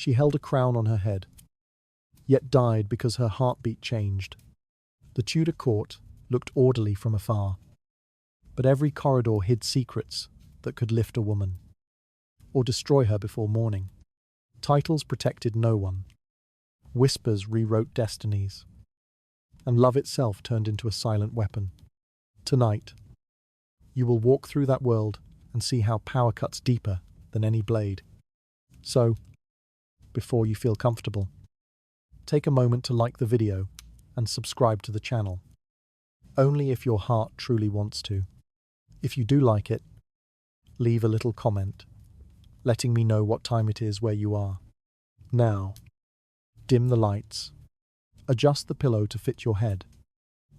She held a crown on her head, yet died because her heartbeat changed. The Tudor court looked orderly from afar, but every corridor hid secrets that could lift a woman or destroy her before morning. Titles protected no one. Whispers rewrote destinies, and love itself turned into a silent weapon. Tonight, you will walk through that world and see how power cuts deeper than any blade. So, before you feel comfortable, take a moment to like the video and subscribe to the channel. Only if your heart truly wants to. If you do like it, leave a little comment, letting me know what time it is where you are. Now, dim the lights. Adjust the pillow to fit your head.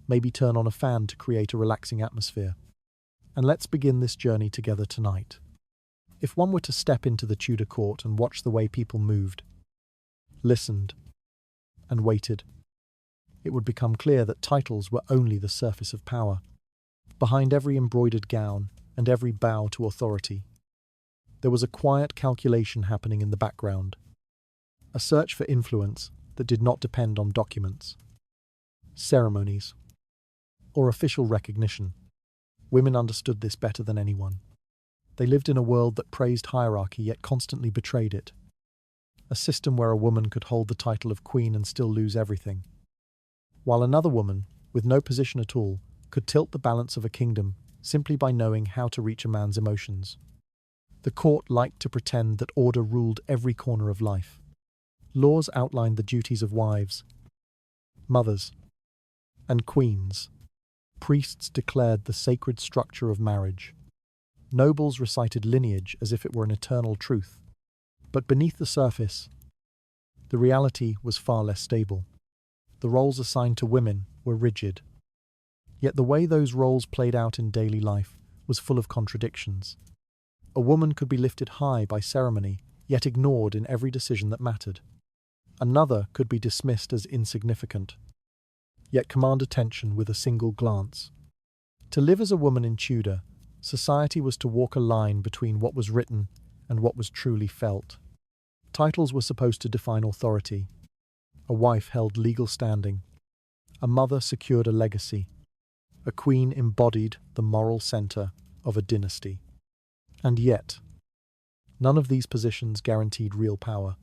Maybe turn on a fan to create a relaxing atmosphere. And let's begin this journey together tonight. If one were to step into the Tudor court and watch the way people moved, listened, and waited, it would become clear that titles were only the surface of power. Behind every embroidered gown and every bow to authority, there was a quiet calculation happening in the background, a search for influence that did not depend on documents, ceremonies, or official recognition. Women understood this better than anyone. They lived in a world that praised hierarchy yet constantly betrayed it, a system where a woman could hold the title of queen and still lose everything, while another woman, with no position at all, could tilt the balance of a kingdom simply by knowing how to reach a man's emotions. The court liked to pretend that order ruled every corner of life. Laws outlined the duties of wives, mothers, and queens. Priests declared the sacred structure of marriage. Nobles recited lineage as if it were an eternal truth. But beneath the surface, the reality was far less stable. The roles assigned to women were rigid. Yet the way those roles played out in daily life was full of contradictions. A woman could be lifted high by ceremony, yet ignored in every decision that mattered. Another could be dismissed as insignificant, yet command attention with a single glance. To live as a woman in Tudor, society was to walk a line between what was written and what was truly felt. Titles were supposed to define authority. A wife held legal standing. A mother secured a legacy. A queen embodied the moral center of a dynasty. And yet, none of these positions guaranteed real power.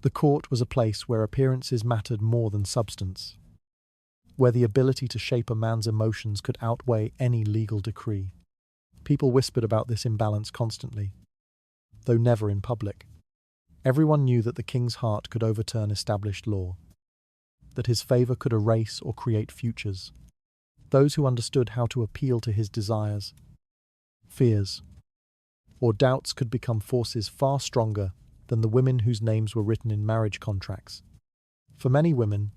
The court was a place where appearances mattered more than substance, where the ability to shape a man's emotions could outweigh any legal decree. People whispered about this imbalance constantly, though never in public. Everyone knew that the king's heart could overturn established law, that his favor could erase or create futures. Those who understood how to appeal to his desires, fears, or doubts could become forces far stronger than the women whose names were written in marriage contracts. For many women,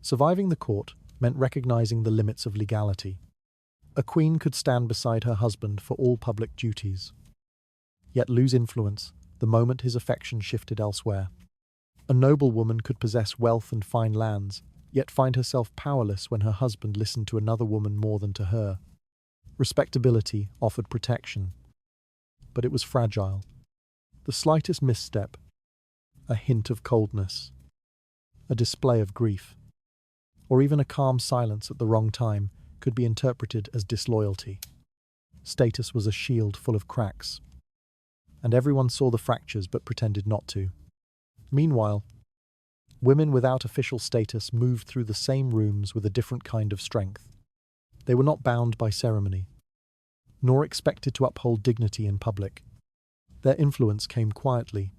surviving the court meant recognizing the limits of legality. A queen could stand beside her husband for all public duties, yet lose influence the moment his affection shifted elsewhere. A noble woman could possess wealth and fine lands, yet find herself powerless when her husband listened to another woman more than to her. Respectability offered protection, but it was fragile. The slightest misstep, a hint of coldness, a display of grief, or even a calm silence at the wrong time could be interpreted as disloyalty. Status was a shield full of cracks, and everyone saw the fractures but pretended not to. Meanwhile, women without official status moved through the same rooms with a different kind of strength. They were not bound by ceremony, nor expected to uphold dignity in public. Their influence came quietly,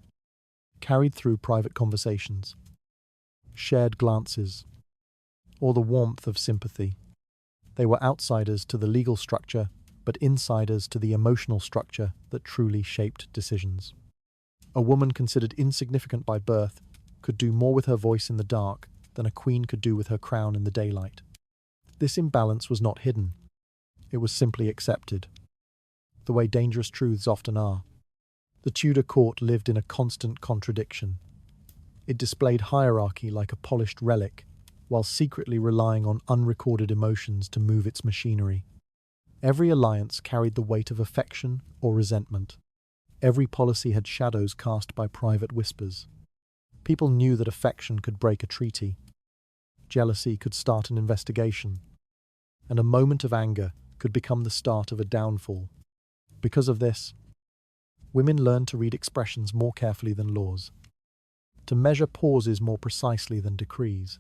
carried through private conversations, shared glances, or the warmth of sympathy. They were outsiders to the legal structure, but insiders to the emotional structure that truly shaped decisions. A woman considered insignificant by birth could do more with her voice in the dark than a queen could do with her crown in the daylight. This imbalance was not hidden. It was simply accepted, the way dangerous truths often are. The Tudor court lived in a constant contradiction. It displayed hierarchy like a polished relic, while secretly relying on unrecorded emotions to move its machinery. Every alliance carried the weight of affection or resentment. Every policy had shadows cast by private whispers. People knew that affection could break a treaty, jealousy could start an investigation, and a moment of anger could become the start of a downfall. Because of this, women learned to read expressions more carefully than laws, to measure pauses more precisely than decrees.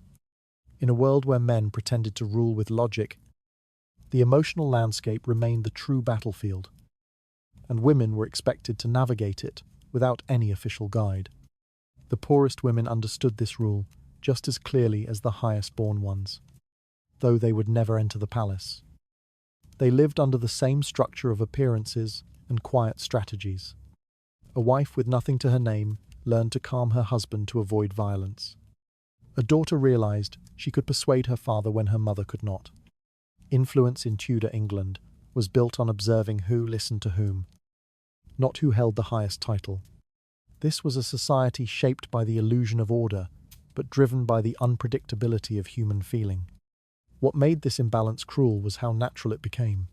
In a world where men pretended to rule with logic, the emotional landscape remained the true battlefield, and women were expected to navigate it without any official guide. The poorest women understood this rule just as clearly as the highest-born ones, though they would never enter the palace. They lived under the same structure of appearances and quiet strategies. A wife with nothing to her name learned to calm her husband to avoid violence. A daughter realized she could persuade her father when her mother could not. Influence in Tudor England was built on observing who listened to whom, not who held the highest title. This was a society shaped by the illusion of order, but driven by the unpredictability of human feeling. What made this imbalance cruel was how natural it became.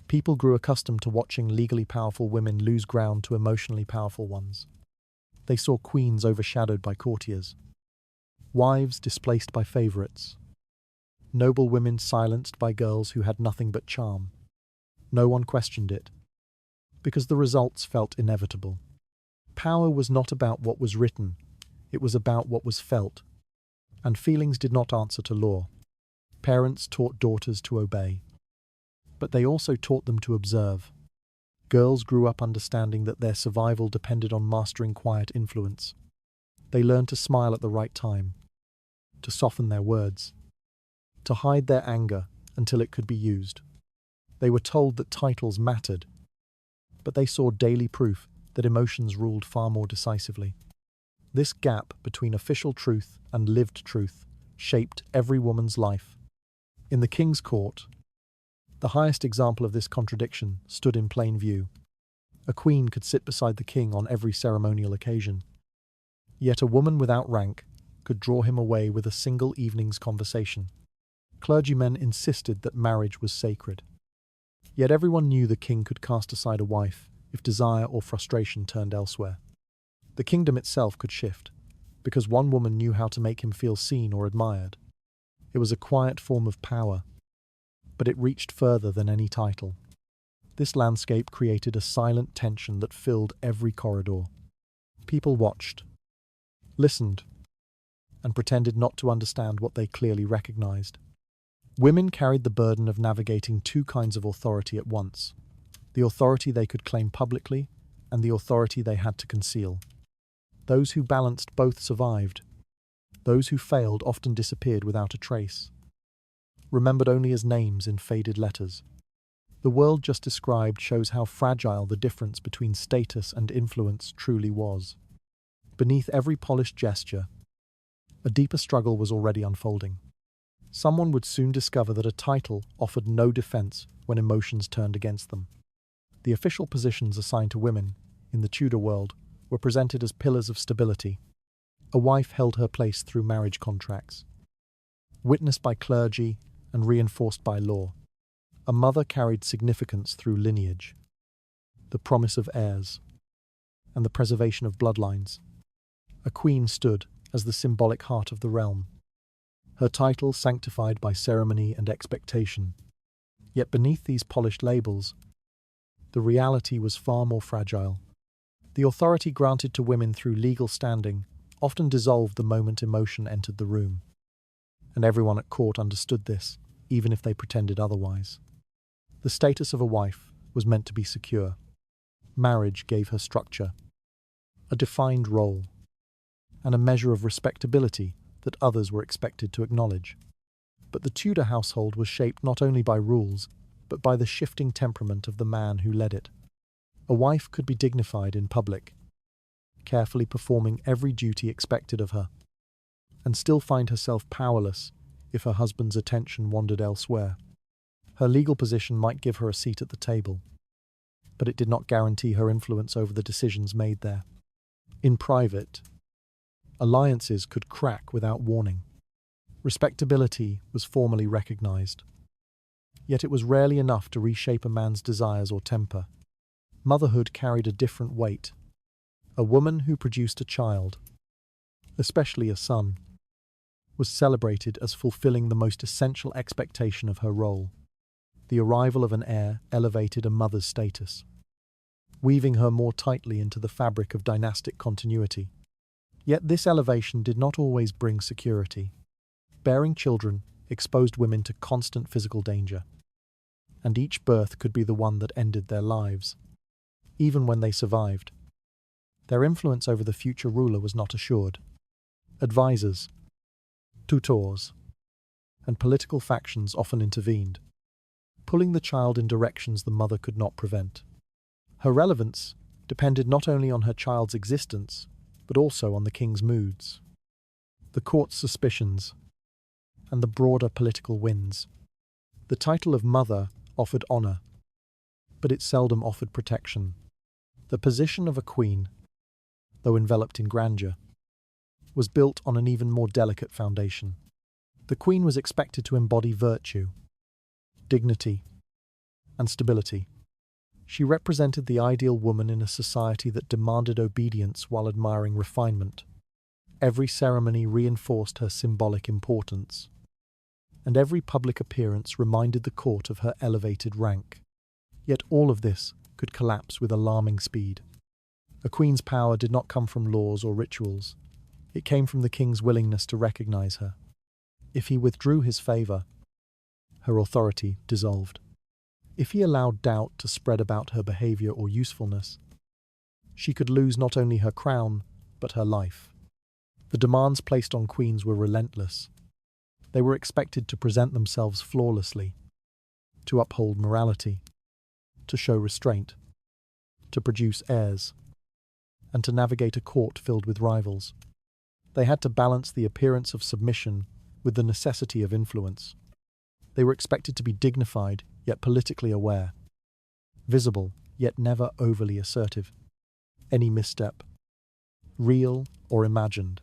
People grew accustomed to watching legally powerful women lose ground to emotionally powerful ones. They saw queens overshadowed by courtiers, wives displaced by favorites, noble women silenced by girls who had nothing but charm. No one questioned it, because the results felt inevitable. Power was not about what was written, it was about what was felt, and feelings did not answer to law. Parents taught daughters to obey, but they also taught them to observe. Girls grew up understanding that their survival depended on mastering quiet influence. They learned to smile at the right time, to soften their words, to hide their anger until it could be used. They were told that titles mattered, but they saw daily proof that emotions ruled far more decisively. This gap between official truth and lived truth shaped every woman's life. In the king's court, the highest example of this contradiction stood in plain view. A queen could sit beside the king on every ceremonial occasion, yet a woman without rank could draw him away with a single evening's conversation. Clergymen insisted that marriage was sacred, yet everyone knew the king could cast aside a wife if desire or frustration turned elsewhere. The kingdom itself could shift, because one woman knew how to make him feel seen or admired. It was a quiet form of power, but it reached further than any title. This landscape created a silent tension that filled every corridor. People watched, listened, and pretended not to understand what they clearly recognized. Women carried the burden of navigating two kinds of authority at once: the authority they could claim publicly and the authority they had to conceal. Those who balanced both survived. Those who failed often disappeared without a trace, remembered only as names in faded letters. The world just described shows how fragile the difference between status and influence truly was. Beneath every polished gesture, a deeper struggle was already unfolding. Someone would soon discover that a title offered no defense when emotions turned against them. The official positions assigned to women in the Tudor world were presented as pillars of stability. A wife held her place through marriage contracts, witnessed by clergy and reinforced by law. A mother carried significance through lineage, the promise of heirs, and the preservation of bloodlines. A queen stood as the symbolic heart of the realm, her title sanctified by ceremony and expectation. Yet beneath these polished labels, the reality was far more fragile. The authority granted to women through legal standing often dissolved the moment emotion entered the room, and everyone at court understood this, even if they pretended otherwise. The status of a wife was meant to be secure. Marriage gave her structure, a defined role, and a measure of respectability that others were expected to acknowledge. But the Tudor household was shaped not only by rules, but by the shifting temperament of the man who led it. A wife could be dignified in public, carefully performing every duty expected of her, and still find herself powerless if her husband's attention wandered elsewhere. Her legal position might give her a seat at the table, but it did not guarantee her influence over the decisions made there. In private, alliances could crack without warning. Respectability was formally recognized, yet it was rarely enough to reshape a man's desires or temper. Motherhood carried a different weight. A woman who produced a child, especially a son, was celebrated as fulfilling the most essential expectation of her role. The arrival of an heir elevated a mother's status, weaving her more tightly into the fabric of dynastic continuity. Yet this elevation did not always bring security. Bearing children exposed women to constant physical danger, and each birth could be the one that ended their lives. Even when they survived, their influence over the future ruler was not assured. Advisors, tutors, and political factions often intervened, pulling the child in directions the mother could not prevent. Her relevance depended not only on her child's existence, but also on the king's moods, the court's suspicions, and the broader political winds. The title of mother offered honour, but it seldom offered protection. The position of a queen, though enveloped in grandeur, was built on an even more delicate foundation. The queen was expected to embody virtue, dignity, and stability. She represented the ideal woman in a society that demanded obedience while admiring refinement. Every ceremony reinforced her symbolic importance, and every public appearance reminded the court of her elevated rank. Yet all of this could collapse with alarming speed. A queen's power did not come from laws or rituals. It came from the king's willingness to recognize her. If he withdrew his favor, her authority dissolved. If he allowed doubt to spread about her behavior or usefulness, she could lose not only her crown, but her life. The demands placed on queens were relentless. They were expected to present themselves flawlessly, to uphold morality, to show restraint, to produce heirs, and to navigate a court filled with rivals. They had to balance the appearance of submission with the necessity of influence. They were expected to be dignified, yet politically aware, visible, yet never overly assertive. Any misstep, real or imagined,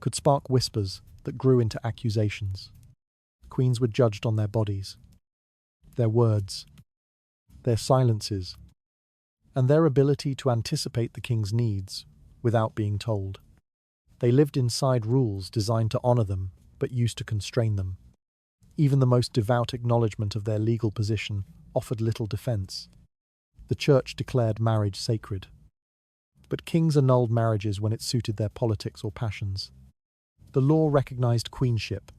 could spark whispers that grew into accusations. Queens were judged on their bodies, their words, their silences, and their ability to anticipate the king's needs without being told. They lived inside rules designed to honor them, but used to constrain them. Even the most devout acknowledgement of their legal position offered little defense. The church declared marriage sacred, but kings annulled marriages when it suited their politics or passions. The law recognized queenship,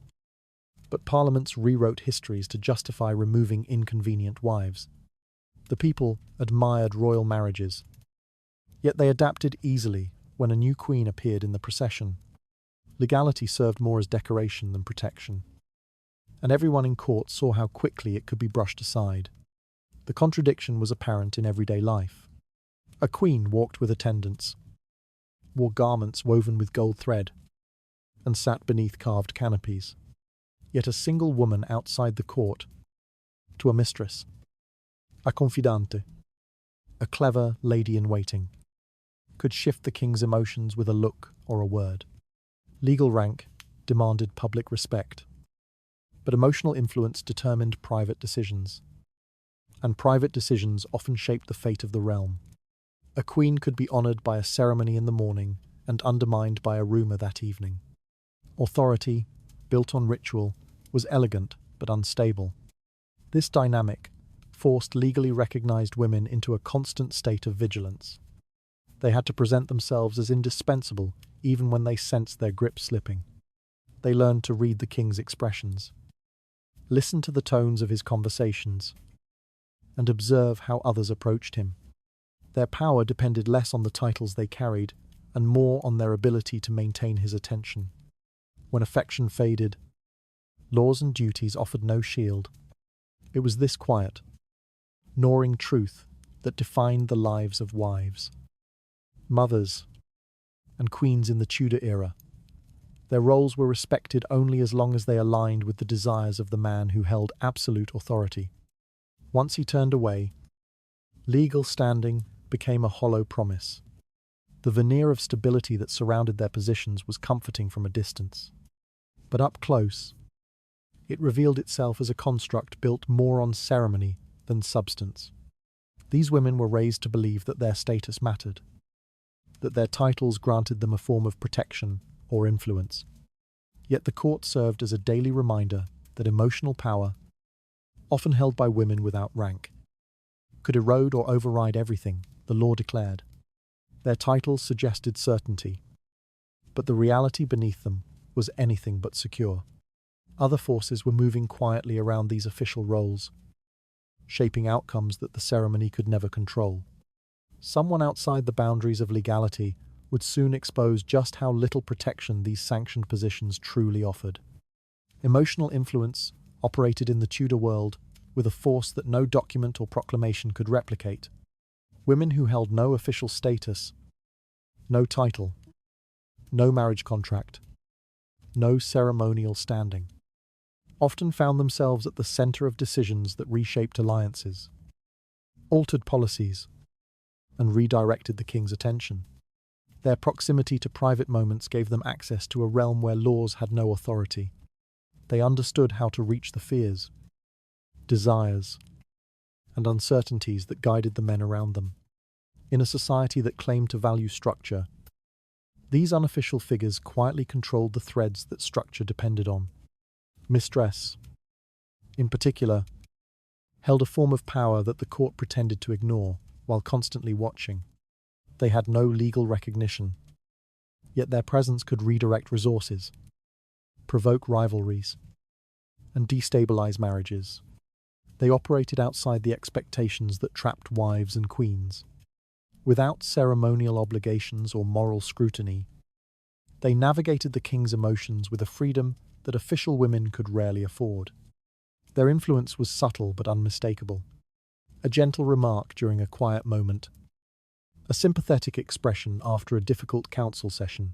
but parliaments rewrote histories to justify removing inconvenient wives. The people admired royal marriages, yet they adapted easily when a new queen appeared in the procession. Legality served more as decoration than protection, and everyone in court saw how quickly it could be brushed aside. The contradiction was apparent in everyday life. A queen walked with attendants, wore garments woven with gold thread, and sat beneath carved canopies. Yet a single woman outside the court, to a mistress, a confidante, a clever lady-in-waiting, could shift the king's emotions with a look or a word. Legal rank demanded public respect, but emotional influence determined private decisions, and private decisions often shaped the fate of the realm. A queen could be honored by a ceremony in the morning and undermined by a rumor that evening. Authority, built on ritual, was elegant but unstable. This dynamic forced legally recognized women into a constant state of vigilance. They had to present themselves as indispensable even when they sensed their grip slipping. They learned to read the king's expressions, listen to the tones of his conversations, and observe how others approached him. Their power depended less on the titles they carried and more on their ability to maintain his attention. When affection faded, laws and duties offered no shield. It was this quiet, gnawing truth that defined the lives of wives, mothers, and queens in the Tudor era. Their roles were respected only as long as they aligned with the desires of the man who held absolute authority. Once he turned away, legal standing became a hollow promise. The veneer of stability that surrounded their positions was comforting from a distance. But up close, it revealed itself as a construct built more on ceremony than substance. These women were raised to believe that their status mattered, that their titles granted them a form of protection or influence. Yet the court served as a daily reminder that emotional power, often held by women without rank, could erode or override everything the law declared. Their titles suggested certainty, but the reality beneath them was anything but secure. Other forces were moving quietly around these official roles, shaping outcomes that the ceremony could never control. Someone outside the boundaries of legality would soon expose just how little protection these sanctioned positions truly offered. Emotional influence operated in the Tudor world with a force that no document or proclamation could replicate. Women who held no official status, no title, no marriage contract, no ceremonial standing, often found themselves at the center of decisions that reshaped alliances, altered policies, and redirected the king's attention. Their proximity to private moments gave them access to a realm where laws had no authority. They understood how to reach the fears, desires, and uncertainties that guided the men around them. In a society that claimed to value structure, these unofficial figures quietly controlled the threads that structure depended on. Mistress, in particular, held a form of power that the court pretended to ignore while constantly watching. They had no legal recognition, yet their presence could redirect resources, provoke rivalries, and destabilize marriages. They operated outside the expectations that trapped wives and queens. Without ceremonial obligations or moral scrutiny, they navigated the king's emotions with a freedom that official women could rarely afford. Their influence was subtle but unmistakable. A gentle remark during a quiet moment, a sympathetic expression after a difficult council session,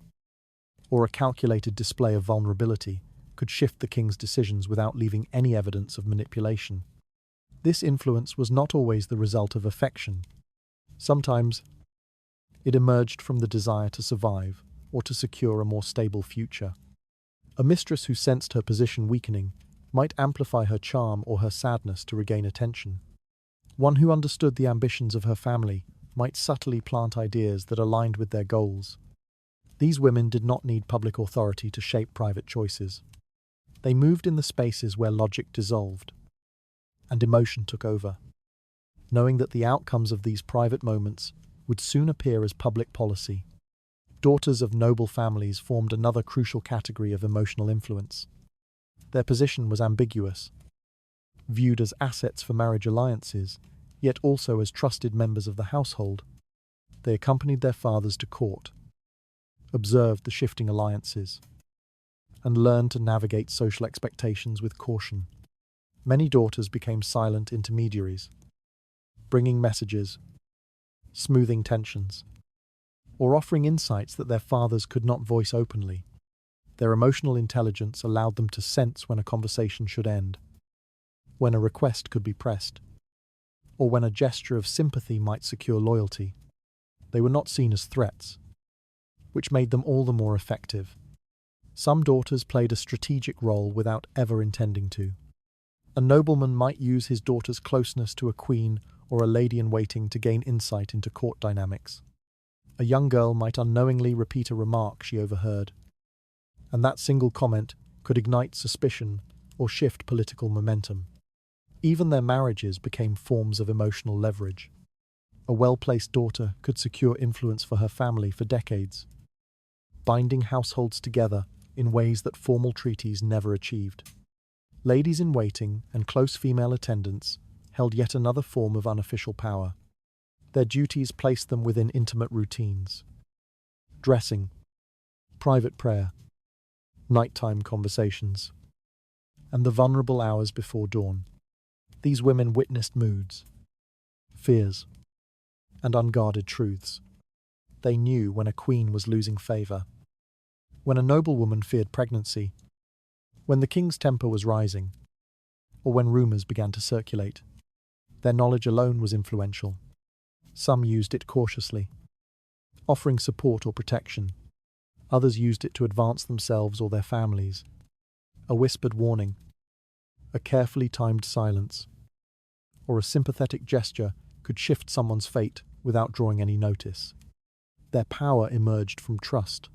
or a calculated display of vulnerability could shift the king's decisions without leaving any evidence of manipulation. This influence was not always the result of affection. Sometimes it emerged from the desire to survive or to secure a more stable future. A mistress who sensed her position weakening might amplify her charm or her sadness to regain attention. One who understood the ambitions of her family might subtly plant ideas that aligned with their goals. These women did not need public authority to shape private choices. They moved in the spaces where logic dissolved and emotion took over, knowing that the outcomes of these private moments would soon appear as public policy. Daughters of noble families formed another crucial category of emotional influence. Their position was ambiguous, viewed as assets for marriage alliances, yet also as trusted members of the household. They accompanied their fathers to court, observed the shifting alliances, and learned to navigate social expectations with caution. Many daughters became silent intermediaries, bringing messages, smoothing tensions, or offering insights that their fathers could not voice openly. Their emotional intelligence allowed them to sense when a conversation should end, when a request could be pressed, or when a gesture of sympathy might secure loyalty. They were not seen as threats, which made them all the more effective. Some daughters played a strategic role without ever intending to. A nobleman might use his daughter's closeness to a queen or a lady-in-waiting to gain insight into court dynamics. A young girl might unknowingly repeat a remark she overheard, and that single comment could ignite suspicion or shift political momentum. Even their marriages became forms of emotional leverage. A well-placed daughter could secure influence for her family for decades, binding households together in ways that formal treaties never achieved. Ladies-in-waiting and close female attendants held yet another form of unofficial power. Their duties placed them within intimate routines: dressing, private prayer, nighttime conversations, and the vulnerable hours before dawn. These women witnessed moods, fears, and unguarded truths. They knew when a queen was losing favor, when a noblewoman feared pregnancy, when the king's temper was rising, or when rumors began to circulate. Their knowledge alone was influential. Some used it cautiously, offering support or protection. Others used it to advance themselves or their families. A whispered warning, a carefully timed silence, or a sympathetic gesture could shift someone's fate without drawing any notice. Their power emerged from trust,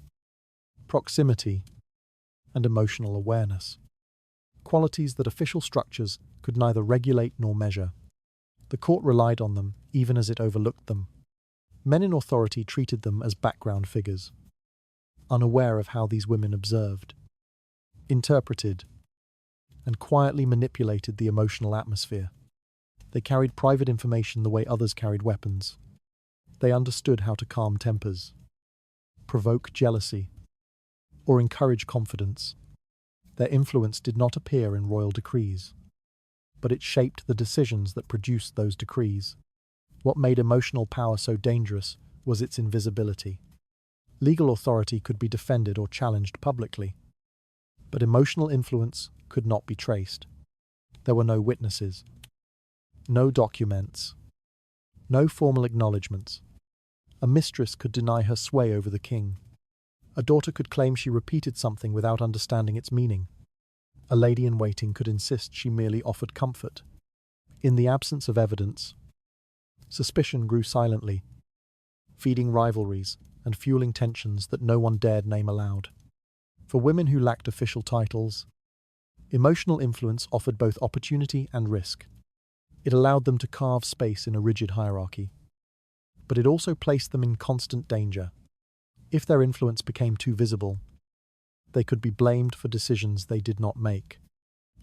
proximity, and emotional awareness, qualities that official structures could neither regulate nor measure. The court relied on them, even as it overlooked them. Men in authority treated them as background figures, unaware of how these women observed, interpreted, and quietly manipulated the emotional atmosphere. They carried private information the way others carried weapons. They understood how to calm tempers, provoke jealousy, or encourage confidence. Their influence did not appear in royal decrees, but it shaped the decisions that produced those decrees. What made emotional power so dangerous was its invisibility. Legal authority could be defended or challenged publicly, but emotional influence could not be traced. There were no witnesses, no documents, no formal acknowledgements. A mistress could deny her sway over the king. A daughter could claim she repeated something without understanding its meaning. A lady-in-waiting could insist she merely offered comfort. In the absence of evidence, suspicion grew silently, feeding rivalries and fueling tensions that no one dared name aloud. For women who lacked official titles, emotional influence offered both opportunity and risk. It allowed them to carve space in a rigid hierarchy, but it also placed them in constant danger. If their influence became too visible, they could be blamed for decisions they did not make.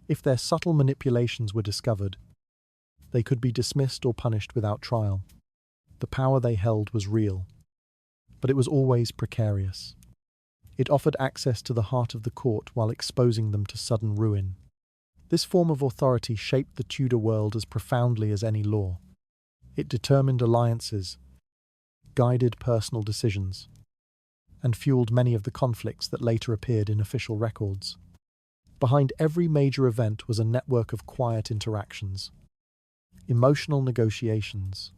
If their subtle manipulations were discovered, they could be dismissed or punished without trial. The power they held was real, but it was always precarious. It offered access to the heart of the court while exposing them to sudden ruin. This form of authority shaped the Tudor world as profoundly as any law. It determined alliances, guided personal decisions, and fueled many of the conflicts that later appeared in official records. Behind every major event was a network of quiet interactions, emotional negotiations,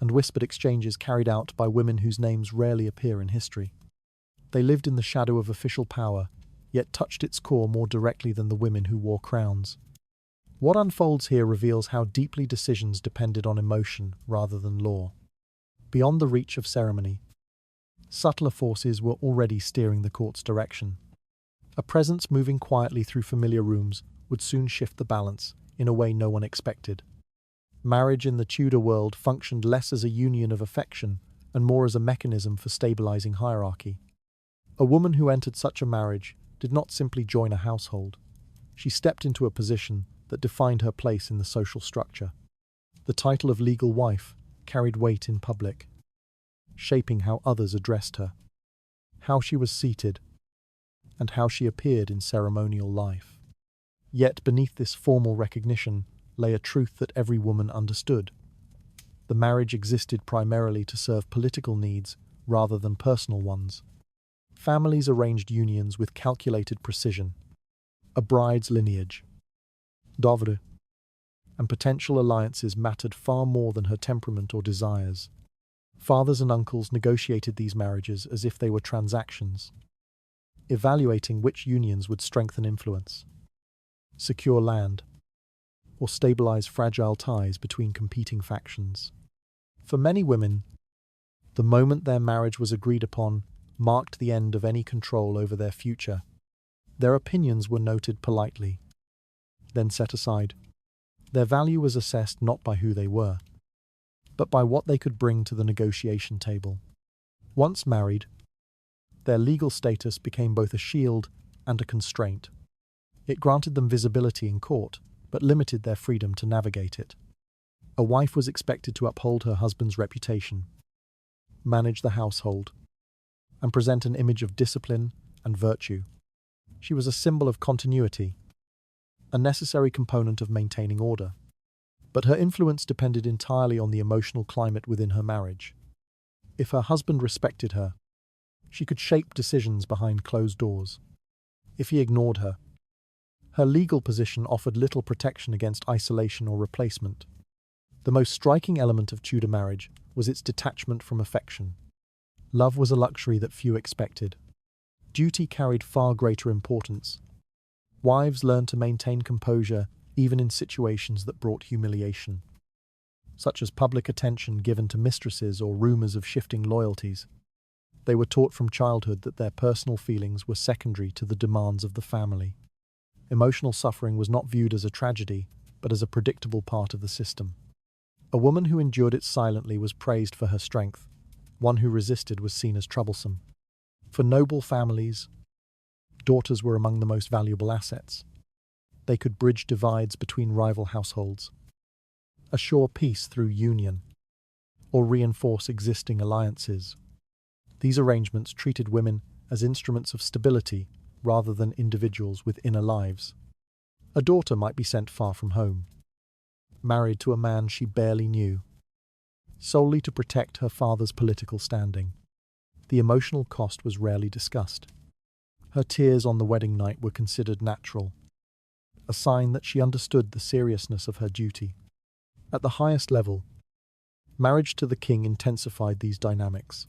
and whispered exchanges carried out by women whose names rarely appear in history. They lived in the shadow of official power, yet touched its core more directly than the women who wore crowns. What unfolds here reveals how deeply decisions depended on emotion rather than law. Beyond the reach of ceremony, subtler forces were already steering the court's direction. A presence moving quietly through familiar rooms would soon shift the balance in a way no one expected. Marriage in the Tudor world functioned less as a union of affection and more as a mechanism for stabilizing hierarchy. A woman who entered such a marriage did not simply join a household. She stepped into a position that defined her place in the social structure. The title of legal wife carried weight in public, shaping how others addressed her, how she was seated, and how she appeared in ceremonial life. Yet beneath this formal recognition lay a truth that every woman understood. The marriage existed primarily to serve political needs rather than personal ones. Families arranged unions with calculated precision. A bride's lineage, d'oeuvre, and potential alliances mattered far more than her temperament or desires. Fathers and uncles negotiated these marriages as if they were transactions, evaluating which unions would strengthen influence, secure land, or stabilize fragile ties between competing factions. For many women, the moment their marriage was agreed upon marked the end of any control over their future. Their opinions were noted politely, then set aside. Their value was assessed not by who they were, but by what they could bring to the negotiation table. Once married, their legal status became both a shield and a constraint. It granted them visibility in court, but limited their freedom to navigate it. A wife was expected to uphold her husband's reputation, manage the household, and present an image of discipline and virtue. She was a symbol of continuity, a necessary component of maintaining order. But her influence depended entirely on the emotional climate within her marriage. If her husband respected her, she could shape decisions behind closed doors. If he ignored her, her legal position offered little protection against isolation or replacement. The most striking element of Tudor marriage was its detachment from affection. Love was a luxury that few expected. Duty carried far greater importance. Wives learned to maintain composure even in situations that brought humiliation, such as public attention given to mistresses or rumors of shifting loyalties. They were taught from childhood that their personal feelings were secondary to the demands of the family. Emotional suffering was not viewed as a tragedy, but as a predictable part of the system. A woman who endured it silently was praised for her strength. One who resisted was seen as troublesome. For noble families, daughters were among the most valuable assets. They could bridge divides between rival households, assure peace through union, or reinforce existing alliances. These arrangements treated women as instruments of stability rather than individuals with inner lives. A daughter might be sent far from home, married to a man she barely knew, solely to protect her father's political standing. The emotional cost was rarely discussed. Her tears on the wedding night were considered natural, a sign that she understood the seriousness of her duty. At the highest level, marriage to the king intensified these dynamics.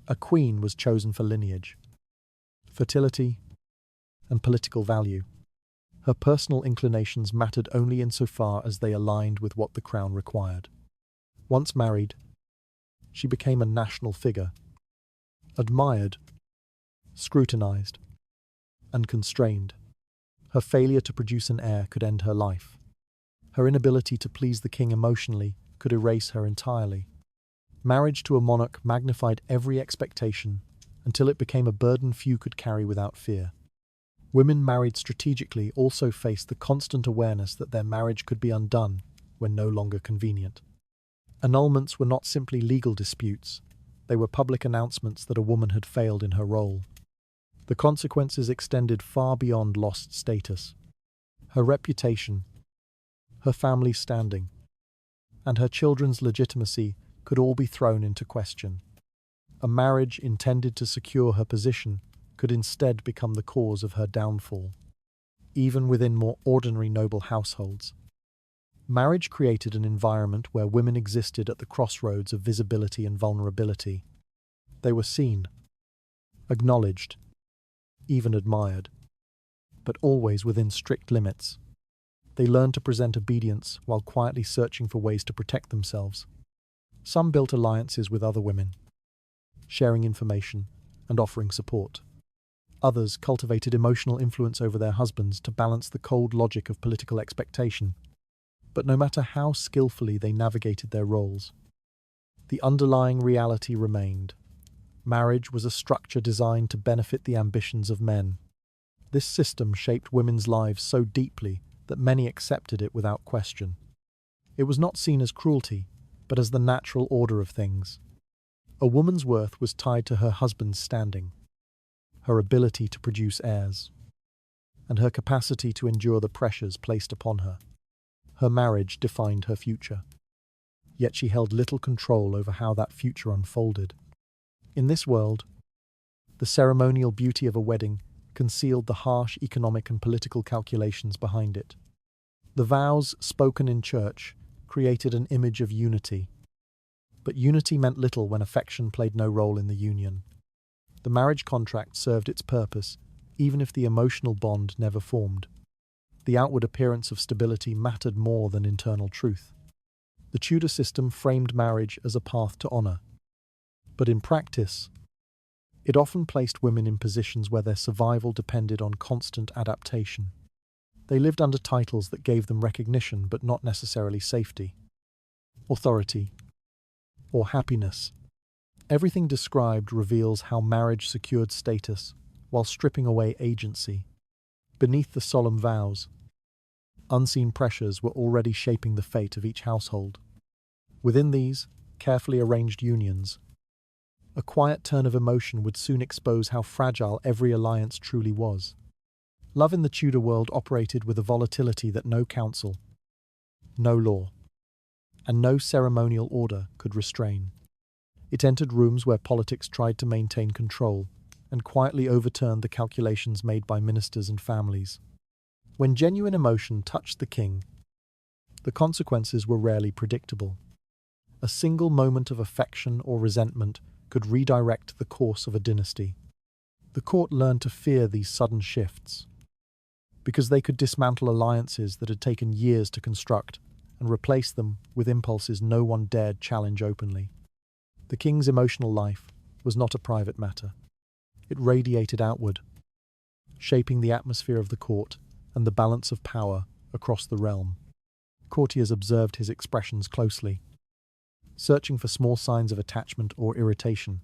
A queen was chosen for lineage, fertility, and political value. Her personal inclinations mattered only insofar as they aligned with what the crown required. Once married, she became a national figure, admired, scrutinized, and constrained. Her failure to produce an heir could end her life. Her inability to please the king emotionally could erase her entirely. Marriage to a monarch magnified every expectation until it became a burden few could carry without fear. Women married strategically also faced the constant awareness that their marriage could be undone when no longer convenient. Annulments were not simply legal disputes, they were public announcements that a woman had failed in her role. The consequences extended far beyond lost status. Her reputation, her family's standing, and her children's legitimacy could all be thrown into question. A marriage intended to secure her position could instead become the cause of her downfall. Even within more ordinary noble households, marriage created an environment where women existed at the crossroads of visibility and vulnerability. They were seen, acknowledged, even admired, but always within strict limits. They learned to present obedience while quietly searching for ways to protect themselves. Some built alliances with other women, sharing information and offering support. Others cultivated emotional influence over their husbands to balance the cold logic of political expectation. But no matter how skillfully they navigated their roles, the underlying reality remained. Marriage was a structure designed to benefit the ambitions of men. This system shaped women's lives so deeply that many accepted it without question. It was not seen as cruelty, but as the natural order of things. A woman's worth was tied to her husband's standing, her ability to produce heirs, and her capacity to endure the pressures placed upon her. Her marriage defined her future, yet she held little control over how that future unfolded. In this world, the ceremonial beauty of a wedding concealed the harsh economic and political calculations behind it. The vows spoken in church created an image of unity, but unity meant little when affection played no role in the union. The marriage contract served its purpose, even if the emotional bond never formed. The outward appearance of stability mattered more than internal truth. The Tudor system framed marriage as a path to honour, but in practice, it often placed women in positions where their survival depended on constant adaptation. They lived under titles that gave them recognition but not necessarily safety, authority, or happiness. Everything described reveals how marriage secured status while stripping away agency. Beneath the solemn vows, unseen pressures were already shaping the fate of each household. Within these carefully arranged unions, a quiet turn of emotion would soon expose how fragile every alliance truly was. Love in the Tudor world operated with a volatility that no council, no law, and no ceremonial order could restrain. It entered rooms where politics tried to maintain control and quietly overturned the calculations made by ministers and families. When genuine emotion touched the king, the consequences were rarely predictable. A single moment of affection or resentment could redirect the course of a dynasty. The court learned to fear these sudden shifts, because they could dismantle alliances that had taken years to construct and replace them with impulses no one dared challenge openly. The king's emotional life was not a private matter. It radiated outward, shaping the atmosphere of the court and the balance of power across the realm. Courtiers observed his expressions closely, searching for small signs of attachment or irritation.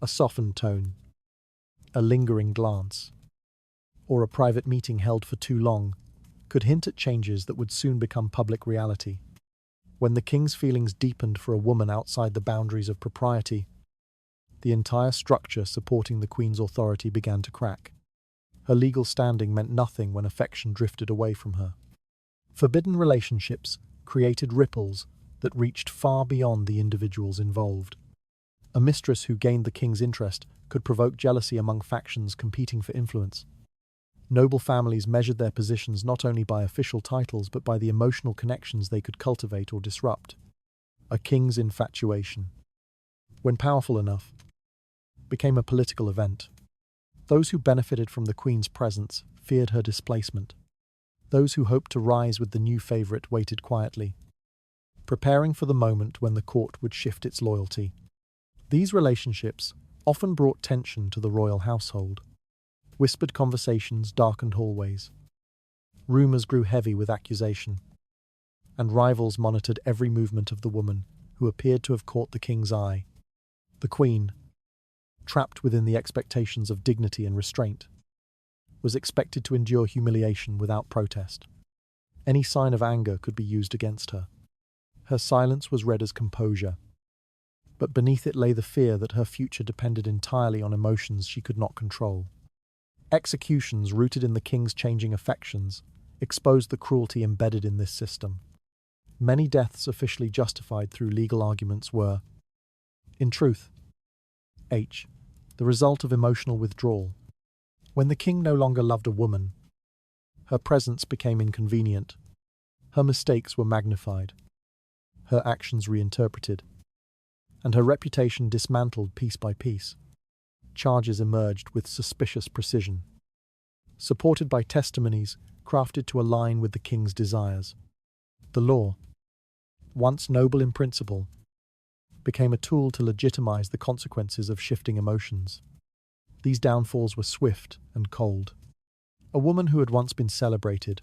A softened tone, a lingering glance, or a private meeting held for too long could hint at changes that would soon become public reality. When the king's feelings deepened for a woman outside the boundaries of propriety, the entire structure supporting the queen's authority began to crack. Her legal standing meant nothing when affection drifted away from her. Forbidden relationships created ripples that reached far beyond the individuals involved. A mistress who gained the king's interest could provoke jealousy among factions competing for influence. Noble families measured their positions not only by official titles but by the emotional connections they could cultivate or disrupt. A king's infatuation, when powerful enough, became a political event. Those who benefited from the queen's presence feared her displacement. Those who hoped to rise with the new favourite waited quietly, preparing for the moment when the court would shift its loyalty. These relationships often brought tension to the royal household. Whispered conversations darkened hallways. Rumours grew heavy with accusation, and rivals monitored every movement of the woman who appeared to have caught the king's eye. The queen, trapped within the expectations of dignity and restraint, was expected to endure humiliation without protest. Any sign of anger could be used against her. Her silence was read as composure, but beneath it lay the fear that her future depended entirely on emotions she could not control. Executions rooted in the king's changing affections exposed the cruelty embedded in this system. Many deaths officially justified through legal arguments were, in truth, the result of emotional withdrawal. When the king no longer loved a woman, her presence became inconvenient. Her mistakes were magnified, her actions reinterpreted, and her reputation dismantled piece by piece. Charges emerged with suspicious precision, supported by testimonies crafted to align with the king's desires. The law, once noble in principle, became a tool to legitimize the consequences of shifting emotions. These downfalls were swift and cold. A woman who had once been celebrated,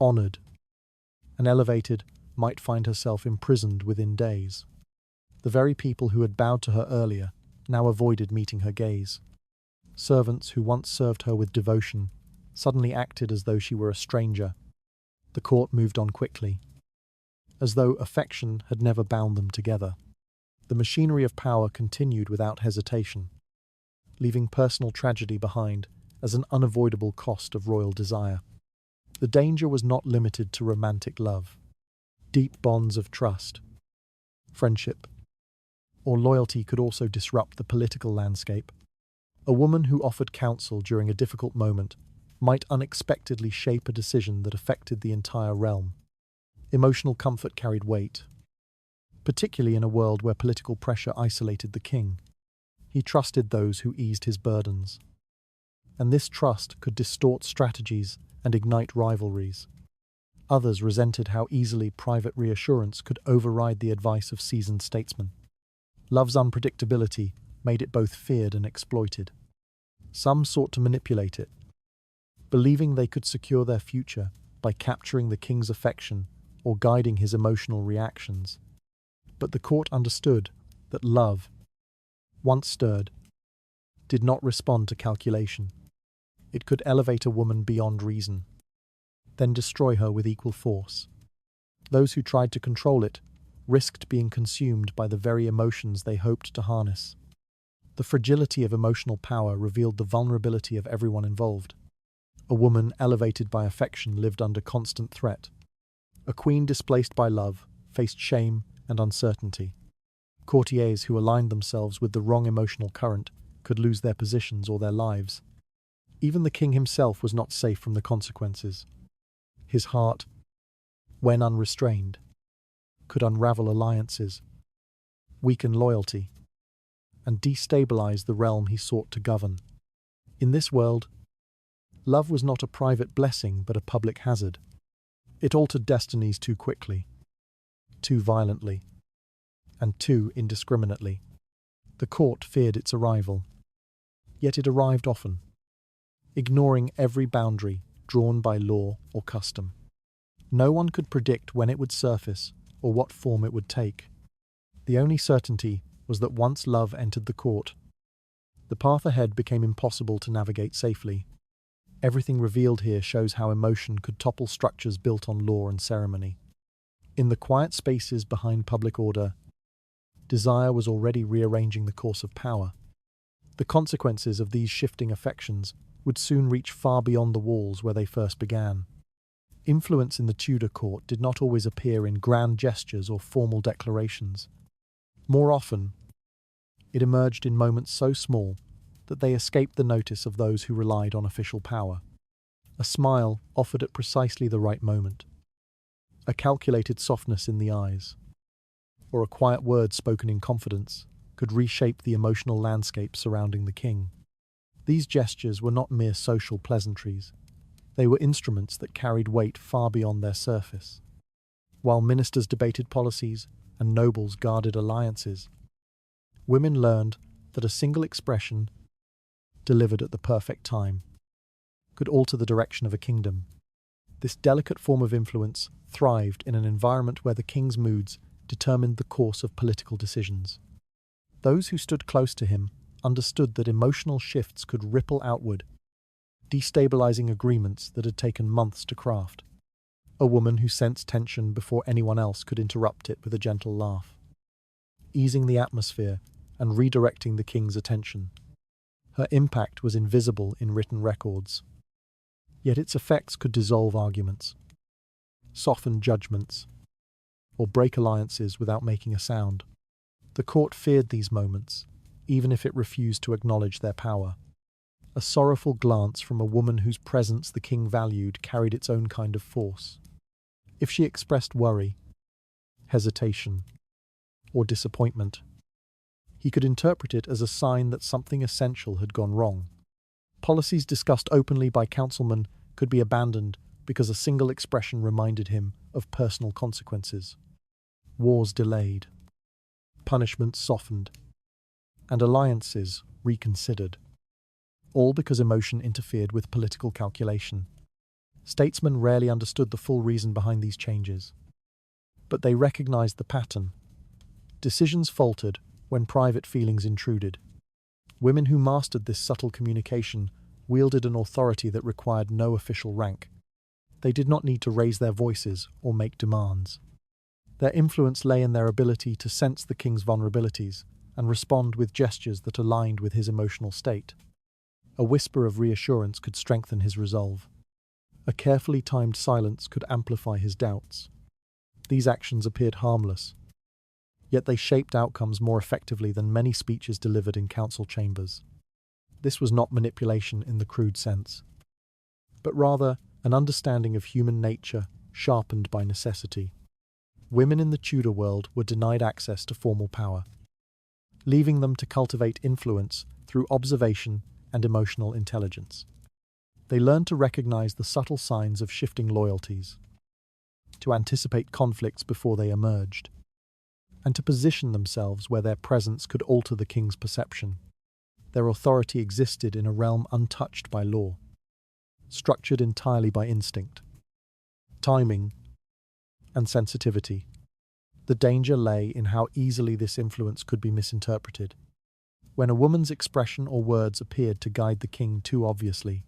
honored, and elevated might find herself imprisoned within days. The very people who had bowed to her earlier now avoided meeting her gaze. Servants who once served her with devotion suddenly acted as though she were a stranger. The court moved on quickly, as though affection had never bound them together. The machinery of power continued without hesitation, leaving personal tragedy behind as an unavoidable cost of royal desire. The danger was not limited to romantic love. Deep bonds of trust, friendship, or loyalty could also disrupt the political landscape. A woman who offered counsel during a difficult moment might unexpectedly shape a decision that affected the entire realm. Emotional comfort carried weight, particularly in a world where political pressure isolated the king. He trusted those who eased his burdens, and this trust could distort strategies and ignite rivalries. Others resented how easily private reassurance could override the advice of seasoned statesmen. Love's unpredictability made it both feared and exploited. Some sought to manipulate it, believing they could secure their future by capturing the king's affection or guiding his emotional reactions. But the court understood that love, once stirred, did not respond to calculation. It could elevate a woman beyond reason, then destroy her with equal force. Those who tried to control it risked being consumed by the very emotions they hoped to harness. The fragility of emotional power revealed the vulnerability of everyone involved. A woman elevated by affection lived under constant threat. A queen displaced by love faced shame and uncertainty. Courtiers who aligned themselves with the wrong emotional current could lose their positions or their lives. Even the king himself was not safe from the consequences. His heart, when unrestrained, could unravel alliances, weaken loyalty, and destabilize the realm he sought to govern. In this world, love was not a private blessing but a public hazard. It altered destinies too quickly, too violently, and too indiscriminately. The court feared its arrival, yet it arrived often, ignoring every boundary drawn by law or custom. No one could predict when it would surface or what form it would take. The only certainty was that once love entered the court, the path ahead became impossible to navigate safely. Everything revealed here shows how emotion could topple structures built on law and ceremony. In the quiet spaces behind public order, desire was already rearranging the course of power. The consequences of these shifting affections would soon reach far beyond the walls where they first began. Influence in the Tudor court did not always appear in grand gestures or formal declarations. More often, it emerged in moments so small that they escaped the notice of those who relied on official power. A smile offered at precisely the right moment, a calculated softness in the eyes, or a quiet word spoken in confidence could reshape the emotional landscape surrounding the king. These gestures were not mere social pleasantries. They were instruments that carried weight far beyond their surface. While ministers debated policies and nobles guarded alliances, women learned that a single expression, delivered at the perfect time, could alter the direction of a kingdom. This delicate form of influence thrived in an environment where the king's moods determined the course of political decisions. Those who stood close to him understood that emotional shifts could ripple outward, destabilizing agreements that had taken months to craft. A woman who sensed tension before anyone else could interrupt it with a gentle laugh, easing the atmosphere and redirecting the king's attention. Her impact was invisible in written records, yet its effects could dissolve arguments, soften judgments, or break alliances without making a sound. The court feared these moments, even if it refused to acknowledge their power. A sorrowful glance from a woman whose presence the king valued carried its own kind of force. If she expressed worry, hesitation, or disappointment, he could interpret it as a sign that something essential had gone wrong. Policies discussed openly by councilmen could be abandoned because a single expression reminded him of personal consequences. Wars delayed, punishments softened, and alliances reconsidered, all because emotion interfered with political calculation. Statesmen rarely understood the full reason behind these changes, but they recognized the pattern. Decisions faltered when private feelings intruded. Women who mastered this subtle communication wielded an authority that required no official rank. They did not need to raise their voices or make demands. Their influence lay in their ability to sense the king's vulnerabilities and respond with gestures that aligned with his emotional state. A whisper of reassurance could strengthen his resolve. A carefully timed silence could amplify his doubts. These actions appeared harmless, yet they shaped outcomes more effectively than many speeches delivered in council chambers. This was not manipulation in the crude sense, but rather an understanding of human nature sharpened by necessity. Women in the Tudor world were denied access to formal power, leaving them to cultivate influence through observation and emotional intelligence. They learned to recognize the subtle signs of shifting loyalties, to anticipate conflicts before they emerged, and to position themselves where their presence could alter the king's perception. Their authority existed in a realm untouched by law, structured entirely by instinct, timing, and sensitivity. The danger lay in how easily this influence could be misinterpreted. When a woman's expression or words appeared to guide the king too obviously,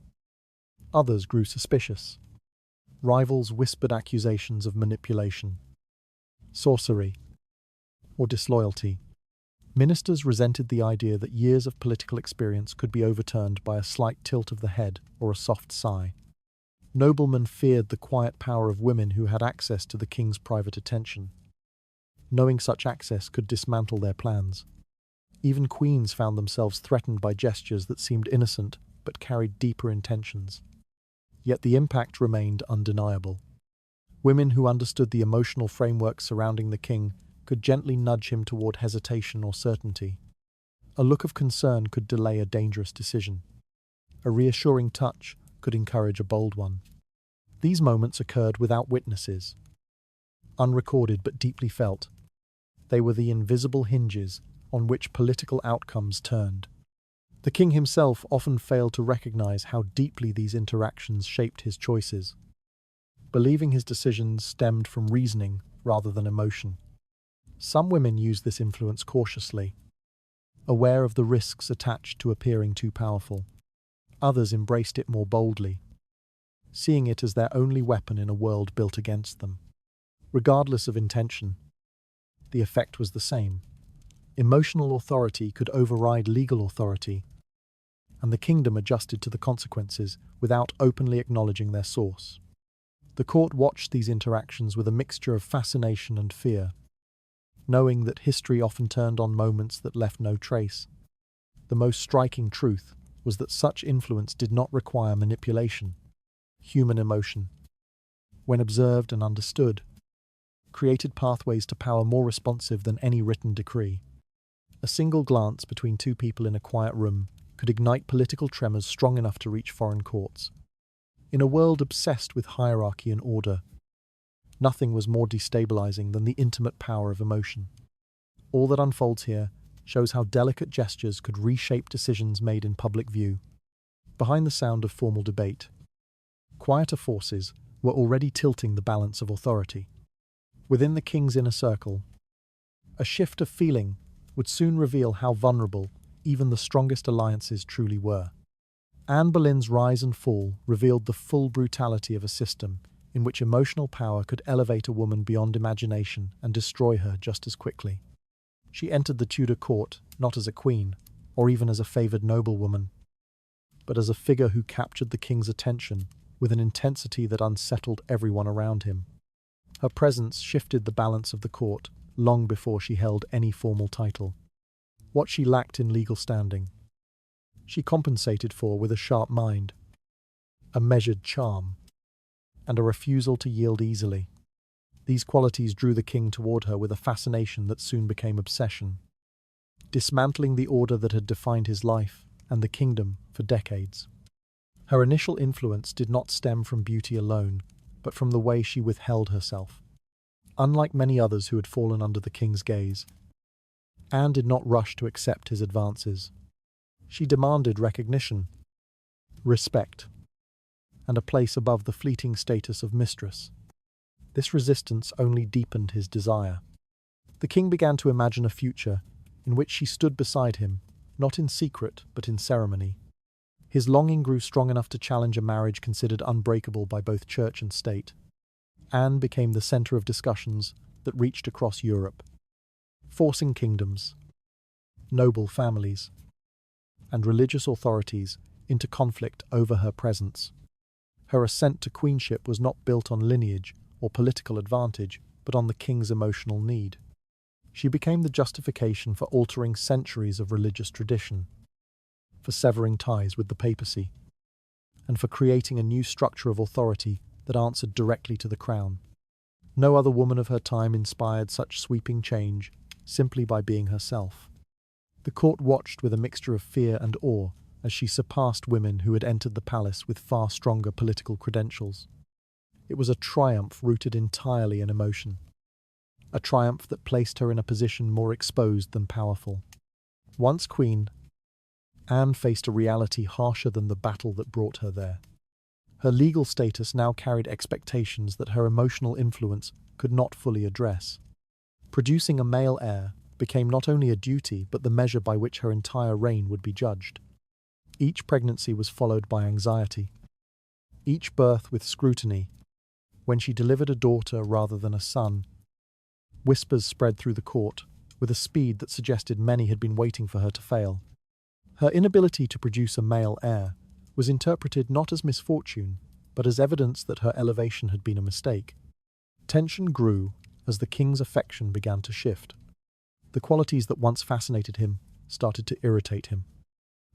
others grew suspicious. Rivals whispered accusations of manipulation, sorcery, or disloyalty. Ministers resented the idea that years of political experience could be overturned by a slight tilt of the head or a soft sigh. Noblemen feared the quiet power of women who had access to the king's private attention. Knowing such access could dismantle their plans. Even queens found themselves threatened by gestures that seemed innocent but carried deeper intentions. Yet the impact remained undeniable. Women who understood the emotional framework surrounding the king could gently nudge him toward hesitation or certainty. A look of concern could delay a dangerous decision. A reassuring touch could encourage a bold one. These moments occurred without witnesses, unrecorded but deeply felt. They were the invisible hinges on which political outcomes turned. The king himself often failed to recognize how deeply these interactions shaped his choices, believing his decisions stemmed from reasoning rather than emotion. Some women use this influence cautiously, aware of the risks attached to appearing too powerful. Others embraced it more boldly, seeing it as their only weapon in a world built against them. Regardless of intention, the effect was the same. Emotional authority could override legal authority, and the kingdom adjusted to the consequences without openly acknowledging their source. The court watched these interactions with a mixture of fascination and fear, knowing that history often turned on moments that left no trace. The most striking truth was that such influence did not require manipulation. Human emotion, when observed and understood, created pathways to power more responsive than any written decree. A single glance between two people in a quiet room could ignite political tremors strong enough to reach foreign courts. In a world obsessed with hierarchy and order, nothing was more destabilizing than the intimate power of emotion. All that unfolds here shows how delicate gestures could reshape decisions made in public view. Behind the sound of formal debate, quieter forces were already tilting the balance of authority. Within the king's inner circle, a shift of feeling would soon reveal how vulnerable even the strongest alliances truly were. Anne Boleyn's rise and fall revealed the full brutality of a system in which emotional power could elevate a woman beyond imagination and destroy her just as quickly. She entered the Tudor court not as a queen, or even as a favoured noblewoman, but as a figure who captured the king's attention with an intensity that unsettled everyone around him. Her presence shifted the balance of the court long before she held any formal title. What she lacked in legal standing, she compensated for with a sharp mind, a measured charm, and a refusal to yield easily. These qualities drew the king toward her with a fascination that soon became obsession, dismantling the order that had defined his life and the kingdom for decades. Her initial influence did not stem from beauty alone, but from the way she withheld herself. Unlike many others who had fallen under the king's gaze, Anne did not rush to accept his advances. She demanded recognition, respect, and a place above the fleeting status of mistress. This resistance only deepened his desire. The king began to imagine a future in which she stood beside him, not in secret but in ceremony. His longing grew strong enough to challenge a marriage considered unbreakable by both church and state. Anne became the center of discussions that reached across Europe, forcing kingdoms, noble families, and religious authorities into conflict over her presence. Her ascent to queenship was not built on lineage or political advantage, but on the king's emotional need. She became the justification for altering centuries of religious tradition, for severing ties with the papacy, and for creating a new structure of authority that answered directly to the crown. No other woman of her time inspired such sweeping change simply by being herself. The court watched with a mixture of fear and awe as she surpassed women who had entered the palace with far stronger political credentials. It was a triumph rooted entirely in emotion, a triumph that placed her in a position more exposed than powerful. Once queen, Anne faced a reality harsher than the battle that brought her there. Her legal status now carried expectations that her emotional influence could not fully address. Producing a male heir became not only a duty but the measure by which her entire reign would be judged. Each pregnancy was followed by anxiety, each birth with scrutiny. When she delivered a daughter rather than a son, whispers spread through the court with a speed that suggested many had been waiting for her to fail. Her inability to produce a male heir was interpreted not as misfortune, but as evidence that her elevation had been a mistake. Tension grew as the king's affection began to shift. The qualities that once fascinated him started to irritate him.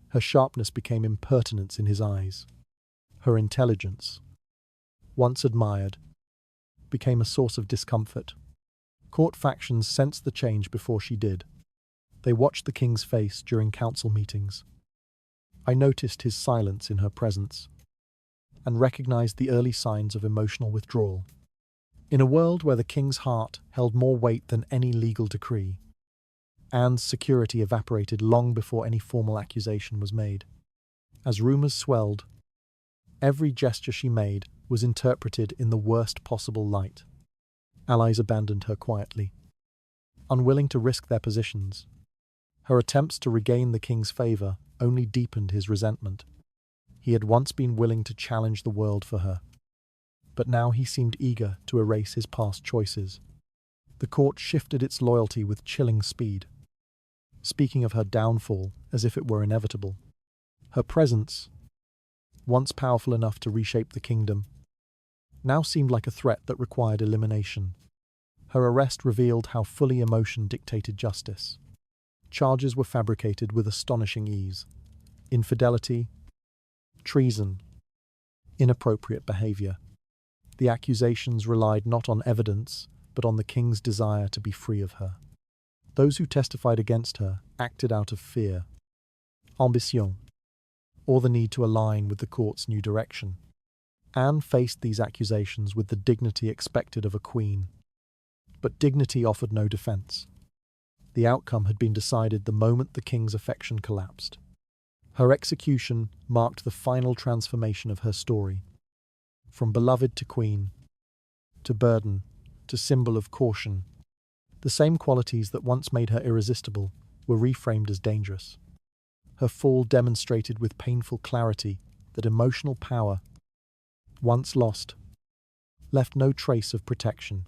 Her sharpness became impertinence in his eyes. Her intelligence, once admired, became a source of discomfort. Court factions sensed the change before she did. They watched the king's face during council meetings. I noticed his silence in her presence and recognized the early signs of emotional withdrawal. In a world where the king's heart held more weight than any legal decree, Anne's security evaporated long before any formal accusation was made. As rumours swelled, every gesture she made was interpreted in the worst possible light. Allies abandoned her quietly, unwilling to risk their positions. Her attempts to regain the king's favour only deepened his resentment. He had once been willing to challenge the world for her, but now he seemed eager to erase his past choices. The court shifted its loyalty with chilling speed, speaking of her downfall as if it were inevitable. Her presence, once powerful enough to reshape the kingdom, now seemed like a threat that required elimination. Her arrest revealed how fully emotion dictated justice. Charges were fabricated with astonishing ease. Infidelity, treason, inappropriate behaviour. The accusations relied not on evidence, but on the king's desire to be free of her. Those who testified against her acted out of fear, ambition, or the need to align with the court's new direction. Anne faced these accusations with the dignity expected of a queen. But dignity offered no defence. The outcome had been decided the moment the king's affection collapsed. Her execution marked the final transformation of her story. From beloved to queen, to burden, to symbol of caution, the same qualities that once made her irresistible were reframed as dangerous. Her fall demonstrated with painful clarity that emotional power, once lost, left no trace of protection,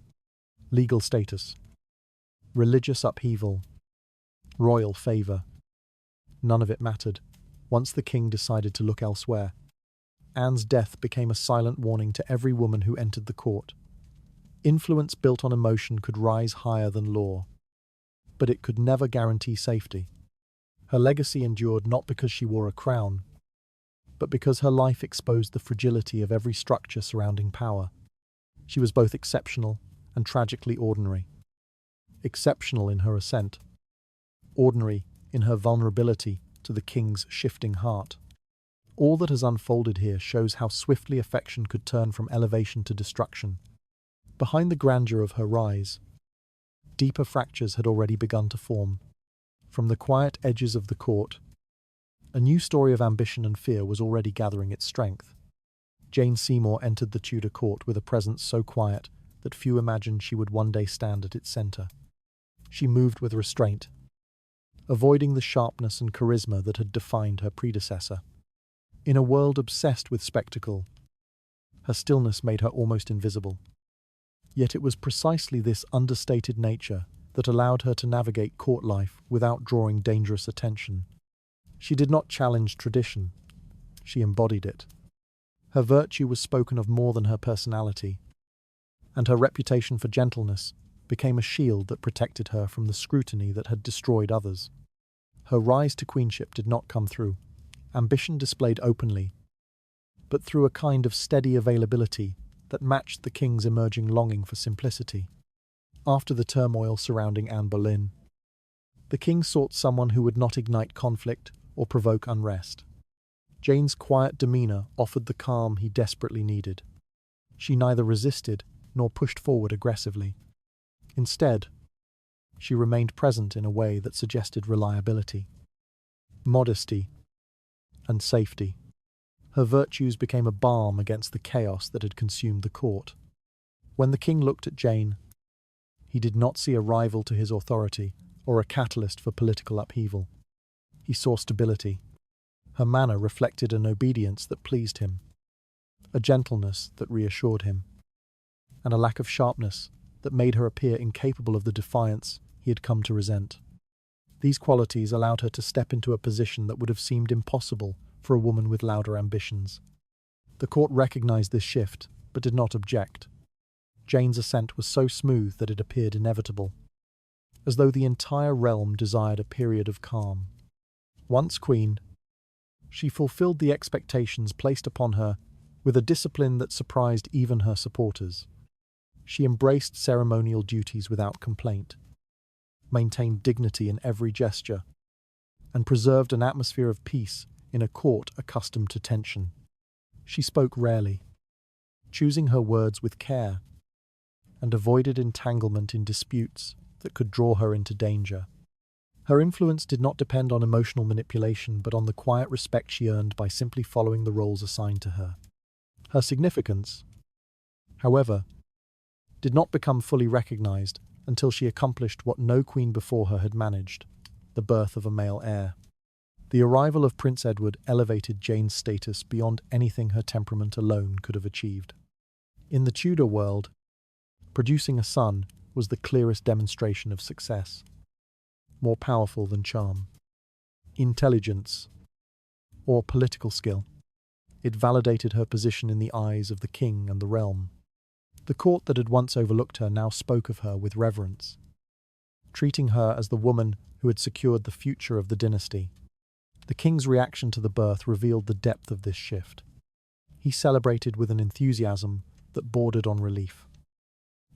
legal status, religious upheaval, royal favour. None of it mattered. Once the king decided to look elsewhere, Anne's death became a silent warning to every woman who entered the court. Influence built on emotion could rise higher than law, but it could never guarantee safety. Her legacy endured not because she wore a crown, but because her life exposed the fragility of every structure surrounding power. She was both exceptional and tragically ordinary. Exceptional in her ascent, ordinary in her vulnerability to the king's shifting heart. All that has unfolded here shows how swiftly affection could turn from elevation to destruction. Behind the grandeur of her rise, deeper fractures had already begun to form. From the quiet edges of the court, a new story of ambition and fear was already gathering its strength. Jane Seymour entered the Tudor court with a presence so quiet that few imagined she would one day stand at its centre. She moved with restraint, avoiding the sharpness and charisma that had defined her predecessor. In a world obsessed with spectacle, her stillness made her almost invisible. Yet it was precisely this understated nature that allowed her to navigate court life without drawing dangerous attention. She did not challenge tradition, she embodied it. Her virtue was spoken of more than her personality, and her reputation for gentleness became a shield that protected her from the scrutiny that had destroyed others. Her rise to queenship did not come through ambition displayed openly, but through a kind of steady availability that matched the king's emerging longing for simplicity. After the turmoil surrounding Anne Boleyn, the king sought someone who would not ignite conflict or provoke unrest. Jane's quiet demeanour offered the calm he desperately needed. She neither resisted nor pushed forward aggressively. Instead, she remained present in a way that suggested reliability, modesty, and safety. Her virtues became a balm against the chaos that had consumed the court. When the king looked at Jane, he did not see a rival to his authority or a catalyst for political upheaval. He saw stability. Her manner reflected an obedience that pleased him, a gentleness that reassured him, and a lack of sharpness that made her appear incapable of the defiance he had come to resent. These qualities allowed her to step into a position that would have seemed impossible for a woman with louder ambitions. The court recognized this shift, but did not object. Jane's ascent was so smooth that it appeared inevitable, as though the entire realm desired a period of calm. Once queen, she fulfilled the expectations placed upon her with a discipline that surprised even her supporters. She embraced ceremonial duties without complaint, maintained dignity in every gesture, and preserved an atmosphere of peace in a court accustomed to tension. She spoke rarely, choosing her words with care, and avoided entanglement in disputes that could draw her into danger. Her influence did not depend on emotional manipulation, but on the quiet respect she earned by simply following the roles assigned to her. Her significance, however, did not become fully recognized until she accomplished what no queen before her had managed: the birth of a male heir. The arrival of Prince Edward elevated Jane's status beyond anything her temperament alone could have achieved. In the Tudor world, producing a son was the clearest demonstration of success, more powerful than charm, intelligence, or political skill. It validated her position in the eyes of the king and the realm. The court that had once overlooked her now spoke of her with reverence, treating her as the woman who had secured the future of the dynasty. The king's reaction to the birth revealed the depth of this shift. He celebrated with an enthusiasm that bordered on relief,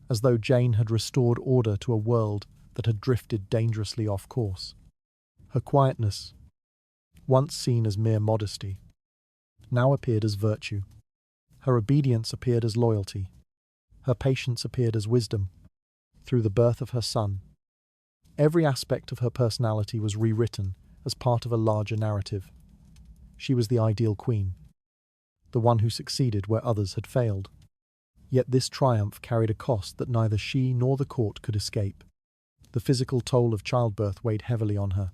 as though Jane had restored order to a world that had drifted dangerously off course. Her quietness, once seen as mere modesty, now appeared as virtue. Her obedience appeared as loyalty. Her patience appeared as wisdom. Through the birth of her son, every aspect of her personality was rewritten as part of a larger narrative. She was the ideal queen, the one who succeeded where others had failed. Yet this triumph carried a cost that neither she nor the court could escape. The physical toll of childbirth weighed heavily on her,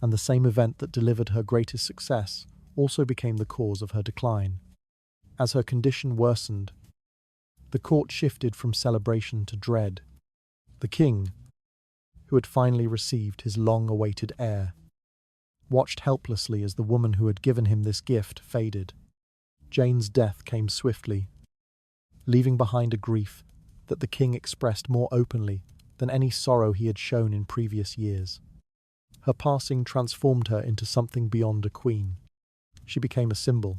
and the same event that delivered her greatest success also became the cause of her decline. As her condition worsened, the court shifted from celebration to dread. The king, who had finally received his long-awaited heir, watched helplessly as the woman who had given him this gift faded. Jane's death came swiftly, leaving behind a grief that the king expressed more openly than any sorrow he had shown in previous years. Her passing transformed her into something beyond a queen. She became a symbol,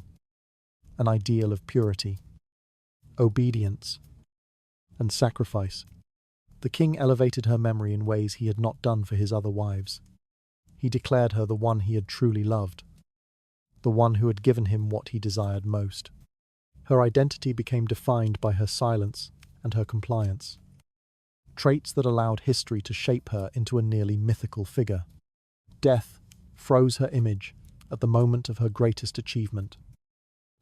an ideal of purity, obedience, and sacrifice. The king elevated her memory in ways he had not done for his other wives. He declared her the one he had truly loved, the one who had given him what he desired most. Her identity became defined by her silence and her compliance, traits that allowed history to shape her into a nearly mythical figure. Death froze her image at the moment of her greatest achievement,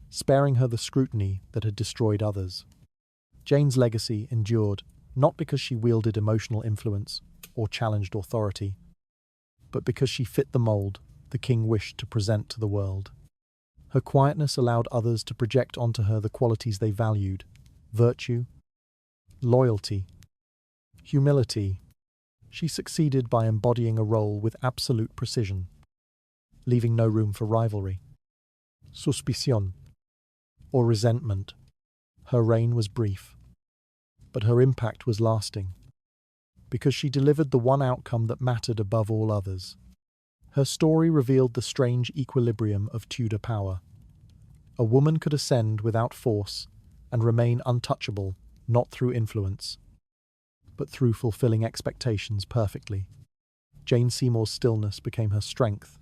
sparing her the scrutiny that had destroyed others. Jane's legacy endured not because she wielded emotional influence or challenged authority, but because she fit the mold the king wished to present to the world. Her quietness allowed others to project onto her the qualities they valued: virtue, loyalty, humility. She succeeded by embodying a role with absolute precision, leaving no room for rivalry, suspicion, or resentment. Her reign was brief, but her impact was lasting, because she delivered the one outcome that mattered above all others. Her story revealed the strange equilibrium of Tudor power. A woman could ascend without force and remain untouchable, not through influence, but through fulfilling expectations perfectly. Jane Seymour's stillness became her strength.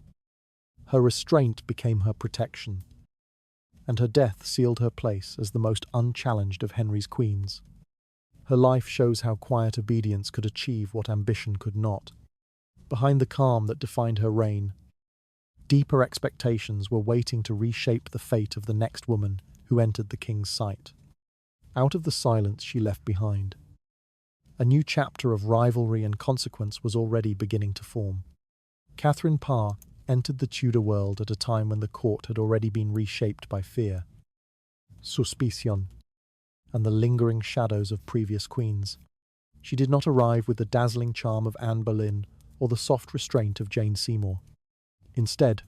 Her restraint became her protection, and her death sealed her place as the most unchallenged of Henry's queens. Her life shows how quiet obedience could achieve what ambition could not. Behind the calm that defined her reign, deeper expectations were waiting to reshape the fate of the next woman who entered the king's sight. Out of the silence she left behind, a new chapter of rivalry and consequence was already beginning to form. Catherine Parr entered the Tudor world at a time when the court had already been reshaped by fear, suspicion, and the lingering shadows of previous queens. She did not arrive with the dazzling charm of Anne Boleyn or the soft restraint of Jane Seymour. Instead,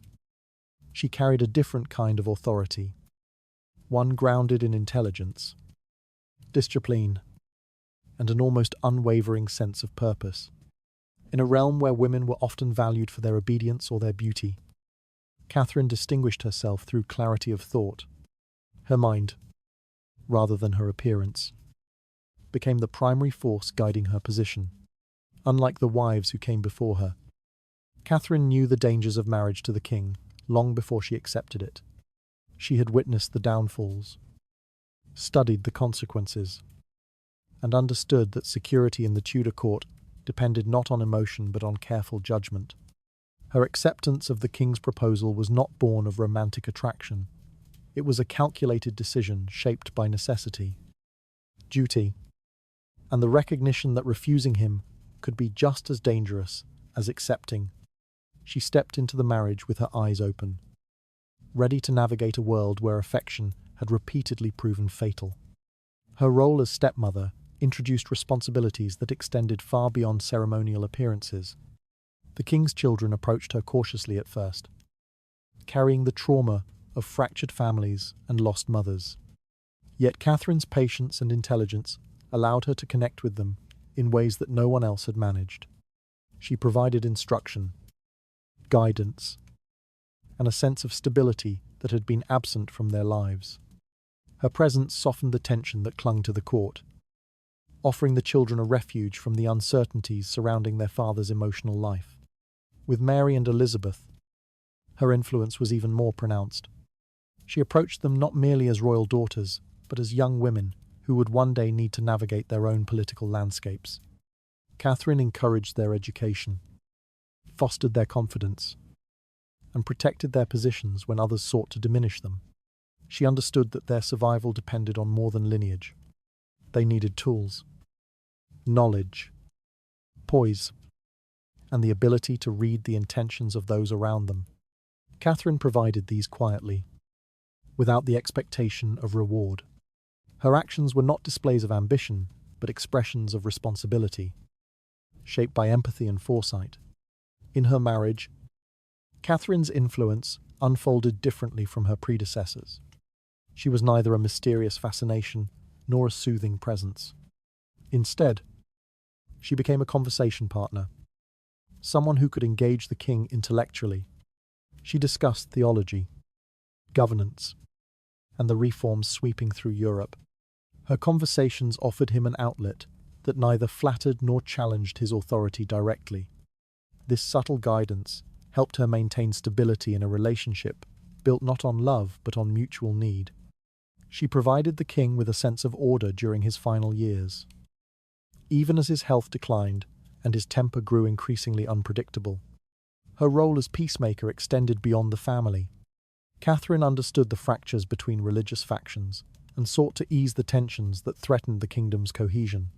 she carried a different kind of authority, one grounded in intelligence, discipline, and an almost unwavering sense of purpose. In a realm where women were often valued for their obedience or their beauty, Catherine distinguished herself through clarity of thought. Her mind, rather than her appearance, became the primary force guiding her position. Unlike the wives who came before her, Catherine knew the dangers of marriage to the king long before she accepted it. She had witnessed the downfalls, studied the consequences, and understood that security in the Tudor court depended not on emotion but on careful judgment. Her acceptance of the king's proposal was not born of romantic attraction. It was a calculated decision shaped by necessity, duty, and the recognition that refusing him could be just as dangerous as accepting. She stepped into the marriage with her eyes open, ready to navigate a world where affection had repeatedly proven fatal. Her role as stepmother introduced responsibilities that extended far beyond ceremonial appearances. The king's children approached her cautiously at first, carrying the trauma of fractured families and lost mothers. Yet Catherine's patience and intelligence allowed her to connect with them in ways that no one else had managed. She provided instruction, guidance, and a sense of stability that had been absent from their lives. Her presence softened the tension that clung to the court, offering the children a refuge from the uncertainties surrounding their father's emotional life. With Mary and Elizabeth, her influence was even more pronounced. She approached them not merely as royal daughters, but as young women who would one day need to navigate their own political landscapes. Catherine encouraged their education, fostered their confidence, and protected their positions when others sought to diminish them. She understood that their survival depended on more than lineage. They needed tools, knowledge, poise, and the ability to read the intentions of those around them. Catherine provided these quietly, without the expectation of reward. Her actions were not displays of ambition, but expressions of responsibility, shaped by empathy and foresight. In her marriage, Catherine's influence unfolded differently from her predecessors. She was neither a mysterious fascination nor a soothing presence. Instead, she became a conversation partner, someone who could engage the king intellectually. She discussed theology, governance, and the reforms sweeping through Europe. Her conversations offered him an outlet that neither flattered nor challenged his authority directly. This subtle guidance helped her maintain stability in a relationship built not on love but on mutual need. She provided the king with a sense of order during his final years. Even as his health declined and his temper grew increasingly unpredictable, her role as peacemaker extended beyond the family. Catherine understood the fractures between religious factions and sought to ease the tensions that threatened the kingdom's cohesion.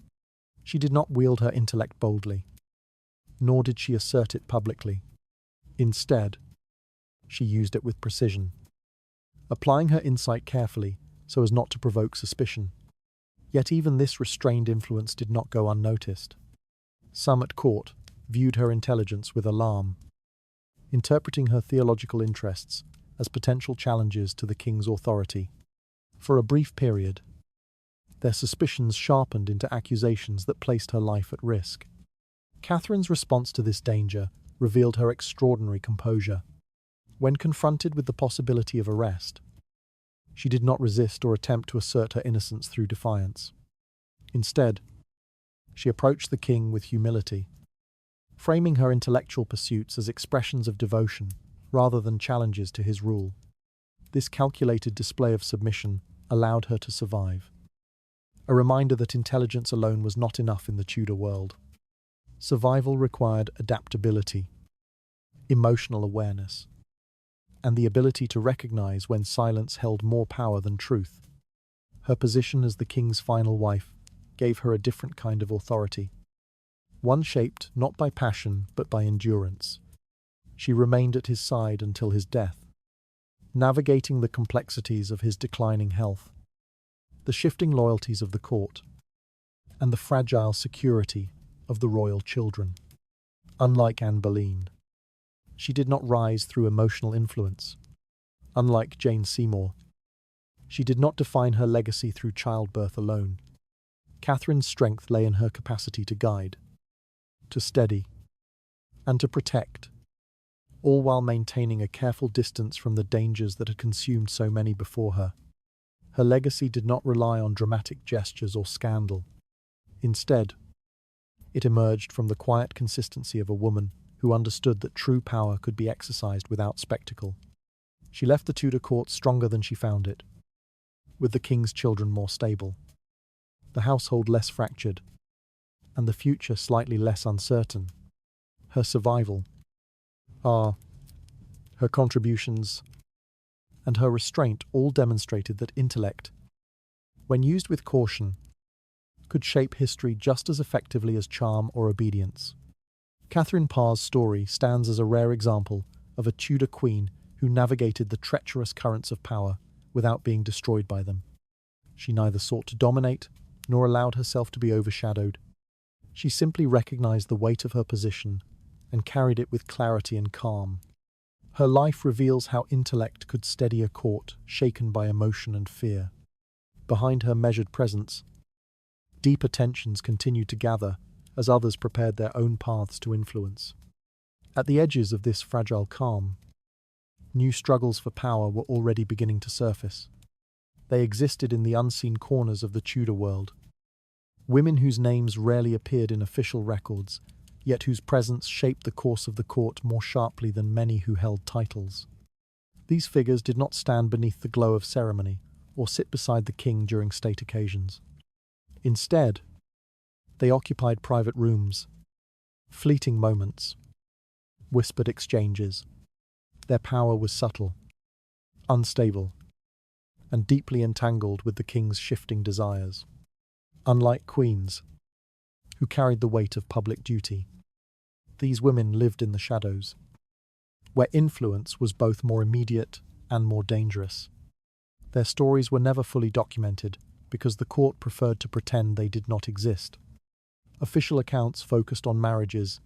She did not wield her intellect boldly, nor did she assert it publicly. Instead, she used it with precision, applying her insight carefully so as not to provoke suspicion. Yet even this restrained influence did not go unnoticed. Some at court viewed her intelligence with alarm, interpreting her theological interests as potential challenges to the king's authority. For a brief period, their suspicions sharpened into accusations that placed her life at risk. Catherine's response to this danger revealed her extraordinary composure. When confronted with the possibility of arrest, she did not resist or attempt to assert her innocence through defiance. Instead, she approached the king with humility, framing her intellectual pursuits as expressions of devotion rather than challenges to his rule. This calculated display of submission allowed her to survive, a reminder that intelligence alone was not enough in the Tudor world. Survival required adaptability, emotional awareness, and the ability to recognize when silence held more power than truth. Her position as the king's final wife gave her a different kind of authority, one shaped not by passion but by endurance. She remained at his side until his death, navigating the complexities of his declining health, the shifting loyalties of the court, and the fragile security of the royal children. Unlike Anne Boleyn, she did not rise through emotional influence. Unlike Jane Seymour, she did not define her legacy through childbirth alone. Catherine's strength lay in her capacity to guide, to steady, and to protect, all while maintaining a careful distance from the dangers that had consumed so many before her. Her legacy did not rely on dramatic gestures or scandal. Instead, it emerged from the quiet consistency of a woman who understood that true power could be exercised without spectacle. She left the Tudor court stronger than she found it, with the king's children more stable, the household less fractured, and the future slightly less uncertain. Her survival, her contributions, and her restraint all demonstrated that intellect, when used with caution, could shape history just as effectively as charm or obedience. Catherine Parr's story stands as a rare example of a Tudor queen who navigated the treacherous currents of power without being destroyed by them. She neither sought to dominate nor allowed herself to be overshadowed. She simply recognized the weight of her position and carried it with clarity and calm. Her life reveals how intellect could steady a court shaken by emotion and fear. Behind her measured presence, deeper tensions continued to gather as others prepared their own paths to influence. At the edges of this fragile calm, new struggles for power were already beginning to surface. They existed in the unseen corners of the Tudor world. Women whose names rarely appeared in official records, yet whose presence shaped the course of the court more sharply than many who held titles. These figures did not stand beneath the glow of ceremony or sit beside the king during state occasions. Instead, they occupied private rooms, fleeting moments, whispered exchanges. Their power was subtle, unstable, and deeply entangled with the king's shifting desires. Unlike queens, who carried the weight of public duty, these women lived in the shadows, where influence was both more immediate and more dangerous. Their stories were never fully documented because the court preferred to pretend they did not exist. Official accounts focused on marriages,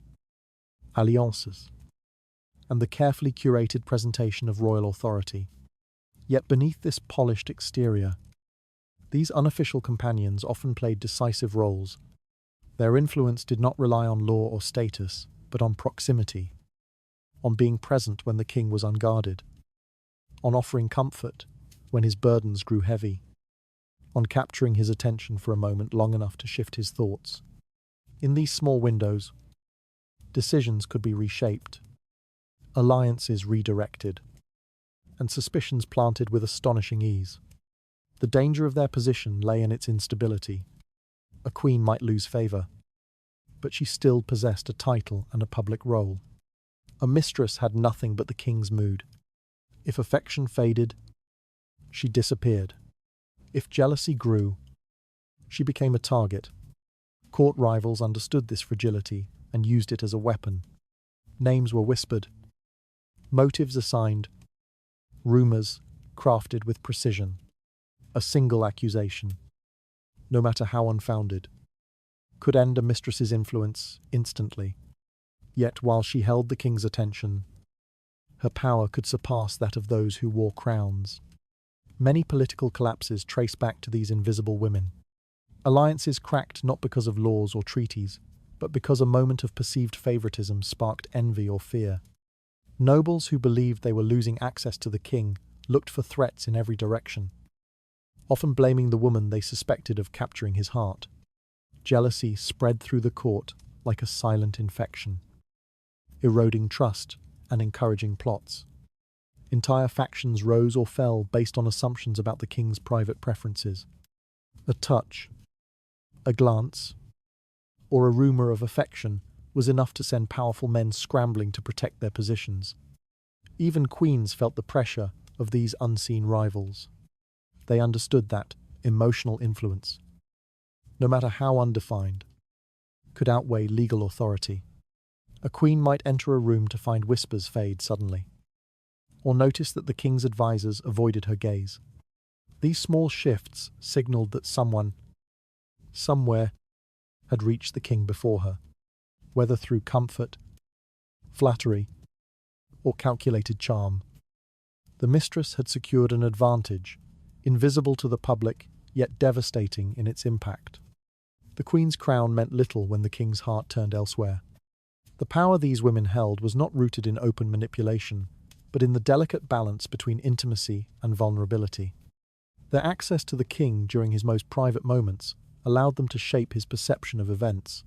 alliances, and the carefully curated presentation of royal authority. Yet beneath this polished exterior, these unofficial companions often played decisive roles. Their influence did not rely on law or status, but on proximity, on being present when the king was unguarded, on offering comfort when his burdens grew heavy, on capturing his attention for a moment long enough to shift his thoughts. In these small windows, decisions could be reshaped, alliances redirected, and suspicions planted with astonishing ease. The danger of their position lay in its instability. A queen might lose favour, but she still possessed a title and a public role. A mistress had nothing but the king's mood. If affection faded, she disappeared. If jealousy grew, she became a target. Court rivals understood this fragility and used it as a weapon. Names were whispered, motives assigned, rumours crafted with precision. A single accusation, no matter how unfounded, could end a mistress's influence instantly. Yet while she held the king's attention, her power could surpass that of those who wore crowns. Many political collapses trace back to these invisible women. Alliances cracked not because of laws or treaties, but because a moment of perceived favoritism sparked envy or fear. Nobles who believed they were losing access to the king looked for threats in every direction, often blaming the woman they suspected of capturing his heart. Jealousy spread through the court like a silent infection, eroding trust and encouraging plots. Entire factions rose or fell based on assumptions about the king's private preferences. A touch, a glance, or a rumour of affection was enough to send powerful men scrambling to protect their positions. Even queens felt the pressure of these unseen rivals. They understood that emotional influence, no matter how undefined, could outweigh legal authority. A queen might enter a room to find whispers fade suddenly, or notice that the king's advisors avoided her gaze. These small shifts signaled that someone, somewhere, had reached the king before her, whether through comfort, flattery, or calculated charm. The mistress had secured an advantage, invisible to the public, yet devastating in its impact. The queen's crown meant little when the king's heart turned elsewhere. The power these women held was not rooted in open manipulation, but in the delicate balance between intimacy and vulnerability. Their access to the king during his most private moments allowed them to shape his perception of events.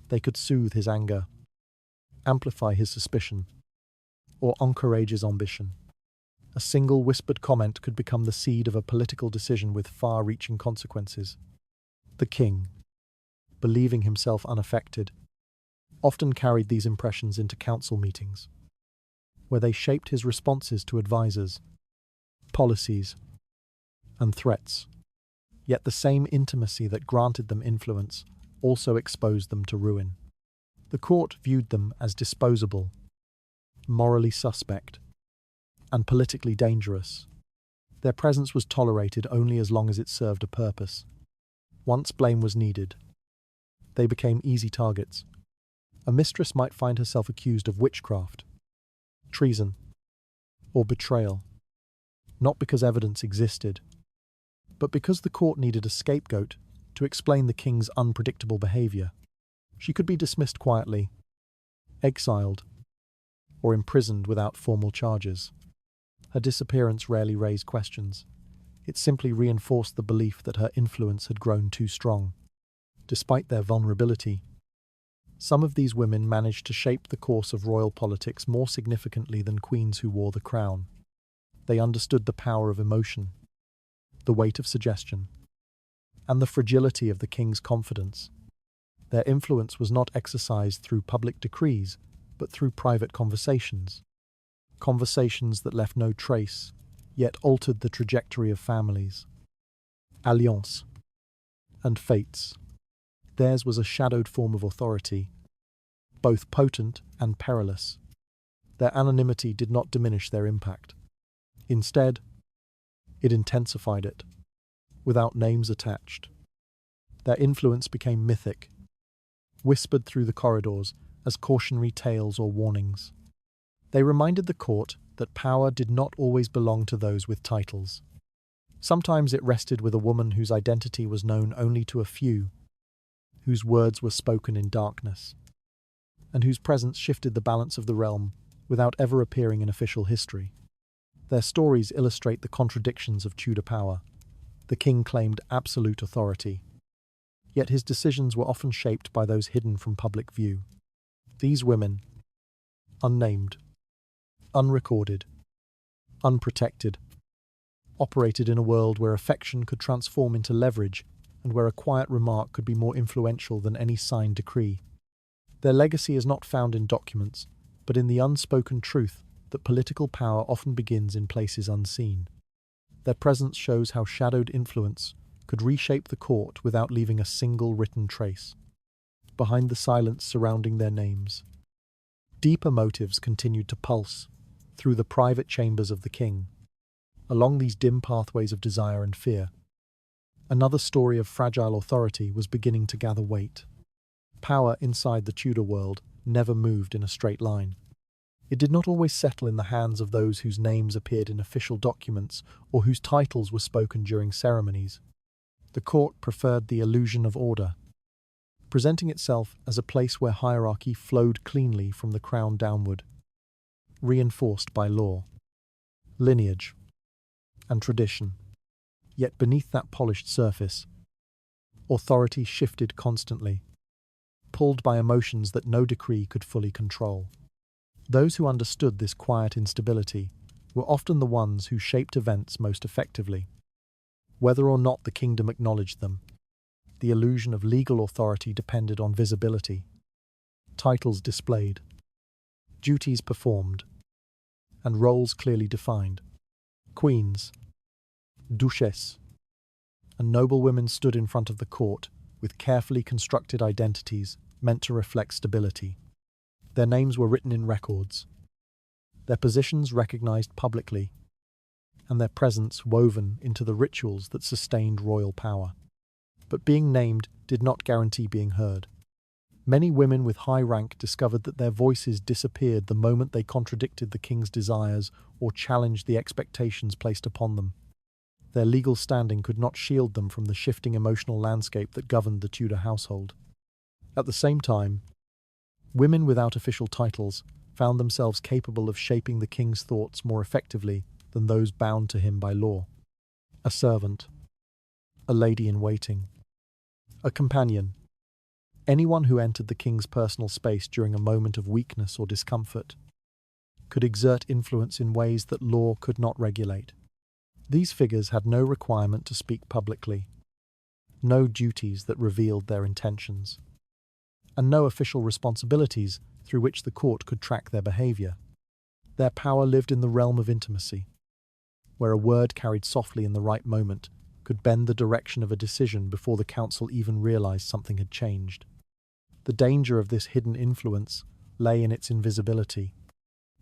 They could soothe his anger, amplify his suspicion, or encourage his ambition. A single whispered comment could become the seed of a political decision with far-reaching consequences. The king, believing himself unaffected, often carried these impressions into council meetings, where they shaped his responses to advisors, policies, and threats. Yet the same intimacy that granted them influence also exposed them to ruin. The court viewed them as disposable, morally suspect, and politically dangerous. Their presence was tolerated only as long as it served a purpose. Once blame was needed, they became easy targets. A mistress might find herself accused of witchcraft, treason, or betrayal, not because evidence existed, but because the court needed a scapegoat to explain the king's unpredictable behavior. She could be dismissed quietly, exiled, or imprisoned without formal charges. Her disappearance rarely raised questions. It simply reinforced the belief that her influence had grown too strong. Despite their vulnerability, some of these women managed to shape the course of royal politics more significantly than queens who wore the crown. They understood the power of emotion, the weight of suggestion, and the fragility of the king's confidence. Their influence was not exercised through public decrees, but through private conversations. Conversations that left no trace, yet altered the trajectory of families, alliances, and fates. Theirs was a shadowed form of authority, both potent and perilous. Their anonymity did not diminish their impact. Instead, it intensified it, without names attached. Their influence became mythic, whispered through the corridors as cautionary tales or warnings. They reminded the court that power did not always belong to those with titles. Sometimes it rested with a woman whose identity was known only to a few, whose words were spoken in darkness, and whose presence shifted the balance of the realm without ever appearing in official history. Their stories illustrate the contradictions of Tudor power. The king claimed absolute authority, yet his decisions were often shaped by those hidden from public view. These women, unnamed, unrecorded, unprotected, operated in a world where affection could transform into leverage and where a quiet remark could be more influential than any signed decree. Their legacy is not found in documents, but in the unspoken truth that political power often begins in places unseen. Their presence shows how shadowed influence could reshape the court without leaving a single written trace. Behind the silence surrounding their names, deeper motives continued to pulse through the private chambers of the king. Along these dim pathways of desire and fear, another story of fragile authority was beginning to gather weight. Power inside the Tudor world never moved in a straight line. It did not always settle in the hands of those whose names appeared in official documents or whose titles were spoken during ceremonies. The court preferred the illusion of order, presenting itself as a place where hierarchy flowed cleanly from the crown downward, reinforced by law, lineage, and tradition. Yet beneath that polished surface, authority shifted constantly, pulled by emotions that no decree could fully control. Those who understood this quiet instability were often the ones who shaped events most effectively. Whether or not the kingdom acknowledged them, the illusion of legal authority depended on visibility, titles displayed, duties performed, and roles clearly defined. Queens, duchesses, and noblewomen stood in front of the court with carefully constructed identities meant to reflect stability. Their names were written in records, their positions recognized publicly, and their presence woven into the rituals that sustained royal power. But being named did not guarantee being heard. Many women with high rank discovered that their voices disappeared the moment they contradicted the king's desires or challenged the expectations placed upon them. Their legal standing could not shield them from the shifting emotional landscape that governed the Tudor household. At the same time, women without official titles found themselves capable of shaping the king's thoughts more effectively than those bound to him by law. A servant, a lady-in-waiting, a companion, anyone who entered the king's personal space during a moment of weakness or discomfort, could exert influence in ways that law could not regulate. These figures had no requirement to speak publicly, no duties that revealed their intentions, and no official responsibilities through which the court could track their behavior. Their power lived in the realm of intimacy, where a word carried softly in the right moment could bend the direction of a decision before the council even realized something had changed. The danger of this hidden influence lay in its invisibility.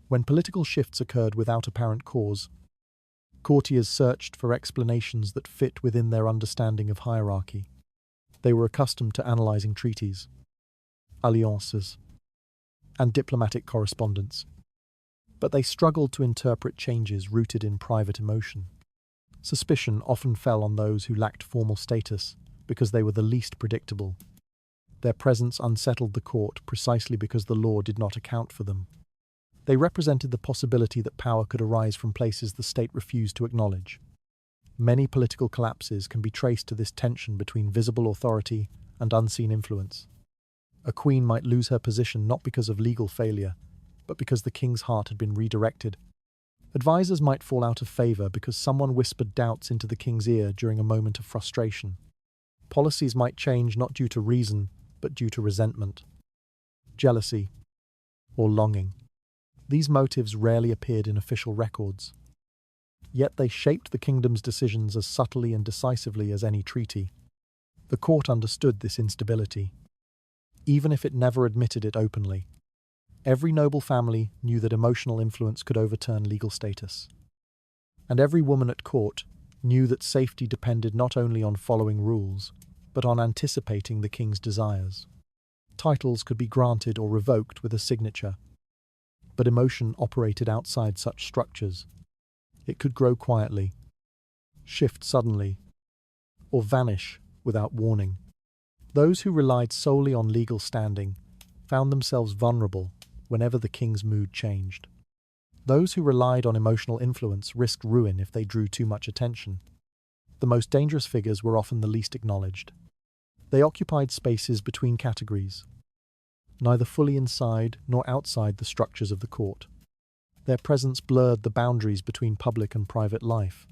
When political shifts occurred without apparent cause, courtiers searched for explanations that fit within their understanding of hierarchy. They were accustomed to analyzing treaties, alliances, and diplomatic correspondence, but they struggled to interpret changes rooted in private emotion. Suspicion often fell on those who lacked formal status because they were the least predictable. Their presence unsettled the court precisely because the law did not account for them. They represented the possibility that power could arise from places the state refused to acknowledge. Many political collapses can be traced to this tension between visible authority and unseen influence. A queen might lose her position not because of legal failure, but because the king's heart had been redirected. Advisors might fall out of favor because someone whispered doubts into the king's ear during a moment of frustration. Policies might change not due to reason, but due to resentment, jealousy, or longing. These motives rarely appeared in official records. Yet they shaped the kingdom's decisions as subtly and decisively as any treaty. The court understood this instability, even if it never admitted it openly. Every noble family knew that emotional influence could overturn legal status. And every woman at court knew that safety depended not only on following rules, but on anticipating the king's desires. Titles could be granted or revoked with a signature, but emotion operated outside such structures. It could grow quietly, shift suddenly, or vanish without warning. Those who relied solely on legal standing found themselves vulnerable whenever the king's mood changed. Those who relied on emotional influence risked ruin if they drew too much attention. The most dangerous figures were often the least acknowledged. They occupied spaces between categories, neither fully inside nor outside the structures of the court. Their presence blurred the boundaries between public and private life,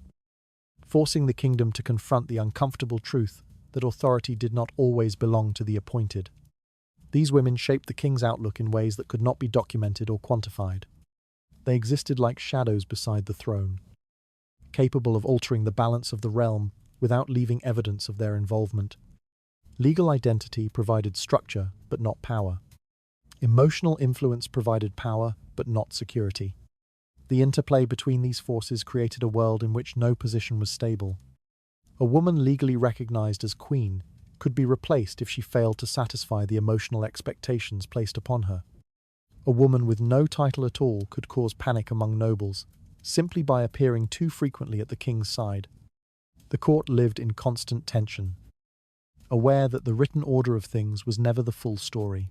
forcing the kingdom to confront the uncomfortable truth that authority did not always belong to the appointed. These women shaped the king's outlook in ways that could not be documented or quantified. They existed like shadows beside the throne, capable of altering the balance of the realm without leaving evidence of their involvement. Legal identity provided structure, but not power. Emotional influence provided power, but not security. The interplay between these forces created a world in which no position was stable. A woman legally recognized as queen could be replaced if she failed to satisfy the emotional expectations placed upon her. A woman with no title at all could cause panic among nobles, simply by appearing too frequently at the king's side. The court lived in constant tension, aware that the written order of things was never the full story.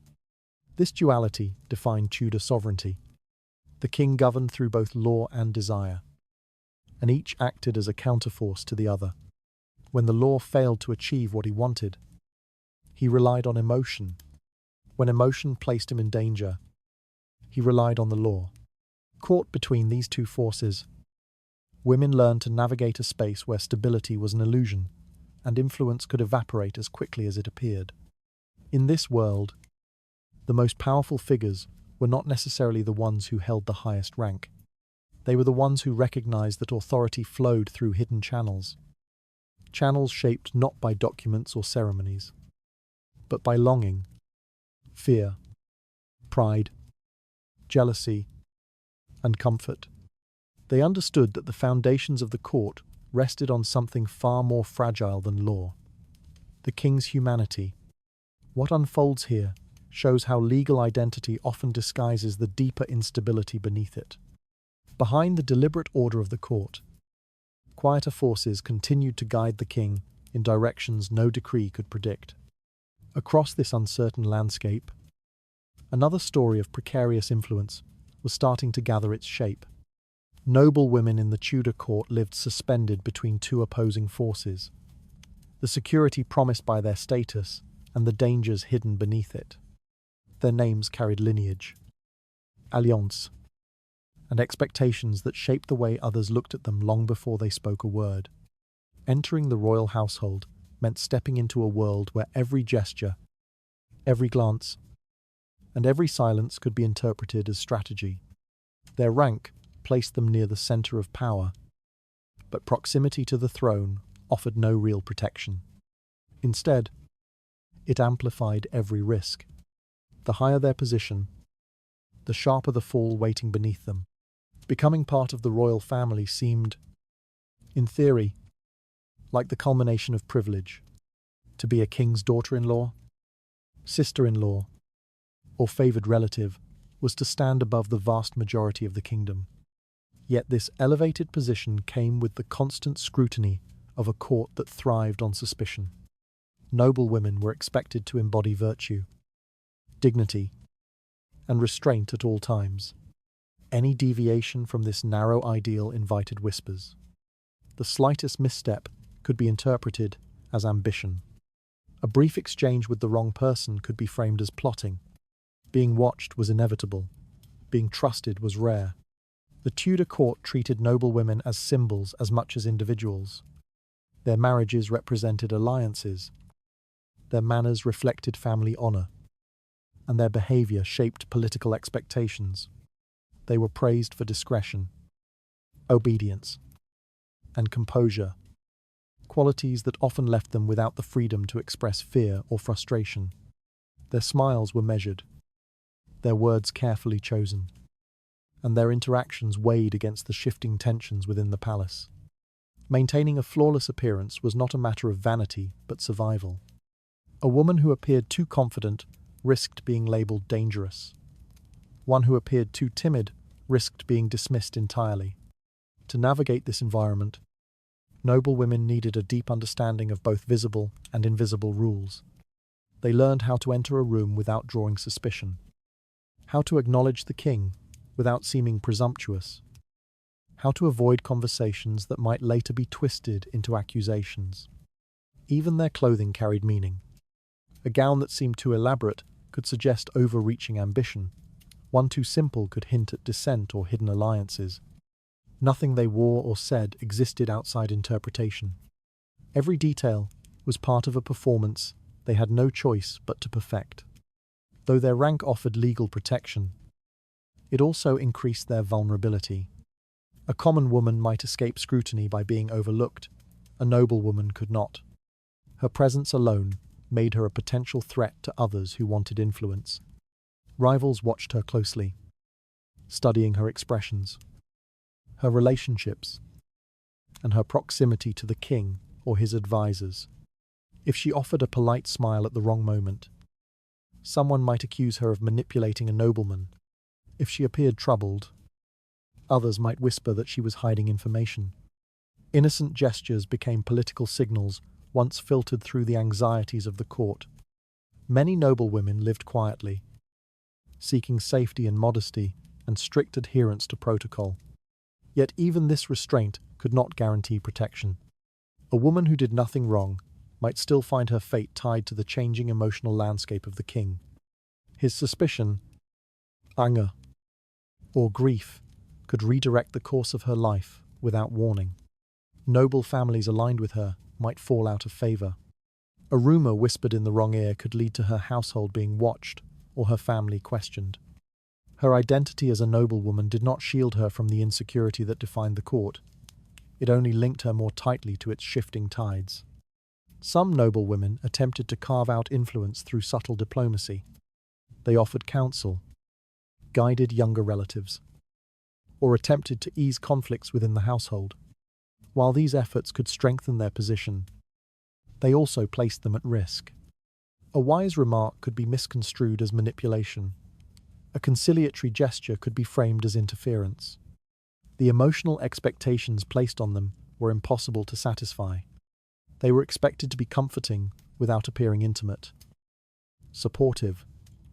This duality defined Tudor sovereignty. The king governed through both law and desire, and each acted as a counterforce to the other. When the law failed to achieve what he wanted, he relied on emotion. When emotion placed him in danger, he relied on the law. Caught between these two forces, women learned to navigate a space where stability was an illusion, and influence could evaporate as quickly as it appeared. In this world, the most powerful figures were not necessarily the ones who held the highest rank. They were the ones who recognized that authority flowed through hidden channels. Channels shaped not by documents or ceremonies, but by longing, fear, pride, jealousy, and comfort. They understood that the foundations of the court rested on something far more fragile than law: the king's humanity. What unfolds here shows how legal identity often disguises the deeper instability beneath it. Behind the deliberate order of the court, quieter forces continued to guide the king in directions no decree could predict. Across this uncertain landscape, another story of precarious influence was starting to gather its shape. Noble women in the Tudor court lived suspended between two opposing forces: the security promised by their status and the dangers hidden beneath it. Their names carried lineage, alliance, and expectations that shaped the way others looked at them long before they spoke a word. Entering the royal household, meant stepping into a world where every gesture, every glance, and every silence could be interpreted as strategy. Their rank placed them near the center of power, but proximity to the throne offered no real protection. Instead, it amplified every risk. The higher their position, the sharper the fall waiting beneath them. Becoming part of the royal family seemed, in theory, like the culmination of privilege. To be a king's daughter-in-law, sister-in-law, or favoured relative was to stand above the vast majority of the kingdom. Yet this elevated position came with the constant scrutiny of a court that thrived on suspicion. Noble women were expected to embody virtue, dignity, and restraint at all times. Any deviation from this narrow ideal invited whispers. The slightest misstep could be interpreted as ambition. A brief exchange with the wrong person could be framed as plotting. Being watched was inevitable. Being trusted was rare. The Tudor court treated noble women as symbols as much as individuals. Their marriages represented alliances. Their manners reflected family honour, and their behaviour shaped political expectations. They were praised for discretion, obedience, and composure, qualities that often left them without the freedom to express fear or frustration. Their smiles were measured, their words carefully chosen, and their interactions weighed against the shifting tensions within the palace. Maintaining a flawless appearance was not a matter of vanity, but survival. A woman who appeared too confident risked being labelled dangerous. One who appeared too timid risked being dismissed entirely. To navigate this environment, noble women needed a deep understanding of both visible and invisible rules. They learned how to enter a room without drawing suspicion, how to acknowledge the king without seeming presumptuous, how to avoid conversations that might later be twisted into accusations. Even their clothing carried meaning. A gown that seemed too elaborate could suggest overreaching ambition. One too simple could hint at dissent or hidden alliances. Nothing they wore or said existed outside interpretation. Every detail was part of a performance they had no choice but to perfect. Though their rank offered legal protection, it also increased their vulnerability. A common woman might escape scrutiny by being overlooked. A noble woman could not. Her presence alone made her a potential threat to others who wanted influence. Rivals watched her closely, studying her expressions, her relationships, and her proximity to the king or his advisors. If she offered a polite smile at the wrong moment, someone might accuse her of manipulating a nobleman. If she appeared troubled, others might whisper that she was hiding information. Innocent gestures became political signals once filtered through the anxieties of the court. Many noble women lived quietly, seeking safety and modesty and strict adherence to protocol. Yet even this restraint could not guarantee protection. A woman who did nothing wrong might still find her fate tied to the changing emotional landscape of the king. His suspicion, anger, or grief could redirect the course of her life without warning. Noble families aligned with her might fall out of favour. A rumour whispered in the wrong ear could lead to her household being watched or her family questioned. Her identity as a noblewoman did not shield her from the insecurity that defined the court. It only linked her more tightly to its shifting tides. Some noble women attempted to carve out influence through subtle diplomacy. They offered counsel, guided younger relatives, or attempted to ease conflicts within the household. While these efforts could strengthen their position, they also placed them at risk. A wise remark could be misconstrued as manipulation. A conciliatory gesture could be framed as interference. The emotional expectations placed on them were impossible to satisfy. They were expected to be comforting without appearing intimate, supportive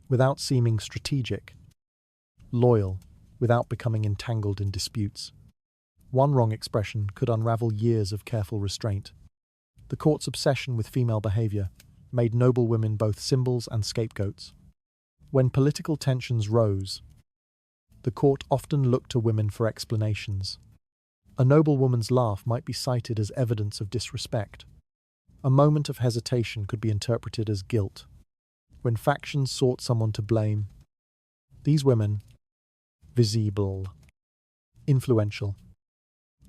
without seeming strategic, loyal without becoming entangled in disputes. One wrong expression could unravel years of careful restraint. The court's obsession with female behaviour made noble women both symbols and scapegoats. When political tensions rose, the court often looked to women for explanations. A noble woman's laugh might be cited as evidence of disrespect, A moment of hesitation could be interpreted as guilt. When factions sought someone to blame, these women, visible, influential,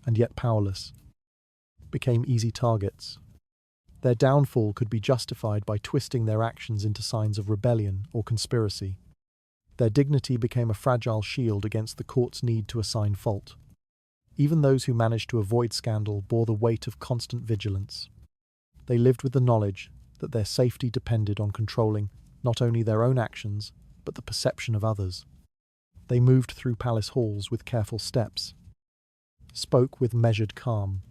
and yet powerless, became easy targets. Their downfall could be justified by twisting their actions into signs of rebellion or conspiracy. Their dignity became a fragile shield against the court's need to assign fault. Even those who managed to avoid scandal bore the weight of constant vigilance. They lived with the knowledge that their safety depended on controlling not only their own actions, but the perception of others. They moved through palace halls with careful steps, spoke with measured calm,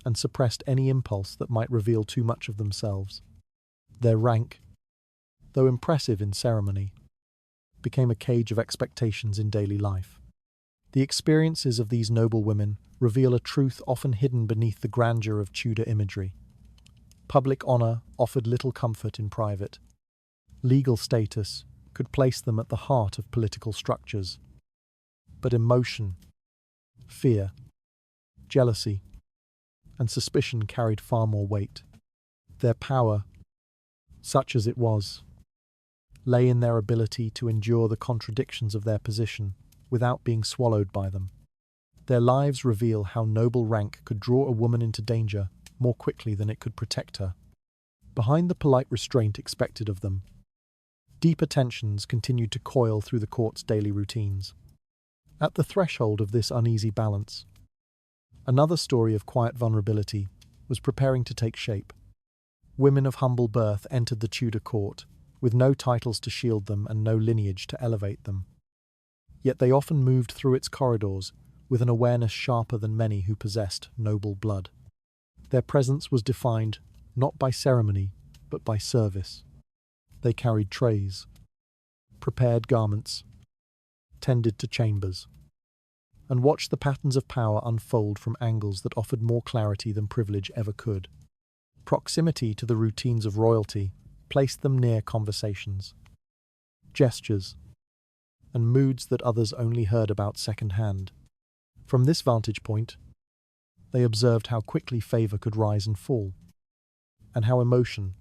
and suppressed any impulse that might reveal too much of themselves. Their rank, though impressive in ceremony, became a cage of expectations in daily life. The experiences of these noble women reveal a truth often hidden beneath the grandeur of Tudor imagery. Public honour offered little comfort in private. Legal status could place them at the heart of political structures. But emotion, fear, jealousy, and suspicion carried far more weight. Their power, such as it was, lay in their ability to endure the contradictions of their position without being swallowed by them. Their lives reveal how noble rank could draw a woman into danger more quickly than it could protect her. Behind the polite restraint expected of them, deeper tensions continued to coil through the court's daily routines. At the threshold of this uneasy balance, another story of quiet vulnerability was preparing to take shape. Women of humble birth entered the Tudor court, with no titles to shield them and no lineage to elevate them. Yet they often moved through its corridors with an awareness sharper than many who possessed noble blood. Their presence was defined not by ceremony, but by service. They carried trays, prepared garments, tended to chambers, and watched the patterns of power unfold from angles that offered more clarity than privilege ever could. Proximity to the routines of royalty placed them near conversations, gestures, and moods that others only heard about secondhand. From this vantage point, they observed how quickly favour could rise and fall, and how emotion,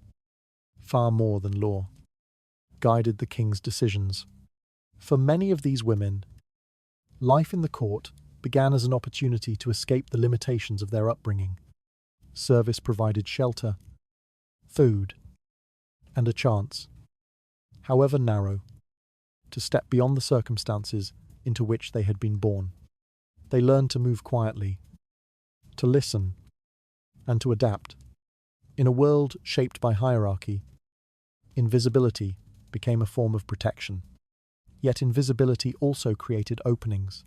far more than law, guided the king's decisions. For many of these women, life in the court began as an opportunity to escape the limitations of their upbringing. Service provided shelter, food, and a chance, however narrow, to step beyond the circumstances into which they had been born. They learned to move quietly, to listen, and to adapt. In a world shaped by hierarchy, invisibility became a form of protection. Yet invisibility also created openings.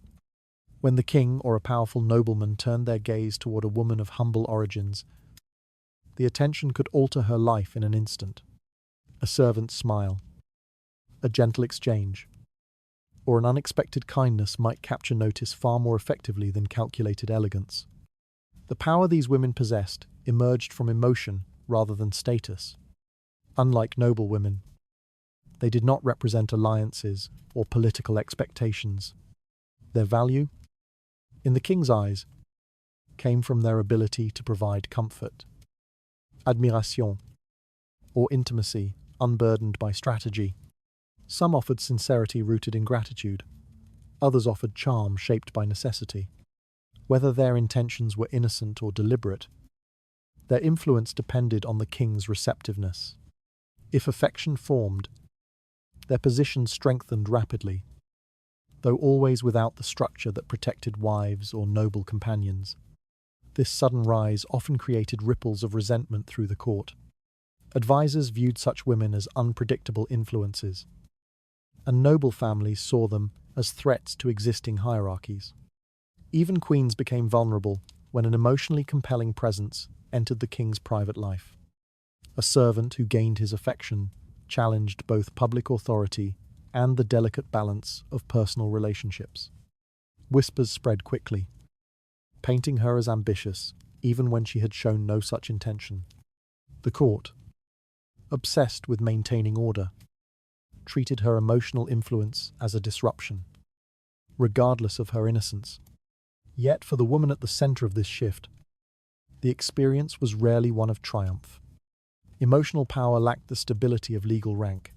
When the king or a powerful nobleman turned their gaze toward a woman of humble origins, the attention could alter her life in an instant. A servant's smile, a gentle exchange, or an unexpected kindness might capture notice far more effectively than calculated elegance. The power these women possessed emerged from emotion rather than status. Unlike noble women, they did not represent alliances or political expectations. Their value, in the king's eyes, came from their ability to provide comfort, admiration, or intimacy unburdened by strategy. Some offered sincerity rooted in gratitude. Others offered charm shaped by necessity. Whether their intentions were innocent or deliberate, their influence depended on the king's receptiveness. If affection formed, their position strengthened rapidly, though always without the structure that protected wives or noble companions. This sudden rise often created ripples of resentment through the court. Advisors viewed such women as unpredictable influences, and noble families saw them as threats to existing hierarchies. Even queens became vulnerable when an emotionally compelling presence entered the king's private life. A servant who gained his affection challenged both public authority and the delicate balance of personal relationships. Whispers spread quickly, painting her as ambitious, even when she had shown no such intention. The court, obsessed with maintaining order, treated her emotional influence as a disruption, regardless of her innocence. Yet for the woman at the center of this shift, The experience was rarely one of triumph. Emotional power lacked the stability of legal rank.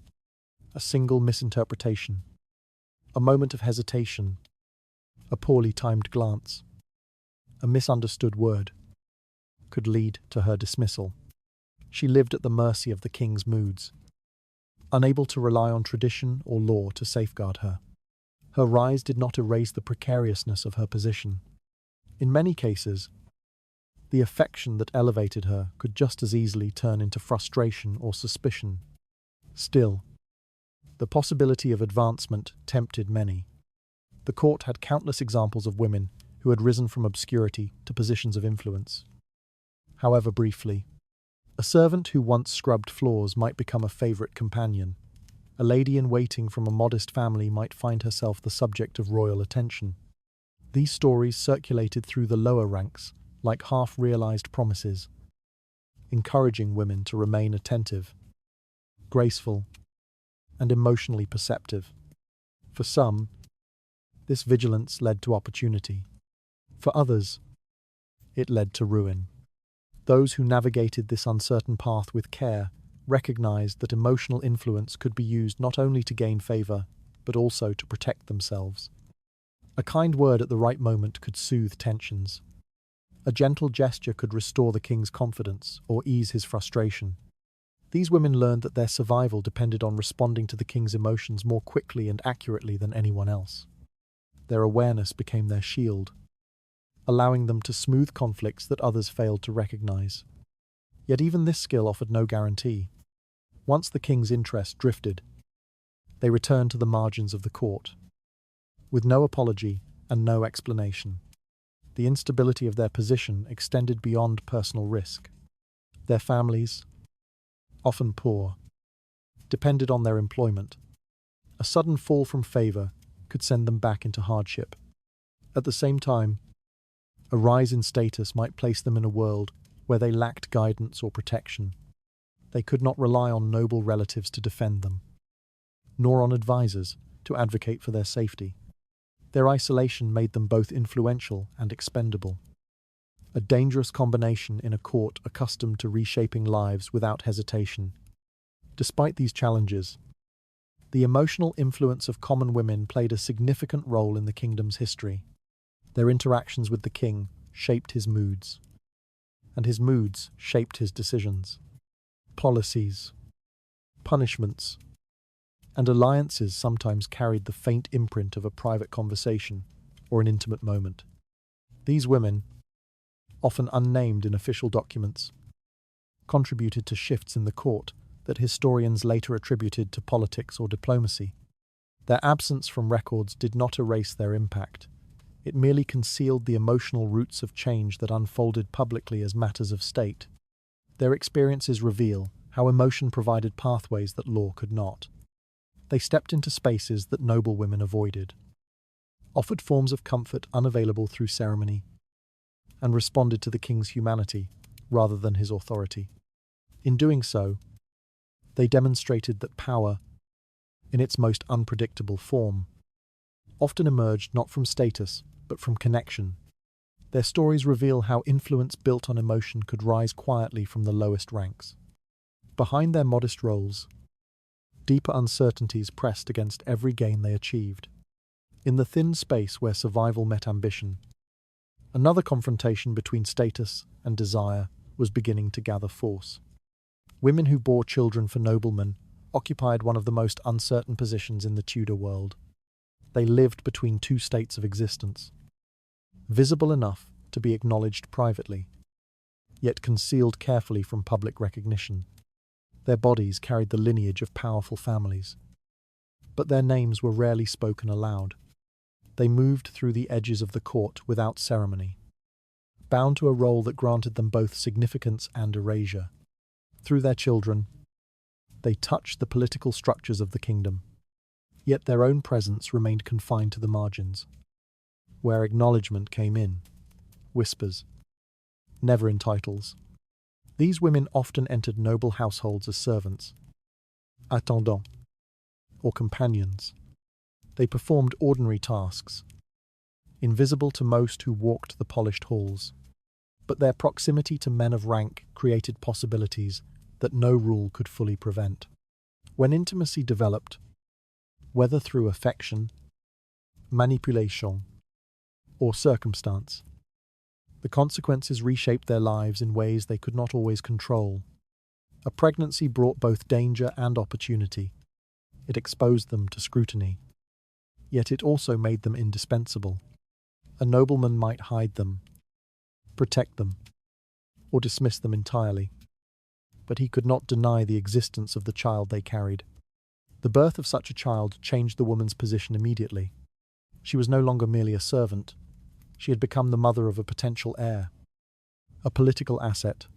A single misinterpretation, a moment of hesitation, a poorly timed glance, a misunderstood word could lead to her dismissal. She lived at the mercy of the king's moods, unable to rely on tradition or law to safeguard her. Her rise did not erase the precariousness of her position. In many cases, the affection that elevated her could just as easily turn into frustration or suspicion. Still, the possibility of advancement tempted many. The court had countless examples of women who had risen from obscurity to positions of influence. However briefly, a servant who once scrubbed floors might become a favorite companion. A lady-in-waiting from a modest family might find herself the subject of royal attention. These stories circulated through the lower ranks like half-realized promises, encouraging women to remain attentive, graceful, and emotionally perceptive. For some, this vigilance led to opportunity. For others, it led to ruin. Those who navigated this uncertain path with care recognized that emotional influence could be used not only to gain favor, but also to protect themselves. A kind word at the right moment could soothe tensions. A gentle gesture could restore the king's confidence or ease his frustration. These women learned that their survival depended on responding to the king's emotions more quickly and accurately than anyone else. Their awareness became their shield, allowing them to smooth conflicts that others failed to recognize. Yet even this skill offered no guarantee. Once the king's interest drifted, they returned to the margins of the court, with no apology and no explanation. The instability of their position extended beyond personal risk. Their families, often poor, depended on their employment. A sudden fall from favor could send them back into hardship. At the same time, a rise in status might place them in a world where they lacked guidance or protection. They could not rely on noble relatives to defend them, nor on advisors to advocate for their safety. Their isolation made them both influential and expendable, a dangerous combination in a court accustomed to reshaping lives without hesitation. Despite these challenges, the emotional influence of common women played a significant role in the kingdom's history. Their interactions with the king shaped his moods, and his moods shaped his decisions. Policies, punishments, and alliances sometimes carried the faint imprint of a private conversation or an intimate moment. These women, often unnamed in official documents, contributed to shifts in the court that historians later attributed to politics or diplomacy. Their absence from records did not erase their impact. It merely concealed the emotional roots of change that unfolded publicly as matters of state. Their experiences reveal how emotion provided pathways that law could not. They stepped into spaces that noble women avoided, offered forms of comfort unavailable through ceremony, and responded to the king's humanity rather than his authority. In doing so, they demonstrated that power, in its most unpredictable form, often emerged not from status, but from connection. Their stories reveal how influence built on emotion could rise quietly from the lowest ranks. Behind their modest roles, deeper uncertainties pressed against every gain they achieved. In the thin space where survival met ambition, another confrontation between status and desire was beginning to gather force. Women who bore children for noblemen occupied one of the most uncertain positions in the Tudor world. They lived between two states of existence, visible enough to be acknowledged privately, yet concealed carefully from public recognition. Their bodies carried the lineage of powerful families, but their names were rarely spoken aloud. They moved through the edges of the court without ceremony, bound to a role that granted them both significance and erasure. Through their children, they touched the political structures of the kingdom, yet their own presence remained confined to the margins, where acknowledgement came in whispers, never in titles. These women often entered noble households as servants, attendants, or companions. They performed ordinary tasks, invisible to most who walked the polished halls. but their proximity to men of rank created possibilities that no rule could fully prevent. When intimacy developed, whether through affection, manipulation, or circumstance, the consequences reshaped their lives in ways they could not always control. A pregnancy brought both danger and opportunity. It exposed them to scrutiny. Yet it also made them indispensable. A nobleman might hide them, protect them, or dismiss them entirely, but he could not deny the existence of the child they carried. The birth of such a child changed the woman's position immediately. She was no longer merely a servant. She had become the mother of a potential heir, a political asset,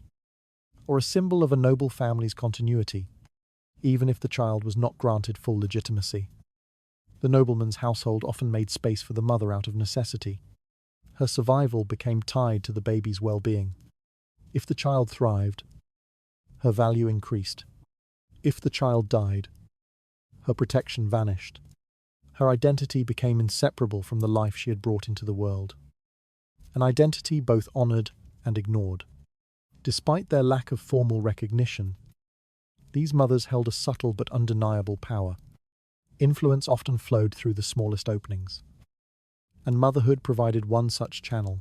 or a symbol of a noble family's continuity, even if the child was not granted full legitimacy. The nobleman's household often made space for the mother out of necessity. Her survival became tied to the baby's well-being. If the child thrived, her value increased. If the child died, her protection vanished. Her identity became inseparable from the life she had brought into the world. An identity both honored and ignored. Despite their lack of formal recognition, these mothers held a subtle but undeniable power. Influence often flowed through the smallest openings, and motherhood provided one such channel.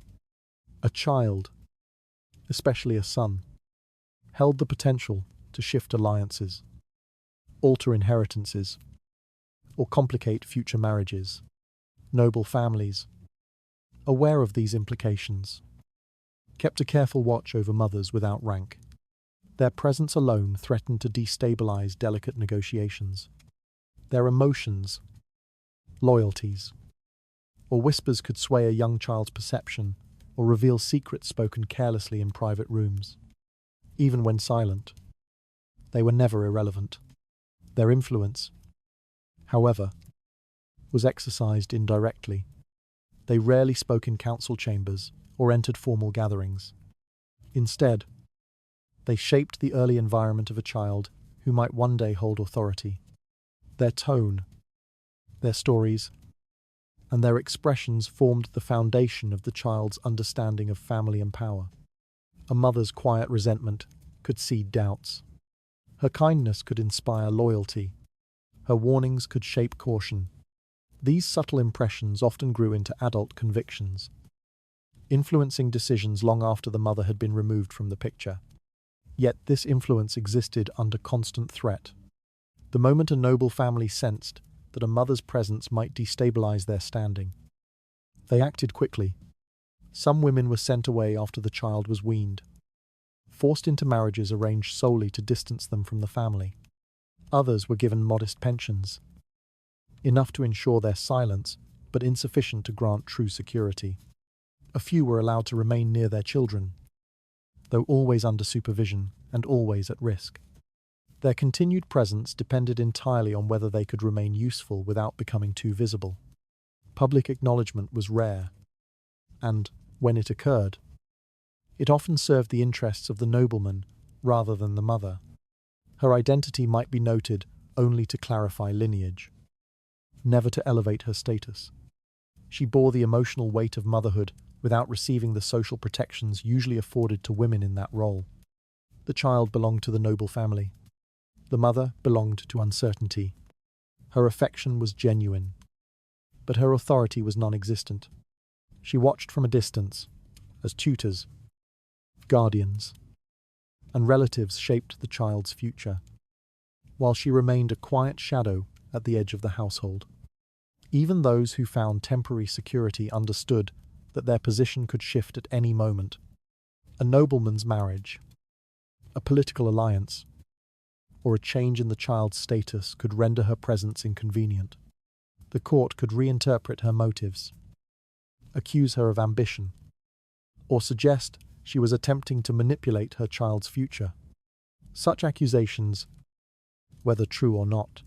A child, especially a son, held the potential to shift alliances, alter inheritances, or complicate future marriages. Noble families, aware of these implications, kept a careful watch over mothers without rank. Their presence alone threatened to destabilize delicate negotiations. Their emotions, loyalties, or whispers could sway a young child's perception or reveal secrets spoken carelessly in private rooms. Even when silent, they were never irrelevant. Their influence, however, was exercised indirectly. They rarely spoke in council chambers or entered formal gatherings. Instead, they shaped the early environment of a child who might one day hold authority. Their tone, their stories, and their expressions formed the foundation of the child's understanding of family and power. A mother's quiet resentment could seed doubts. Her kindness could inspire loyalty. Her warnings could shape caution. These subtle impressions often grew into adult convictions, influencing decisions long after the mother had been removed from the picture. Yet this influence existed under constant threat. The moment a noble family sensed that a mother's presence might destabilize their standing, they acted quickly. Some women were sent away after the child was weaned, forced into marriages arranged solely to distance them from the family. Others were given modest pensions, enough to ensure their silence, but insufficient to grant true security. A few were allowed to remain near their children, though always under supervision and always at risk. Their continued presence depended entirely on whether they could remain useful without becoming too visible. Public acknowledgement was rare, and, when it occurred, it often served the interests of the nobleman rather than the mother. Her identity might be noted only to clarify lineage, never to elevate her status. She bore the emotional weight of motherhood without receiving the social protections usually afforded to women in that role. The child belonged to the noble family. The mother belonged to uncertainty. Her affection was genuine, but her authority was non-existent. She watched from a distance, as tutors, guardians, and relatives shaped the child's future, while she remained a quiet shadow at the edge of the household. Even those who found temporary security understood that their position could shift at any moment. A nobleman's marriage, a political alliance, or a change in the child's status could render her presence inconvenient. The court could reinterpret her motives, accuse her of ambition, or suggest she was attempting to manipulate her child's future. Such accusations, whether true or not,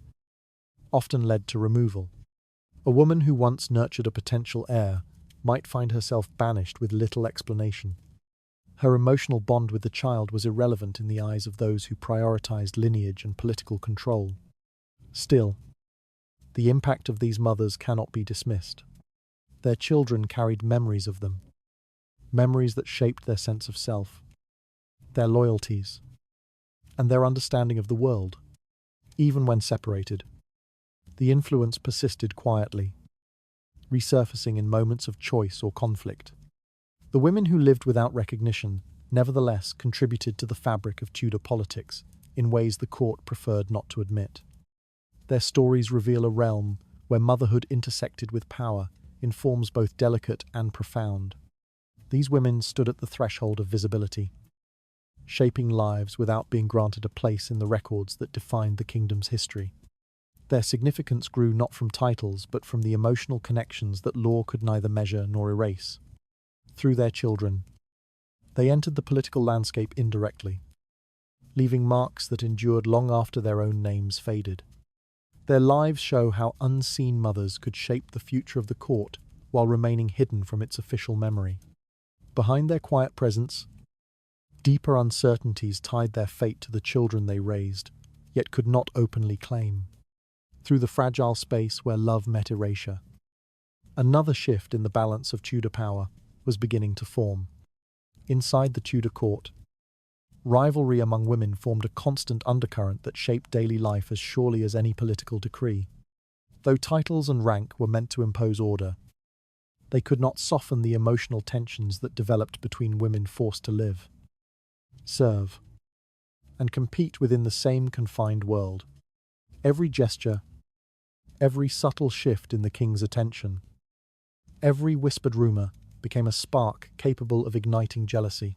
often led to removal. A woman who once nurtured a potential heir might find herself banished with little explanation. Her emotional bond with the child was irrelevant in the eyes of those who prioritized lineage and political control. Still, the impact of these mothers cannot be dismissed. Their children carried memories of them, memories that shaped their sense of self, their loyalties, and their understanding of the world. Even when separated, the influence persisted quietly, resurfacing in moments of choice or conflict. The women who lived without recognition nevertheless contributed to the fabric of Tudor politics in ways the court preferred not to admit. Their stories reveal a realm where motherhood intersected with power in forms both delicate and profound. These women stood at the threshold of visibility, shaping lives without being granted a place in the records that defined the kingdom's history. Their significance grew not from titles but from the emotional connections that law could neither measure nor erase. Through their children, they entered the political landscape indirectly, leaving marks that endured long after their own names faded. Their lives show how unseen mothers could shape the future of the court while remaining hidden from its official memory. Behind their quiet presence, deeper uncertainties tied their fate to the children they raised, yet could not openly claim. Through the fragile space where love met erasure, another shift in the balance of Tudor power was beginning to form. Inside the Tudor court, rivalry among women formed a constant undercurrent that shaped daily life as surely as any political decree. Though titles and rank were meant to impose order, they could not soften the emotional tensions that developed between women forced to live, serve, and compete within the same confined world. Every gesture, every subtle shift in the king's attention, every whispered rumour became a spark capable of igniting jealousy.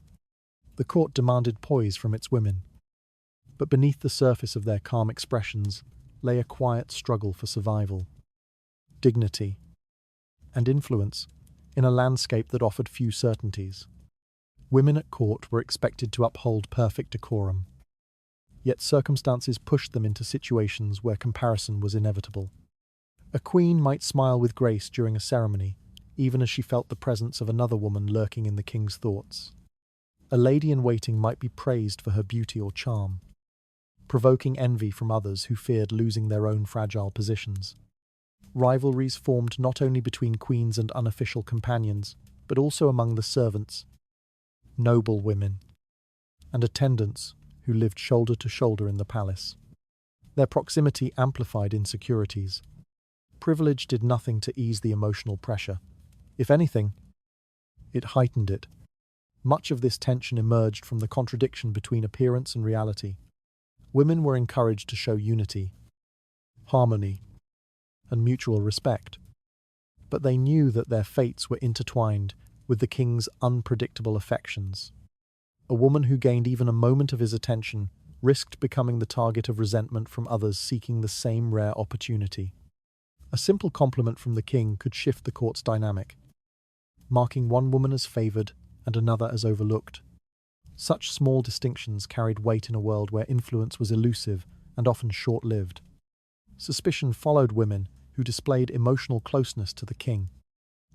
The court demanded poise from its women, but beneath the surface of their calm expressions lay a quiet struggle for survival, dignity, and influence in a landscape that offered few certainties. Women at court were expected to uphold perfect decorum, yet circumstances pushed them into situations where comparison was inevitable. A queen might smile with grace during a ceremony, even as she felt the presence of another woman lurking in the king's thoughts. A lady-in-waiting might be praised for her beauty or charm, provoking envy from others who feared losing their own fragile positions. Rivalries formed not only between queens and unofficial companions, but also among the servants, noble women, and attendants who lived shoulder to shoulder in the palace. Their proximity amplified insecurities. Privilege did nothing to ease the emotional pressure. If anything, it heightened it. Much of this tension emerged from the contradiction between appearance and reality. Women were encouraged to show unity, harmony, and mutual respect, but they knew that their fates were intertwined with the king's unpredictable affections. A woman who gained even a moment of his attention risked becoming the target of resentment from others seeking the same rare opportunity. A simple compliment from the king could shift the court's dynamic, marking one woman as favoured and another as overlooked. Such small distinctions carried weight in a world where influence was elusive and often short-lived. Suspicion followed women who displayed emotional closeness to the king.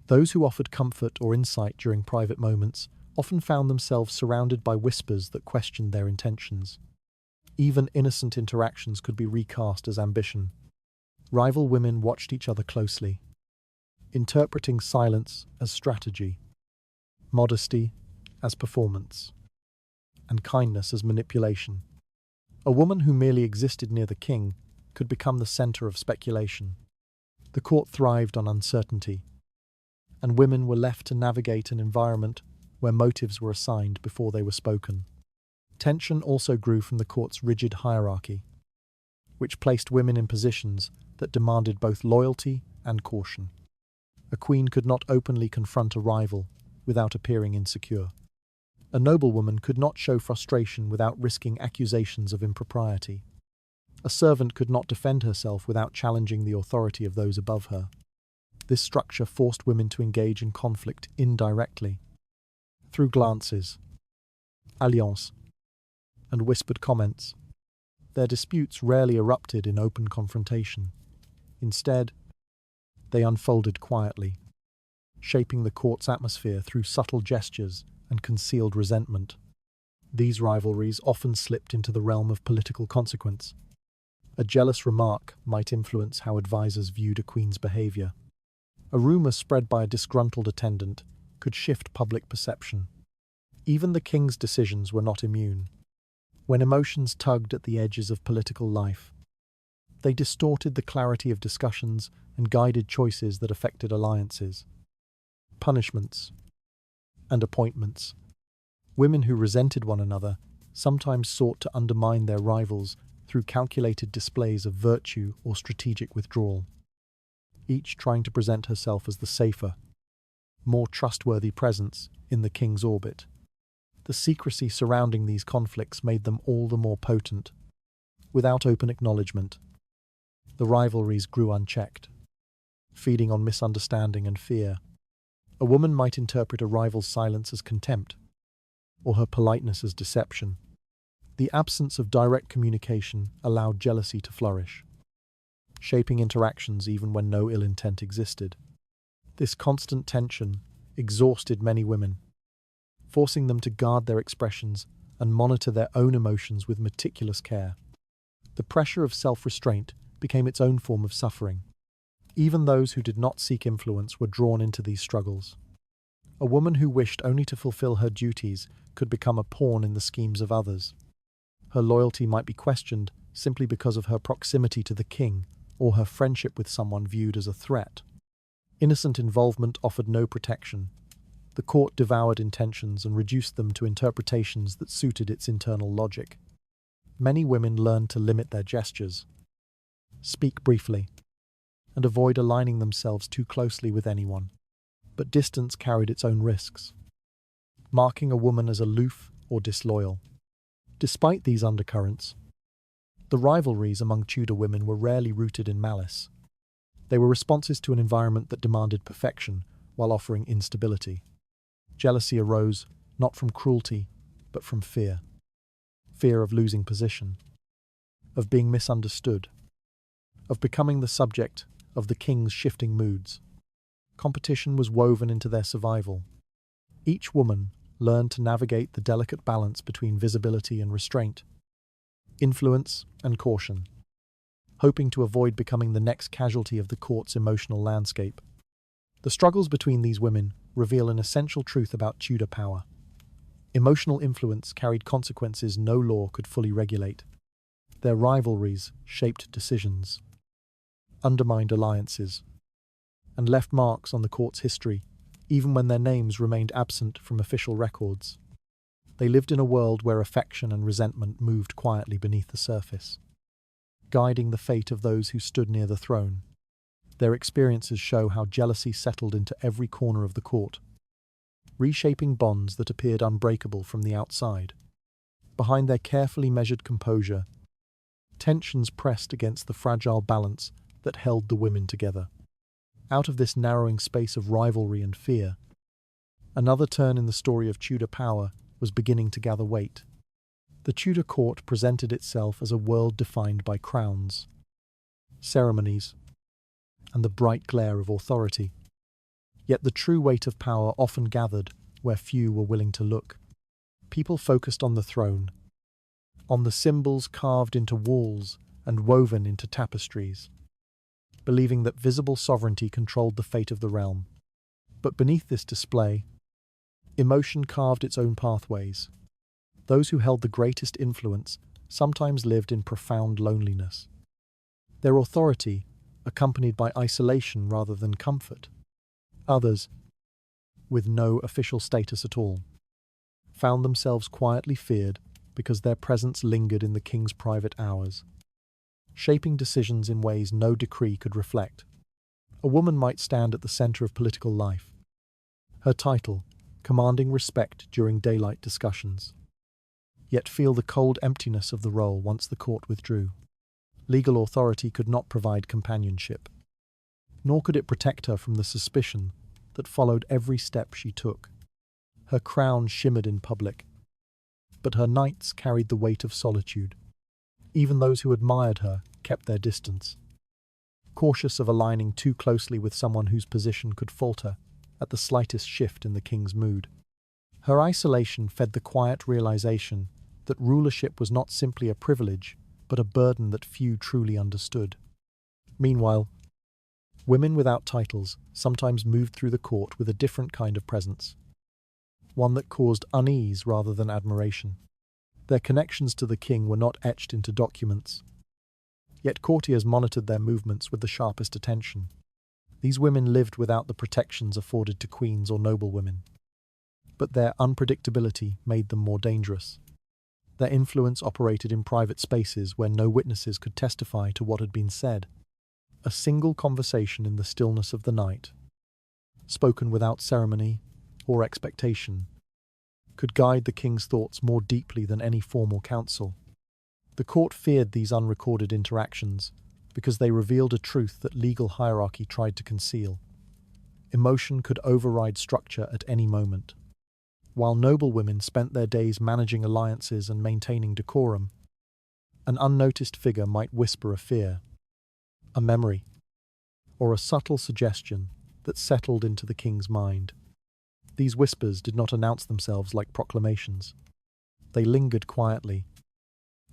Those who offered comfort or insight during private moments often found themselves surrounded by whispers that questioned their intentions. Even innocent interactions could be recast as ambition. Rival women watched each other closely, interpreting silence as strategy, modesty as performance, and kindness as manipulation. A woman who merely existed near the king could become the centre of speculation. The court thrived on uncertainty, and women were left to navigate an environment where motives were assigned before they were spoken. Tension also grew from the court's rigid hierarchy, which placed women in positions that demanded both loyalty and caution. A queen could not openly confront a rival without appearing insecure. A noblewoman could not show frustration without risking accusations of impropriety. A servant could not defend herself without challenging the authority of those above her. This structure forced women to engage in conflict indirectly, through glances, alliances, and whispered comments. Their disputes rarely erupted in open confrontation. Instead, they unfolded quietly, shaping the court's atmosphere through subtle gestures and concealed resentment. These rivalries often slipped into the realm of political consequence. A jealous remark might influence how advisors viewed a queen's behavior. A rumour spread by a disgruntled attendant could shift public perception. Even the king's decisions were not immune. When emotions tugged at the edges of political life, they distorted the clarity of discussions and guided choices that affected alliances, punishments, and appointments. Women who resented one another sometimes sought to undermine their rivals through calculated displays of virtue or strategic withdrawal, each trying to present herself as the safer, more trustworthy presence in the king's orbit. The secrecy surrounding these conflicts made them all the more potent. Without open acknowledgement, the rivalries grew unchecked, feeding on misunderstanding and fear. A woman might interpret a rival's silence as contempt, or her politeness as deception. The absence of direct communication allowed jealousy to flourish, shaping interactions even when no ill intent existed. This constant tension exhausted many women, forcing them to guard their expressions and monitor their own emotions with meticulous care. The pressure of self-restraint became its own form of suffering. Even those who did not seek influence were drawn into these struggles. A woman who wished only to fulfill her duties could become a pawn in the schemes of others. Her loyalty might be questioned simply because of her proximity to the king or her friendship with someone viewed as a threat. Innocent involvement offered no protection. The court devoured intentions and reduced them to interpretations that suited its internal logic. Many women learned to limit their gestures, speak briefly, and avoid aligning themselves too closely with anyone. But distance carried its own risks, marking a woman as aloof or disloyal. Despite these undercurrents, the rivalries among Tudor women were rarely rooted in malice. They were responses to an environment that demanded perfection while offering instability. Jealousy arose not from cruelty, but from fear. Fear of losing position, of being misunderstood, of becoming the subject of the king's shifting moods. Competition was woven into their survival. Each woman learned to navigate the delicate balance between visibility and restraint, influence and caution, hoping to avoid becoming the next casualty of the court's emotional landscape. The struggles between these women reveal an essential truth about Tudor power. Emotional influence carried consequences no law could fully regulate. Their rivalries shaped decisions, undermined alliances, and left marks on the court's history, even when their names remained absent from official records. They lived in a world where affection and resentment moved quietly beneath the surface, guiding the fate of those who stood near the throne. Their experiences show how jealousy settled into every corner of the court, reshaping bonds that appeared unbreakable from the outside. Behind their carefully measured composure, tensions pressed against the fragile balance that held the women together. Out of this narrowing space of rivalry and fear, another turn in the story of Tudor power was beginning to gather weight. The Tudor court presented itself as a world defined by crowns, ceremonies, and the bright glare of authority. Yet the true weight of power often gathered where few were willing to look. People focused on the throne, on the symbols carved into walls and woven into tapestries, believing that visible sovereignty controlled the fate of the realm. But beneath this display, emotion carved its own pathways. Those who held the greatest influence sometimes lived in profound loneliness, their authority accompanied by isolation rather than comfort. Others, with no official status at all, found themselves quietly feared because their presence lingered in the king's private hours, shaping decisions in ways no decree could reflect. A woman might stand at the center of political life, her title commanding respect during daylight discussions, yet feel the cold emptiness of the role once the court withdrew. Legal authority could not provide companionship, nor could it protect her from the suspicion that followed every step she took. Her crown shimmered in public, but her knights carried the weight of solitude. Even those who admired her kept their distance, cautious of aligning too closely with someone whose position could falter at the slightest shift in the king's mood. Her isolation fed the quiet realization that rulership was not simply a privilege, but a burden that few truly understood. Meanwhile, Women without titles sometimes moved through the court with a different kind of presence, one that caused unease rather than admiration. Their connections to the king were not etched into documents, yet courtiers monitored their movements with the sharpest attention. These women lived without the protections afforded to queens or noblewomen, but their unpredictability made them more dangerous. Their influence operated in private spaces where no witnesses could testify to what had been said. A single conversation in the stillness of the night, spoken without ceremony or expectation, could guide the king's thoughts more deeply than any formal counsel. The court feared these unrecorded interactions because they revealed a truth that legal hierarchy tried to conceal. Emotion could override structure at any moment. While noblewomen spent their days managing alliances and maintaining decorum, an unnoticed figure might whisper a fear, a memory, or a subtle suggestion that settled into the king's mind. These whispers did not announce themselves like proclamations. They lingered quietly,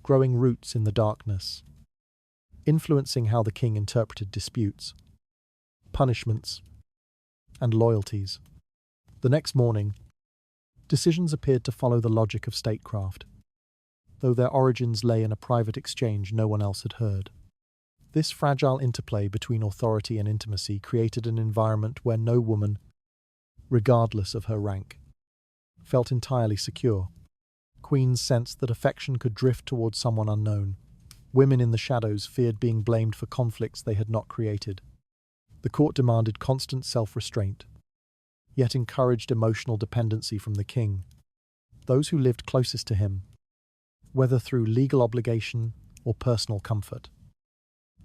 growing roots in the darkness, influencing how the king interpreted disputes, punishments, and loyalties. The next morning, decisions appeared to follow the logic of statecraft, though their origins lay in a private exchange no one else had heard. This fragile interplay between authority and intimacy created an environment where no woman, regardless of her rank, felt entirely secure. Queens sensed that affection could drift towards someone unknown. Women in the shadows feared being blamed for conflicts they had not created. The court demanded constant self-restraint, yet encouraged emotional dependency from the king. Those who lived closest to him, whether through legal obligation or personal comfort,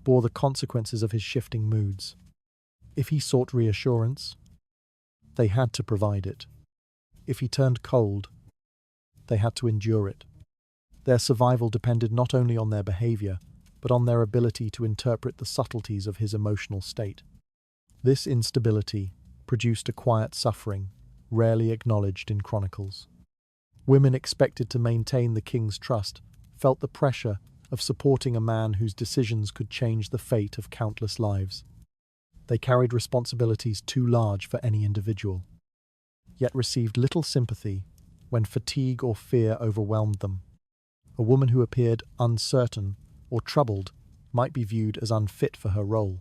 bore the consequences of his shifting moods. If he sought reassurance, they had to provide it. If he turned cold, they had to endure it. Their survival depended not only on their behavior, but on their ability to interpret the subtleties of his emotional state. This instability produced a quiet suffering, rarely acknowledged in chronicles. Women expected to maintain the king's trust felt the pressure of supporting a man whose decisions could change the fate of countless lives. They carried responsibilities too large for any individual, yet received little sympathy when fatigue or fear overwhelmed them. A woman who appeared uncertain or troubled might be viewed as unfit for her role.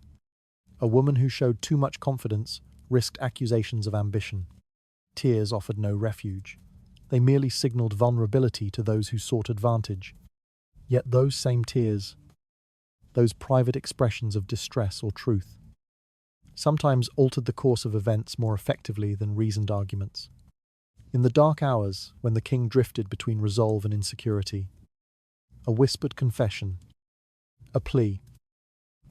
A woman who showed too much confidence risked accusations of ambition. Tears offered no refuge. They merely signaled vulnerability to those who sought advantage. Yet those same tears, those private expressions of distress or truth, sometimes altered the course of events more effectively than reasoned arguments. In the dark hours, when the king drifted between resolve and insecurity, a whispered confession, a plea,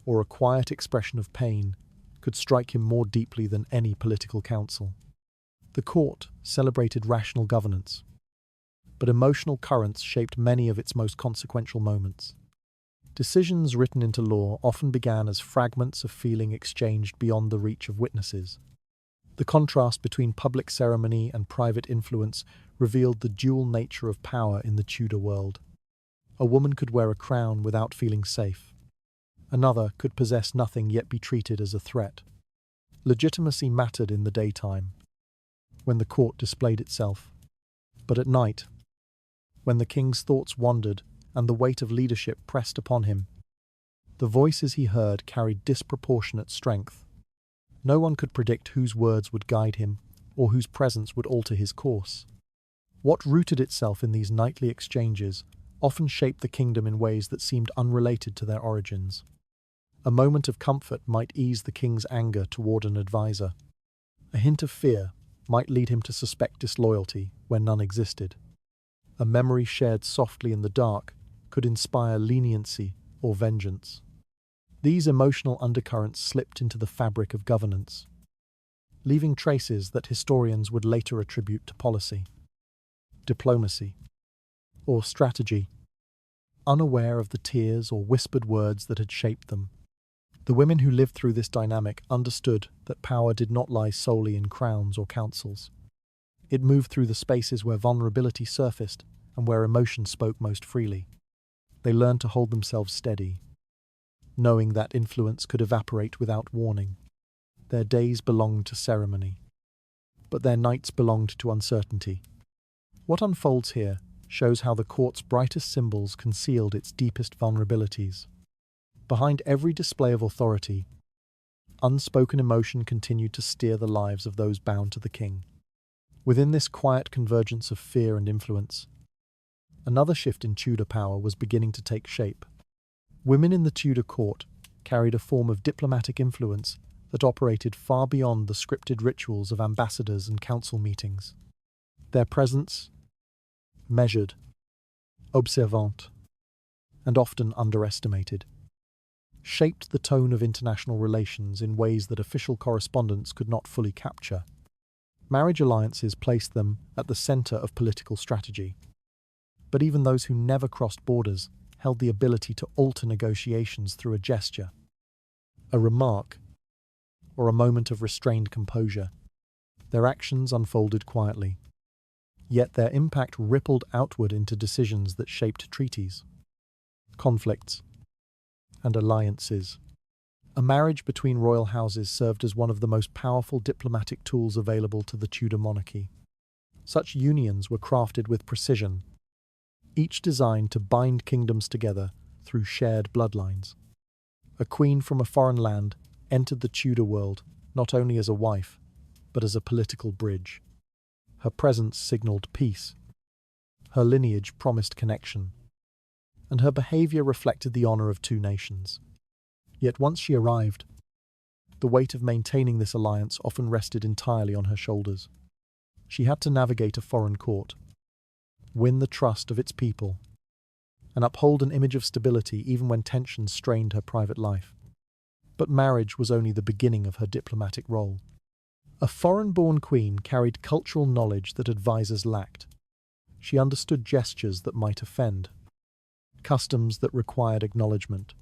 or a quiet expression of pain could strike him more deeply than any political counsel. The court celebrated rational governance, but emotional currents shaped many of its most consequential moments. Decisions written into law often began as fragments of feeling exchanged beyond the reach of witnesses. The contrast between public ceremony and private influence revealed the dual nature of power in the Tudor world. A woman could wear a crown without feeling safe. Another could possess nothing yet be treated as a threat. Legitimacy mattered in the daytime, when the court displayed itself. But at night, when the king's thoughts wandered and the weight of leadership pressed upon him, the voices he heard carried disproportionate strength. No one could predict whose words would guide him or whose presence would alter his course. What rooted itself in these nightly exchanges often shaped the kingdom in ways that seemed unrelated to their origins. A moment of comfort might ease the king's anger toward an advisor. A hint of fear might lead him to suspect disloyalty where none existed. A memory shared softly in the dark could inspire leniency or vengeance. These emotional undercurrents slipped into the fabric of governance, leaving traces that historians would later attribute to policy, diplomacy, or strategy, unaware of the tears or whispered words that had shaped them. The women who lived through this dynamic understood that power did not lie solely in crowns or councils. It moved through the spaces where vulnerability surfaced and where emotion spoke most freely. They learned to hold themselves steady, knowing that influence could evaporate without warning. Their days belonged to ceremony, but their nights belonged to uncertainty. What unfolds here shows how the court's brightest symbols concealed its deepest vulnerabilities. Behind every display of authority, unspoken emotion continued to steer the lives of those bound to the king. Within this quiet convergence of fear and influence, another shift in Tudor power was beginning to take shape. Women in the Tudor court carried a form of diplomatic influence that operated far beyond the scripted rituals of ambassadors and council meetings. Their presence, measured, observant, and often underestimated, shaped the tone of international relations in ways that official correspondence could not fully capture. Marriage alliances placed them at the center of political strategy. But even those who never crossed borders held the ability to alter negotiations through a gesture, a remark, or a moment of restrained composure. Their actions unfolded quietly, yet their impact rippled outward into decisions that shaped treaties, conflicts, and alliances. A marriage between royal houses served as one of the most powerful diplomatic tools available to the Tudor monarchy. Such unions were crafted with precision, each designed to bind kingdoms together through shared bloodlines. A queen from a foreign land entered the Tudor world not only as a wife, but as a political bridge. Her presence signaled peace, her lineage promised connection, and her behavior reflected the honor of two nations. Yet once she arrived, the weight of maintaining this alliance often rested entirely on her shoulders. She had to navigate a foreign court, win the trust of its people, and uphold an image of stability even when tensions strained her private life. But marriage was only the beginning of her diplomatic role. A foreign-born queen carried cultural knowledge that advisors lacked. She understood gestures that might offend, customs that required acknowledgement,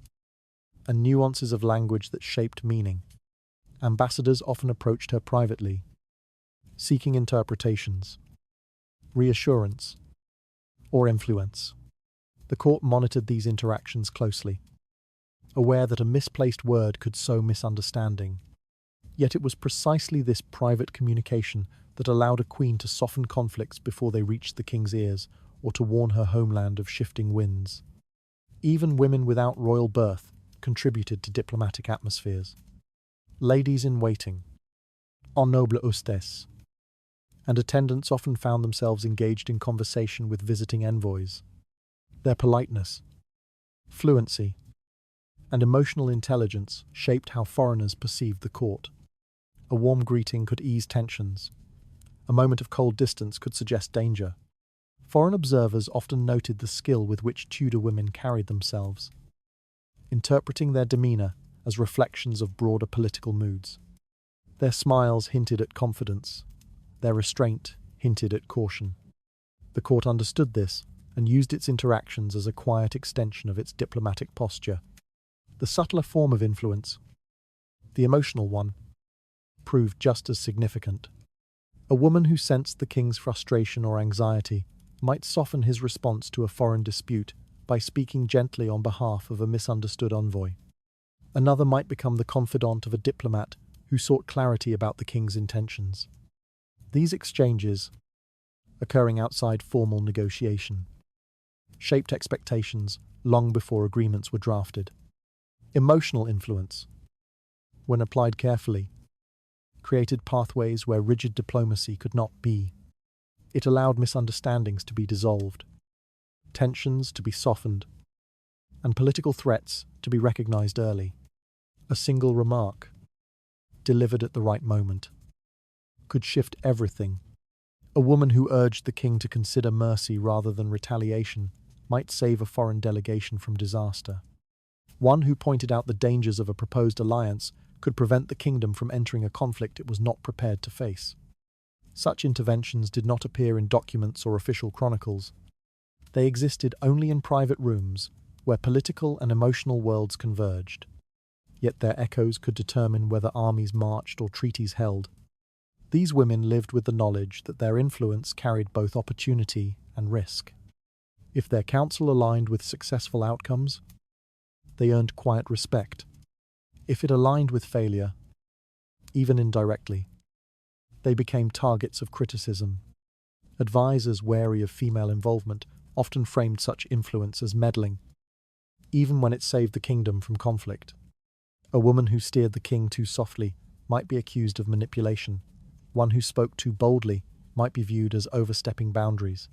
and nuances of language that shaped meaning. Ambassadors often approached her privately, seeking interpretations, reassurance, or influence. The court monitored these interactions closely, aware that a misplaced word could sow misunderstanding. Yet it was precisely this private communication that allowed a queen to soften conflicts before they reached the king's ears or to warn her homeland of shifting winds. Even women without royal birth contributed to diplomatic atmospheres. Ladies in waiting, en noble hostess, and attendants often found themselves engaged in conversation with visiting envoys. Their politeness, fluency, and emotional intelligence shaped how foreigners perceived the court. A warm greeting could ease tensions. A moment of cold distance could suggest danger. Foreign observers often noted the skill with which Tudor women carried themselves, interpreting their demeanor as reflections of broader political moods. Their smiles hinted at confidence, their restraint hinted at caution. The court understood this and used its interactions as a quiet extension of its diplomatic posture. The subtler form of influence, the emotional one, proved just as significant. A woman who sensed the king's frustration or anxiety might soften his response to a foreign dispute by speaking gently on behalf of a misunderstood envoy. Another might become the confidant of a diplomat who sought clarity about the king's intentions. These exchanges, occurring outside formal negotiation, shaped expectations long before agreements were drafted. Emotional influence, when applied carefully, created pathways where rigid diplomacy could not be. It allowed misunderstandings to be dissolved, tensions to be softened, and political threats to be recognized early. A single remark, delivered at the right moment, could shift everything. A woman who urged the king to consider mercy rather than retaliation might save a foreign delegation from disaster. One who pointed out the dangers of a proposed alliance could prevent the kingdom from entering a conflict it was not prepared to face. Such interventions did not appear in documents or official chronicles. They existed only in private rooms where political and emotional worlds converged. Yet their echoes could determine whether armies marched or treaties held. These women lived with the knowledge that their influence carried both opportunity and risk. If their counsel aligned with successful outcomes, they earned quiet respect. If it aligned with failure, even indirectly. They became targets of criticism. Advisors wary of female involvement often framed such influence as meddling, even when it saved the kingdom from conflict. A woman who steered the king too softly might be accused of manipulation. One who spoke too boldly might be viewed as overstepping boundaries.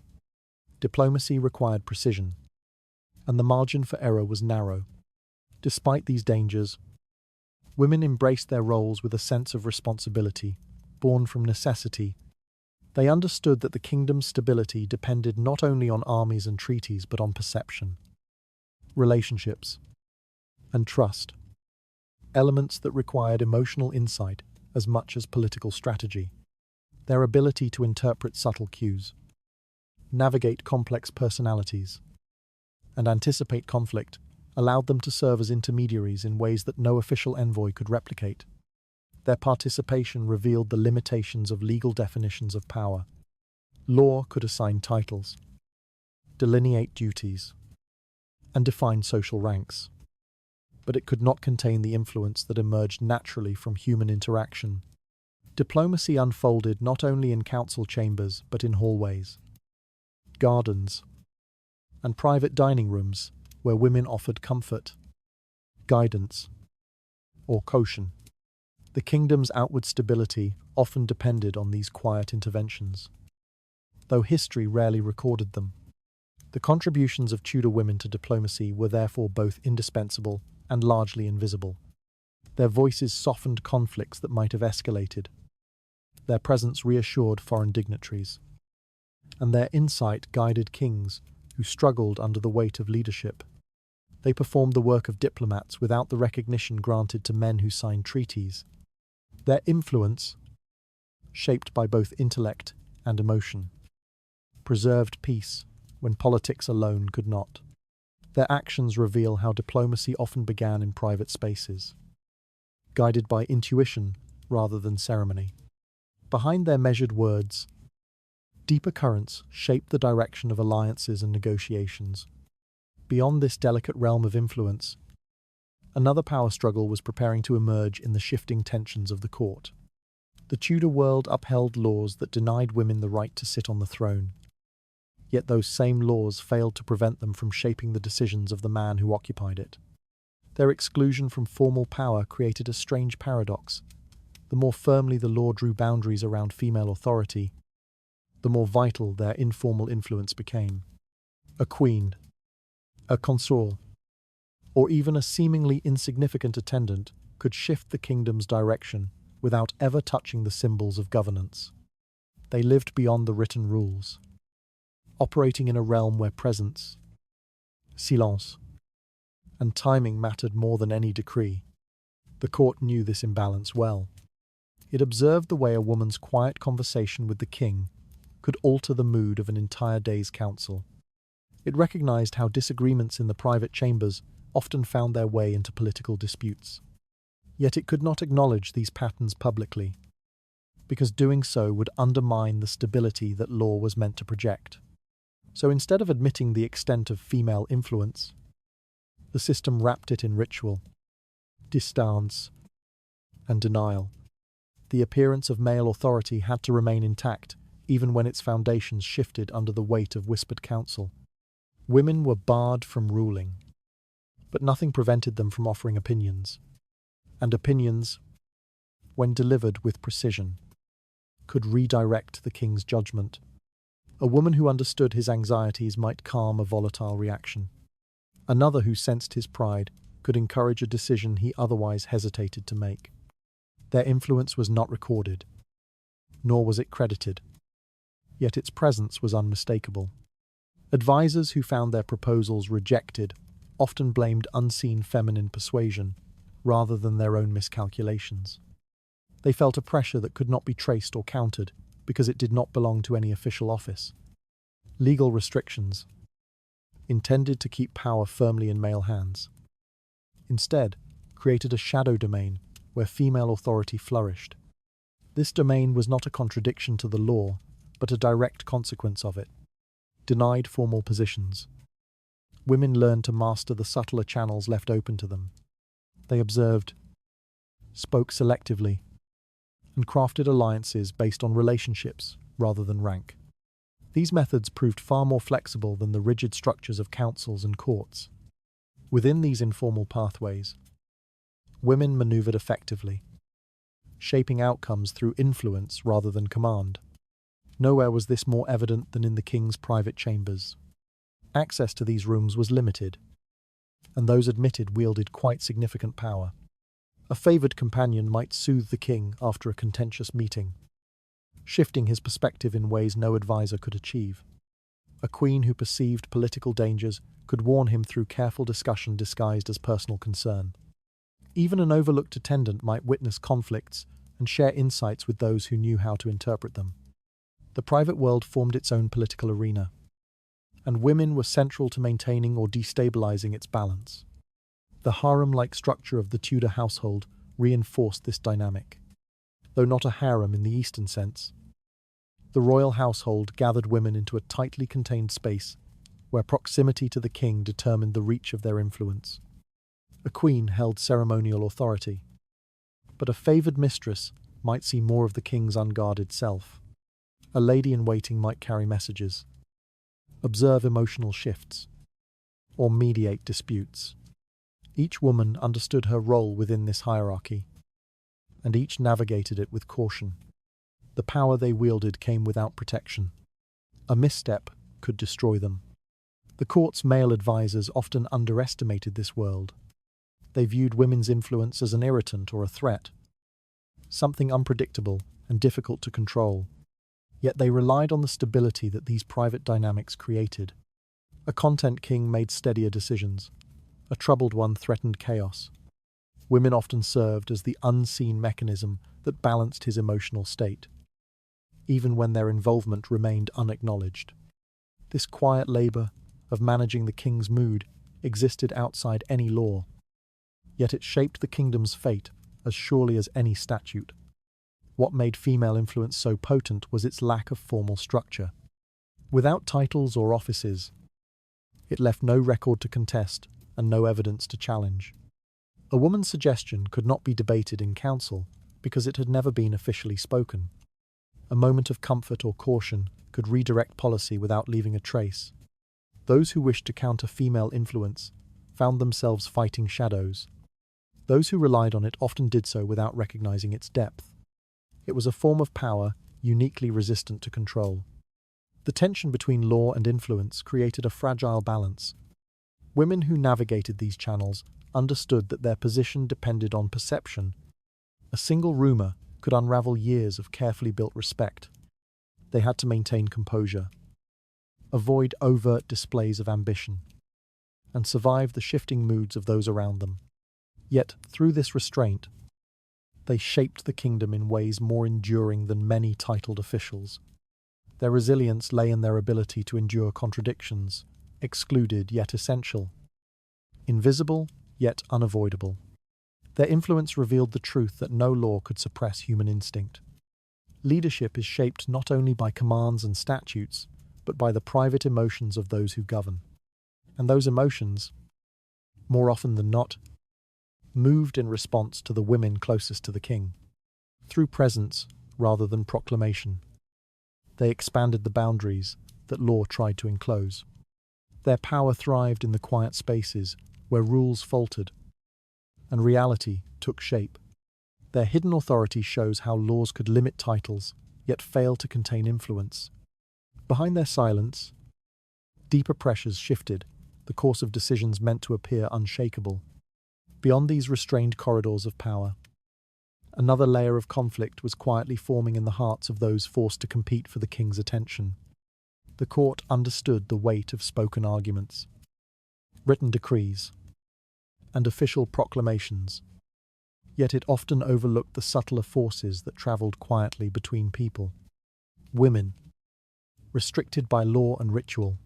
Diplomacy required precision, and the margin for error was narrow. Despite these dangers, women embraced their roles with a sense of responsibility, born from necessity. They understood that the kingdom's stability depended not only on armies and treaties but on perception, relationships, and trust, elements that required emotional insight as much as political strategy. Their ability to interpret subtle cues, navigate complex personalities, and anticipate conflict allowed them to serve as intermediaries in ways that no official envoy could replicate. Their participation revealed the limitations of legal definitions of power. Law could assign titles, delineate duties, and define social ranks, but it could not contain the influence that emerged naturally from human interaction. Diplomacy unfolded not only in council chambers but in hallways, gardens, and private dining rooms where women offered comfort, guidance, or caution. The kingdom's outward stability often depended on these quiet interventions, though history rarely recorded them. The contributions of Tudor women to diplomacy were therefore both indispensable and largely invisible. Their voices softened conflicts that might have escalated. Their presence reassured foreign dignitaries, and their insight guided kings who struggled under the weight of leadership. They performed the work of diplomats without the recognition granted to men who signed treaties. Their influence, shaped by both intellect and emotion, preserved peace when politics alone could not. Their actions reveal how diplomacy often began in private spaces, guided by intuition rather than ceremony. Behind their measured words, deeper currents shaped the direction of alliances and negotiations. Beyond this delicate realm of influence, another power struggle was preparing to emerge in the shifting tensions of the court. The Tudor world upheld laws that denied women the right to sit on the throne, yet those same laws failed to prevent them from shaping the decisions of the man who occupied it. Their exclusion from formal power created a strange paradox. The more firmly the law drew boundaries around female authority, the more vital their informal influence became. A queen, a consort, or even a seemingly insignificant attendant could shift the kingdom's direction without ever touching the symbols of governance. They lived beyond the written rules, operating in a realm where presence, silence, and timing mattered more than any decree. The court knew this imbalance well. It observed the way a woman's quiet conversation with the king could alter the mood of an entire day's council. It recognized how disagreements in the private chambers often found their way into political disputes. Yet it could not acknowledge these patterns publicly, because doing so would undermine the stability that law was meant to project. So instead of admitting the extent of female influence, the system wrapped it in ritual, distance, and denial. The appearance of male authority had to remain intact, even when its foundations shifted under the weight of whispered counsel. Women were barred from ruling, but nothing prevented them from offering opinions. And opinions, when delivered with precision, could redirect the king's judgment. A woman who understood his anxieties might calm a volatile reaction. Another who sensed his pride could encourage a decision he otherwise hesitated to make. Their influence was not recorded, nor was it credited, yet its presence was unmistakable. Advisors who found their proposals rejected often blamed unseen feminine persuasion rather than their own miscalculations. They felt a pressure that could not be traced or countered because it did not belong to any official office. Legal restrictions, intended to keep power firmly in male hands, instead created a shadow domain where female authority flourished. This domain was not a contradiction to the law, but a direct consequence of it. Denied formal positions, women learned to master the subtler channels left open to them. They observed, spoke selectively, and crafted alliances based on relationships rather than rank. These methods proved far more flexible than the rigid structures of councils and courts. Within these informal pathways, women maneuvered effectively, shaping outcomes through influence rather than command. Nowhere was this more evident than in the king's private chambers. Access to these rooms was limited, and those admitted wielded quite significant power. A favoured companion might soothe the king after a contentious meeting, shifting his perspective in ways no advisor could achieve. A queen who perceived political dangers could warn him through careful discussion disguised as personal concern. Even an overlooked attendant might witness conflicts and share insights with those who knew how to interpret them. The private world formed its own political arena, and women were central to maintaining or destabilizing its balance. The harem-like structure of the Tudor household reinforced this dynamic. Though not a harem in the Eastern sense, the royal household gathered women into a tightly contained space where proximity to the king determined the reach of their influence. A queen held ceremonial authority, but a favoured mistress might see more of the king's unguarded self. A lady-in-waiting might carry messages, observe emotional shifts, or mediate disputes. Each woman understood her role within this hierarchy, and each navigated it with caution. The power they wielded came without protection. A misstep could destroy them. The court's male advisors often underestimated this world. They viewed women's influence as an irritant or a threat, something unpredictable and difficult to control. Yet they relied on the stability that these private dynamics created. A content king made steadier decisions. A troubled one threatened chaos. Women often served as the unseen mechanism that balanced his emotional state, even when their involvement remained unacknowledged. This quiet labour of managing the king's mood existed outside any law, yet it shaped the kingdom's fate as surely as any statute. What made female influence so potent was its lack of formal structure. Without titles or offices, it left no record to contest and no evidence to challenge. A woman's suggestion could not be debated in council because it had never been officially spoken. A moment of comfort or caution could redirect policy without leaving a trace. Those who wished to counter female influence found themselves fighting shadows. Those who relied on it often did so without recognizing its depth. It was a form of power uniquely resistant to control. The tension between law and influence created a fragile balance. Women who navigated these channels understood that their position depended on perception. A single rumour could unravel years of carefully built respect. They had to maintain composure, avoid overt displays of ambition, and survive the shifting moods of those around them. Yet, through this restraint, they shaped the kingdom in ways more enduring than many titled officials. Their resilience lay in their ability to endure contradictions, excluded yet essential, invisible yet unavoidable. Their influence revealed the truth that no law could suppress human instinct. Leadership is shaped not only by commands and statutes, but by the private emotions of those who govern. And those emotions, more often than not, moved in response to the women closest to the king. Through presence rather than proclamation, they expanded the boundaries that law tried to enclose. Their power thrived in the quiet spaces where rules faltered and reality took shape. Their hidden authority shows how laws could limit titles, yet fail to contain influence. Behind their silence, deeper pressures shifted, the course of decisions meant to appear unshakable. Beyond these restrained corridors of power, another layer of conflict was quietly forming in the hearts of those forced to compete for the king's attention. The court understood the weight of spoken arguments, written decrees, and official proclamations, yet it often overlooked the subtler forces that travelled quietly between people. Women, restricted by law and ritual,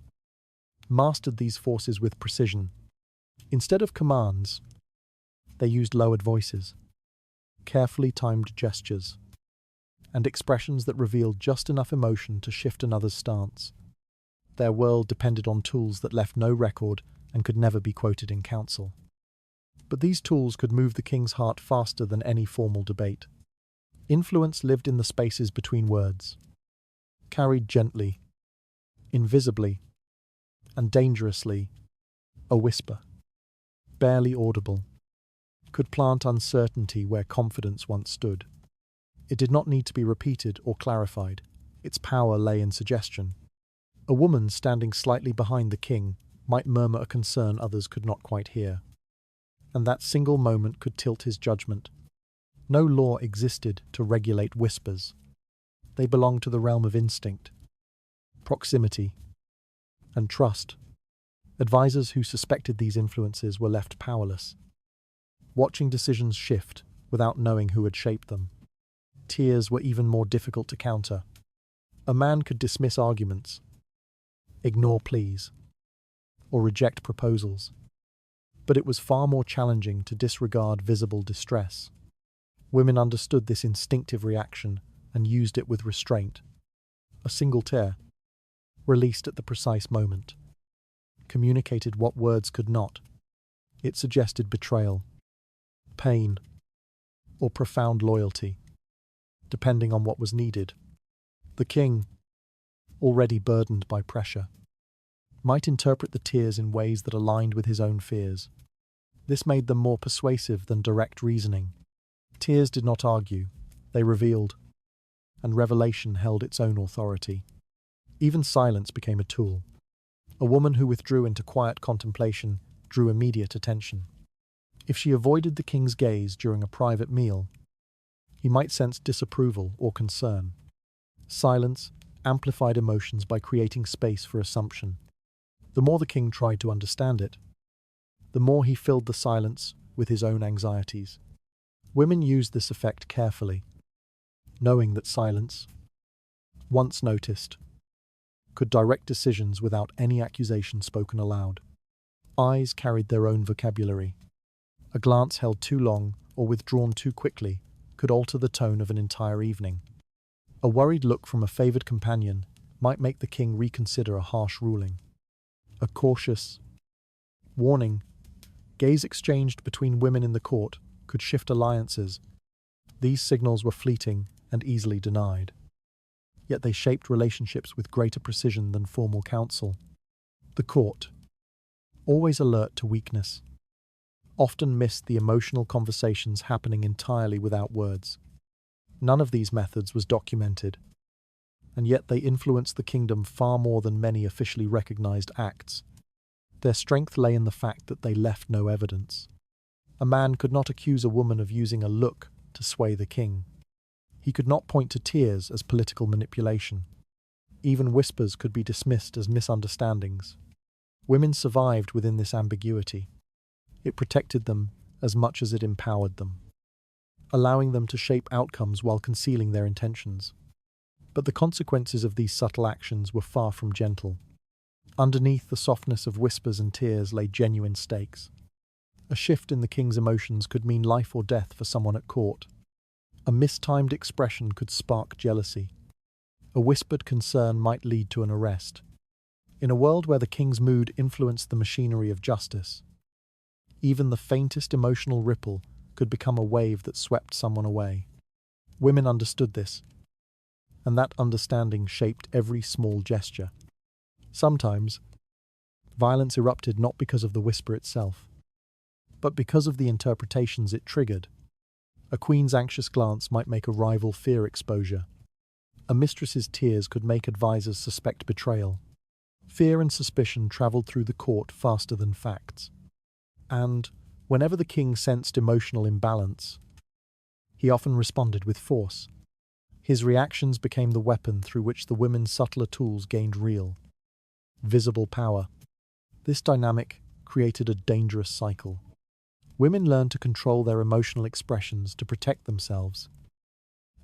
mastered these forces with precision. Instead of commands, they used lowered voices, carefully timed gestures, and expressions that revealed just enough emotion to shift another's stance. Their world depended on tools that left no record and could never be quoted in council. But these tools could move the king's heart faster than any formal debate. Influence lived in the spaces between words, carried gently, invisibly, and dangerously. A whisper, barely audible, could plant uncertainty where confidence once stood. It did not need to be repeated or clarified. Its power lay in suggestion. A woman standing slightly behind the king might murmur a concern others could not quite hear, and that single moment could tilt his judgment. No law existed to regulate whispers. They belonged to the realm of instinct, proximity, and trust. Advisors who suspected these influences were left powerless, watching decisions shift without knowing who had shaped them. Tears were even more difficult to counter. A man could dismiss arguments, ignore pleas, or reject proposals, but it was far more challenging to disregard visible distress. Women understood this instinctive reaction and used it with restraint. A single tear, released at the precise moment, communicated what words could not. It suggested betrayal, pain, or profound loyalty, depending on what was needed. The king, already burdened by pressure, might interpret the tears in ways that aligned with his own fears. This made them more persuasive than direct reasoning. Tears did not argue, they revealed, and revelation held its own authority. Even silence became a tool. A woman who withdrew into quiet contemplation drew immediate attention. If she avoided the king's gaze during a private meal, he might sense disapproval or concern. Silence amplified emotions by creating space for assumption. The more the king tried to understand it, the more he filled the silence with his own anxieties. Women used this effect carefully, knowing that silence, once noticed, could direct decisions without any accusation spoken aloud. Eyes carried their own vocabulary. A glance held too long or withdrawn too quickly could alter the tone of an entire evening. A worried look from a favored companion might make the king reconsider a harsh ruling. A cautious, warning gaze exchanged between women in the court could shift alliances. These signals were fleeting and easily denied. Yet they shaped relationships with greater precision than formal counsel. The court, always alert to weakness, often missed the emotional conversations happening entirely without words. None of these methods was documented, and yet they influenced the kingdom far more than many officially recognized acts. Their strength lay in the fact that they left no evidence. A man could not accuse a woman of using a look to sway the king. He could not point to tears as political manipulation. Even whispers could be dismissed as misunderstandings. Women survived within this ambiguity. It protected them as much as it empowered them, allowing them to shape outcomes while concealing their intentions. But the consequences of these subtle actions were far from gentle. Underneath the softness of whispers and tears lay genuine stakes. A shift in the king's emotions could mean life or death for someone at court. A mistimed expression could spark jealousy. A whispered concern might lead to an arrest. In a world where the king's mood influenced the machinery of justice, even the faintest emotional ripple could become a wave that swept someone away. Women understood this, and that understanding shaped every small gesture. Sometimes, violence erupted not because of the whisper itself, but because of the interpretations it triggered. A queen's anxious glance might make a rival fear exposure. A mistress's tears could make advisors suspect betrayal. Fear and suspicion travelled through the court faster than facts. And, whenever the king sensed emotional imbalance, he often responded with force. His reactions became the weapon through which the women's subtler tools gained real, visible power. This dynamic created a dangerous cycle. Women learned to control their emotional expressions to protect themselves,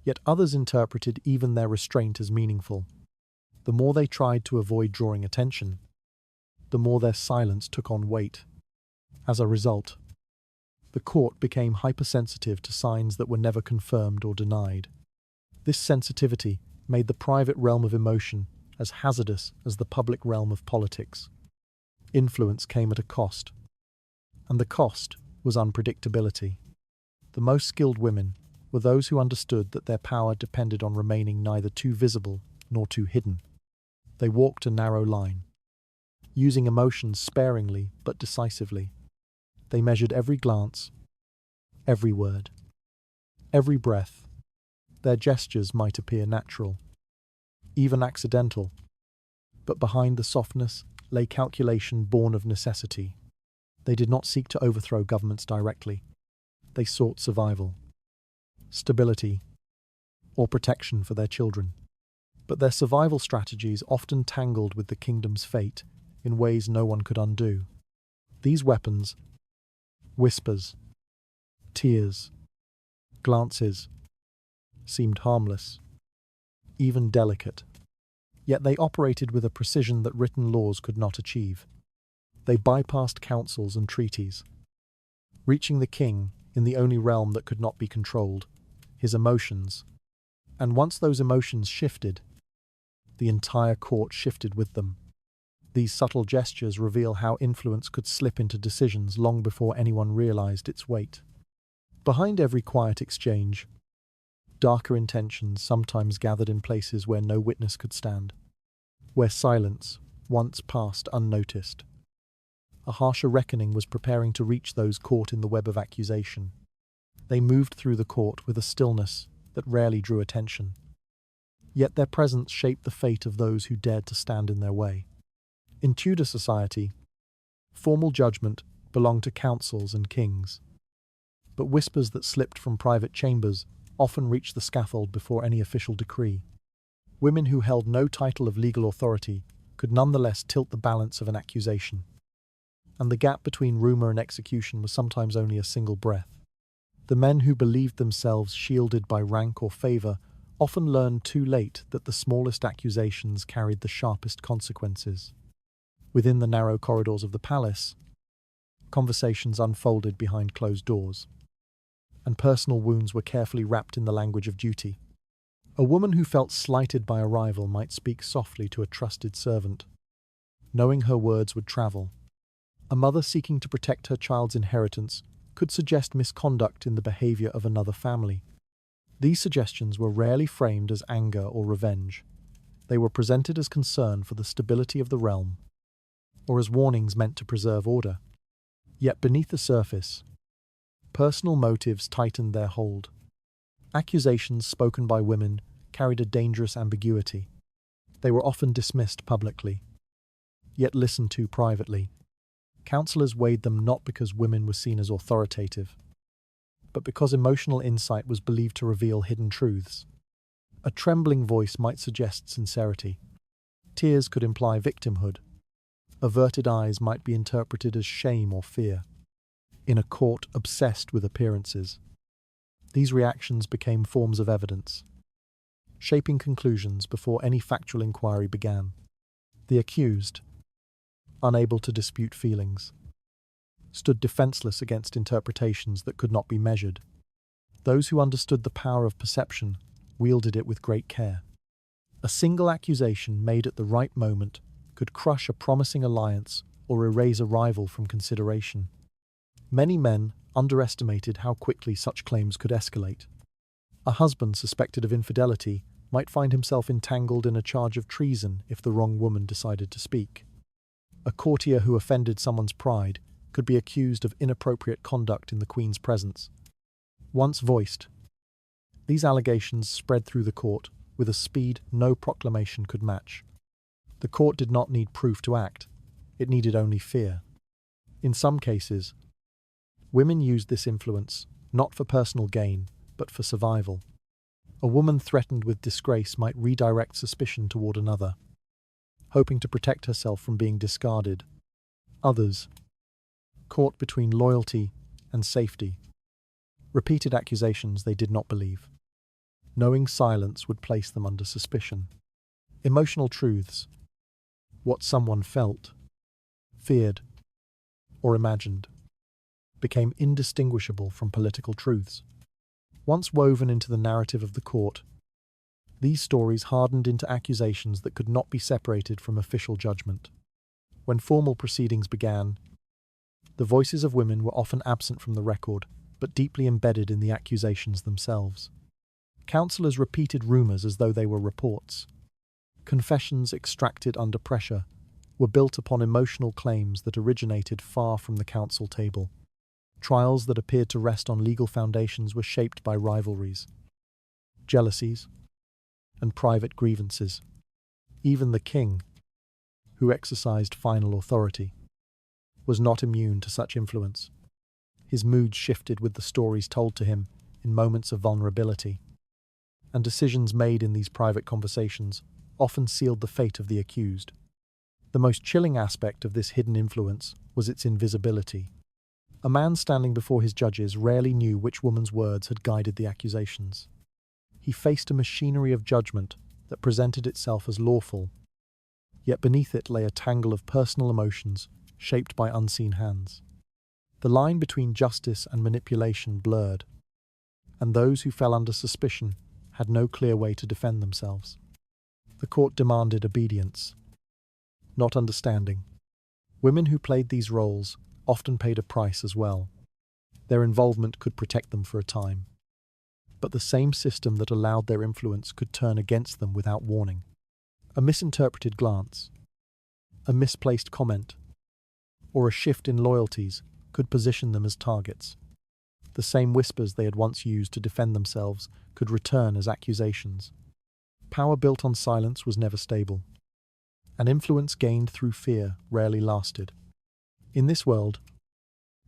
yet others interpreted even their restraint as meaningful. The more they tried to avoid drawing attention, the more their silence took on weight. As a result, the court became hypersensitive to signs that were never confirmed or denied. This sensitivity made the private realm of emotion as hazardous as the public realm of politics. Influence came at a cost, and the cost was unpredictability. The most skilled women, were those who understood that their power depended on remaining neither too visible nor too hidden. They walked a narrow line, using emotions sparingly but decisively. They measured every glance, every word, every breath. Their gestures might appear natural, even accidental, but behind the softness lay calculation born of necessity. They did not seek to overthrow governments directly. They sought survival, stability, or protection for their children. But their survival strategies often tangled with the kingdom's fate in ways no one could undo. These weapons, whispers, tears, glances, seemed harmless, even delicate. Yet they operated with a precision that written laws could not achieve. They bypassed councils and treaties, reaching the king in the only realm that could not be controlled, his emotions. And once those emotions shifted, the entire court shifted with them. These subtle gestures reveal how influence could slip into decisions long before anyone realized its weight. Behind every quiet exchange, darker intentions sometimes gathered in places where no witness could stand, where silence once passed unnoticed. A harsher reckoning was preparing to reach those caught in the web of accusation. They moved through the court with a stillness that rarely drew attention. Yet their presence shaped the fate of those who dared to stand in their way. In Tudor society, formal judgment belonged to councils and kings, but whispers that slipped from private chambers often reached the scaffold before any official decree. Women who held no title of legal authority could nonetheless tilt the balance of an accusation, and the gap between rumor and execution was sometimes only a single breath. The men who believed themselves shielded by rank or favor often learned too late that the smallest accusations carried the sharpest consequences. Within the narrow corridors of the palace, conversations unfolded behind closed doors, and personal wounds were carefully wrapped in the language of duty. A woman who felt slighted by a rival might speak softly to a trusted servant, knowing her words would travel. A mother seeking to protect her child's inheritance could suggest misconduct in the behavior of another family. These suggestions were rarely framed as anger or revenge. They were presented as concern for the stability of the realm, or as warnings meant to preserve order. Yet beneath the surface, personal motives tightened their hold. Accusations spoken by women carried a dangerous ambiguity. They were often dismissed publicly, yet listened to privately. Counselors weighed them not because women were seen as authoritative, but because emotional insight was believed to reveal hidden truths. A trembling voice might suggest sincerity. Tears could imply victimhood. Averted eyes might be interpreted as shame or fear. In a court obsessed with appearances, these reactions became forms of evidence, shaping conclusions before any factual inquiry began. The accused, unable to dispute feelings, stood defenseless against interpretations that could not be measured. Those who understood the power of perception wielded it with great care. A single accusation made at the right moment could crush a promising alliance or erase a rival from consideration. Many men underestimated how quickly such claims could escalate. A husband suspected of infidelity might find himself entangled in a charge of treason if the wrong woman decided to speak. A courtier who offended someone's pride could be accused of inappropriate conduct in the Queen's presence. Once voiced, these allegations spread through the court with a speed no proclamation could match. The court did not need proof to act, it needed only fear. In some cases, women used this influence not for personal gain, but for survival. A woman threatened with disgrace might redirect suspicion toward another, hoping to protect herself from being discarded. Others, caught between loyalty and safety, repeated accusations they did not believe, knowing silence would place them under suspicion. Emotional truths, what someone felt, feared, or imagined, became indistinguishable from political truths. Once woven into the narrative of the court, these stories hardened into accusations that could not be separated from official judgment. When formal proceedings began, the voices of women were often absent from the record, but deeply embedded in the accusations themselves. Counsellors repeated rumours as though they were reports. Confessions extracted under pressure were built upon emotional claims that originated far from the council table. Trials that appeared to rest on legal foundations were shaped by rivalries, jealousies, and private grievances. Even the king, who exercised final authority, was not immune to such influence. His mood shifted with the stories told to him in moments of vulnerability, and decisions made in these private conversations often sealed the fate of the accused. The most chilling aspect of this hidden influence was its invisibility. A man standing before his judges rarely knew which woman's words had guided the accusations. He faced a machinery of judgment that presented itself as lawful, yet beneath it lay a tangle of personal emotions shaped by unseen hands. The line between justice and manipulation blurred, and those who fell under suspicion had no clear way to defend themselves. The court demanded obedience, not understanding. Women who played these roles often paid a price as well. Their involvement could protect them for a time, but the same system that allowed their influence could turn against them without warning. A misinterpreted glance, a misplaced comment, or a shift in loyalties could position them as targets. The same whispers they had once used to defend themselves could return as accusations. Power built on silence was never stable, and influence gained through fear rarely lasted. In this world,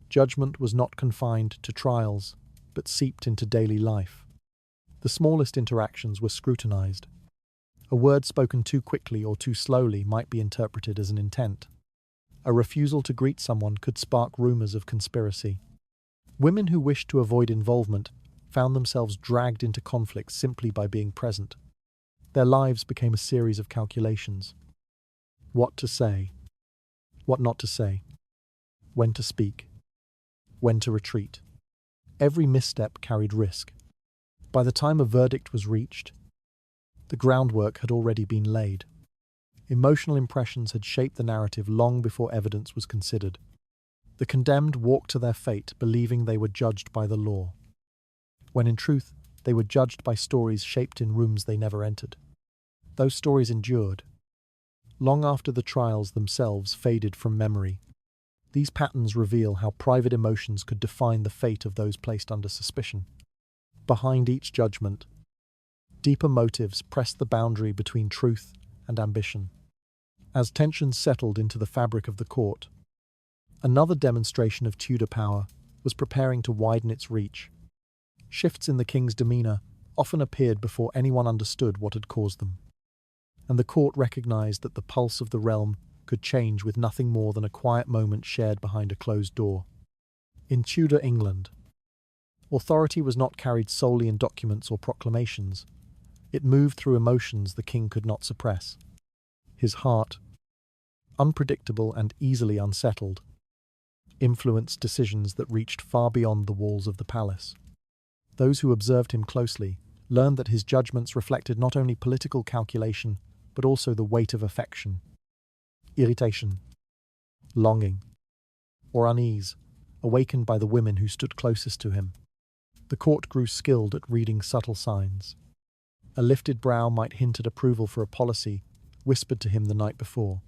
judgment was not confined to trials, but seeped into daily life. The smallest interactions were scrutinized. A word spoken too quickly or too slowly might be interpreted as an intent. A refusal to greet someone could spark rumors of conspiracy. Women who wished to avoid involvement found themselves dragged into conflict simply by being present. Their lives became a series of calculations. What to say, what not to say, when to speak, when to retreat. Every misstep carried risk. By the time a verdict was reached, the groundwork had already been laid. Emotional impressions had shaped the narrative long before evidence was considered. The condemned walked to their fate believing they were judged by the law, when in truth they were judged by stories shaped in rooms they never entered. Those stories endured, long after the trials themselves faded from memory. These patterns reveal how private emotions could define the fate of those placed under suspicion. Behind each judgment, deeper motives pressed the boundary between truth and ambition. As tensions settled into the fabric of the court, another demonstration of Tudor power was preparing to widen its reach. Shifts in the king's demeanour often appeared before anyone understood what had caused them, and the court recognised that the pulse of the realm could change with nothing more than a quiet moment shared behind a closed door. In Tudor England, authority was not carried solely in documents or proclamations. It moved through emotions the king could not suppress. His heart, unpredictable and easily unsettled, influenced decisions that reached far beyond the walls of the palace. Those who observed him closely learned that his judgments reflected not only political calculation, but also the weight of affection, irritation, longing, or unease awakened by the women who stood closest to him. The court grew skilled at reading subtle signs. A lifted brow might hint at approval for a policy whispered to him the night before.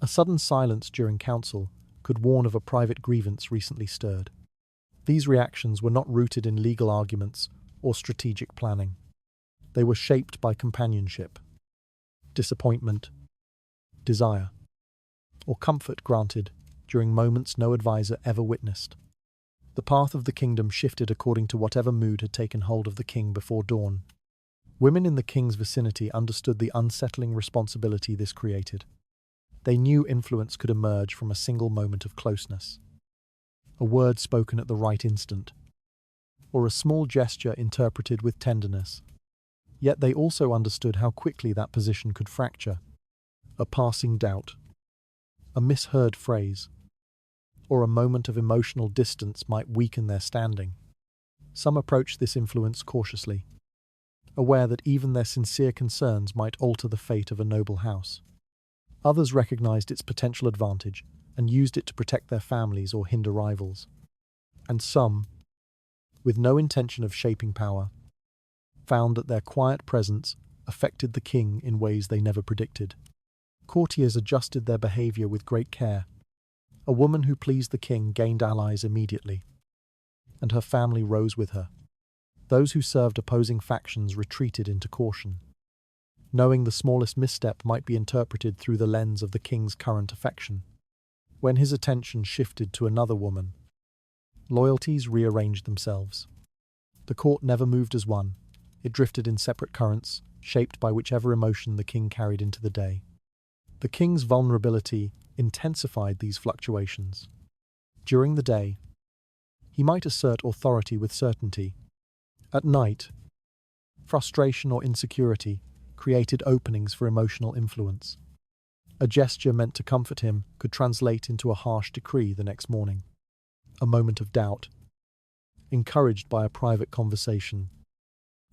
A sudden silence during council could warn of a private grievance recently stirred. These reactions were not rooted in legal arguments or strategic planning. They were shaped by companionship, disappointment, desire, or comfort granted during moments no advisor ever witnessed. The path of the kingdom shifted according to whatever mood had taken hold of the king before dawn. Women in the king's vicinity understood the unsettling responsibility this created. They knew influence could emerge from a single moment of closeness, a word spoken at the right instant, or a small gesture interpreted with tenderness. Yet they also understood how quickly that position could fracture. A passing doubt, a misheard phrase, or a moment of emotional distance might weaken their standing. Some approached this influence cautiously, aware that even their sincere concerns might alter the fate of a noble house. Others recognized its potential advantage and used it to protect their families or hinder rivals. And some, with no intention of shaping power, found that their quiet presence affected the king in ways they never predicted. Courtiers adjusted their behavior with great care. A woman who pleased the king gained allies immediately, and her family rose with her. Those who served opposing factions retreated into caution, knowing the smallest misstep might be interpreted through the lens of the king's current affection. When his attention shifted to another woman, loyalties rearranged themselves. The court never moved as one. It drifted in separate currents, shaped by whichever emotion the king carried into the day. The king's vulnerability intensified these fluctuations. During the day, he might assert authority with certainty. At night, frustration or insecurity created openings for emotional influence. A gesture meant to comfort him could translate into a harsh decree the next morning. A moment of doubt, encouraged by a private conversation,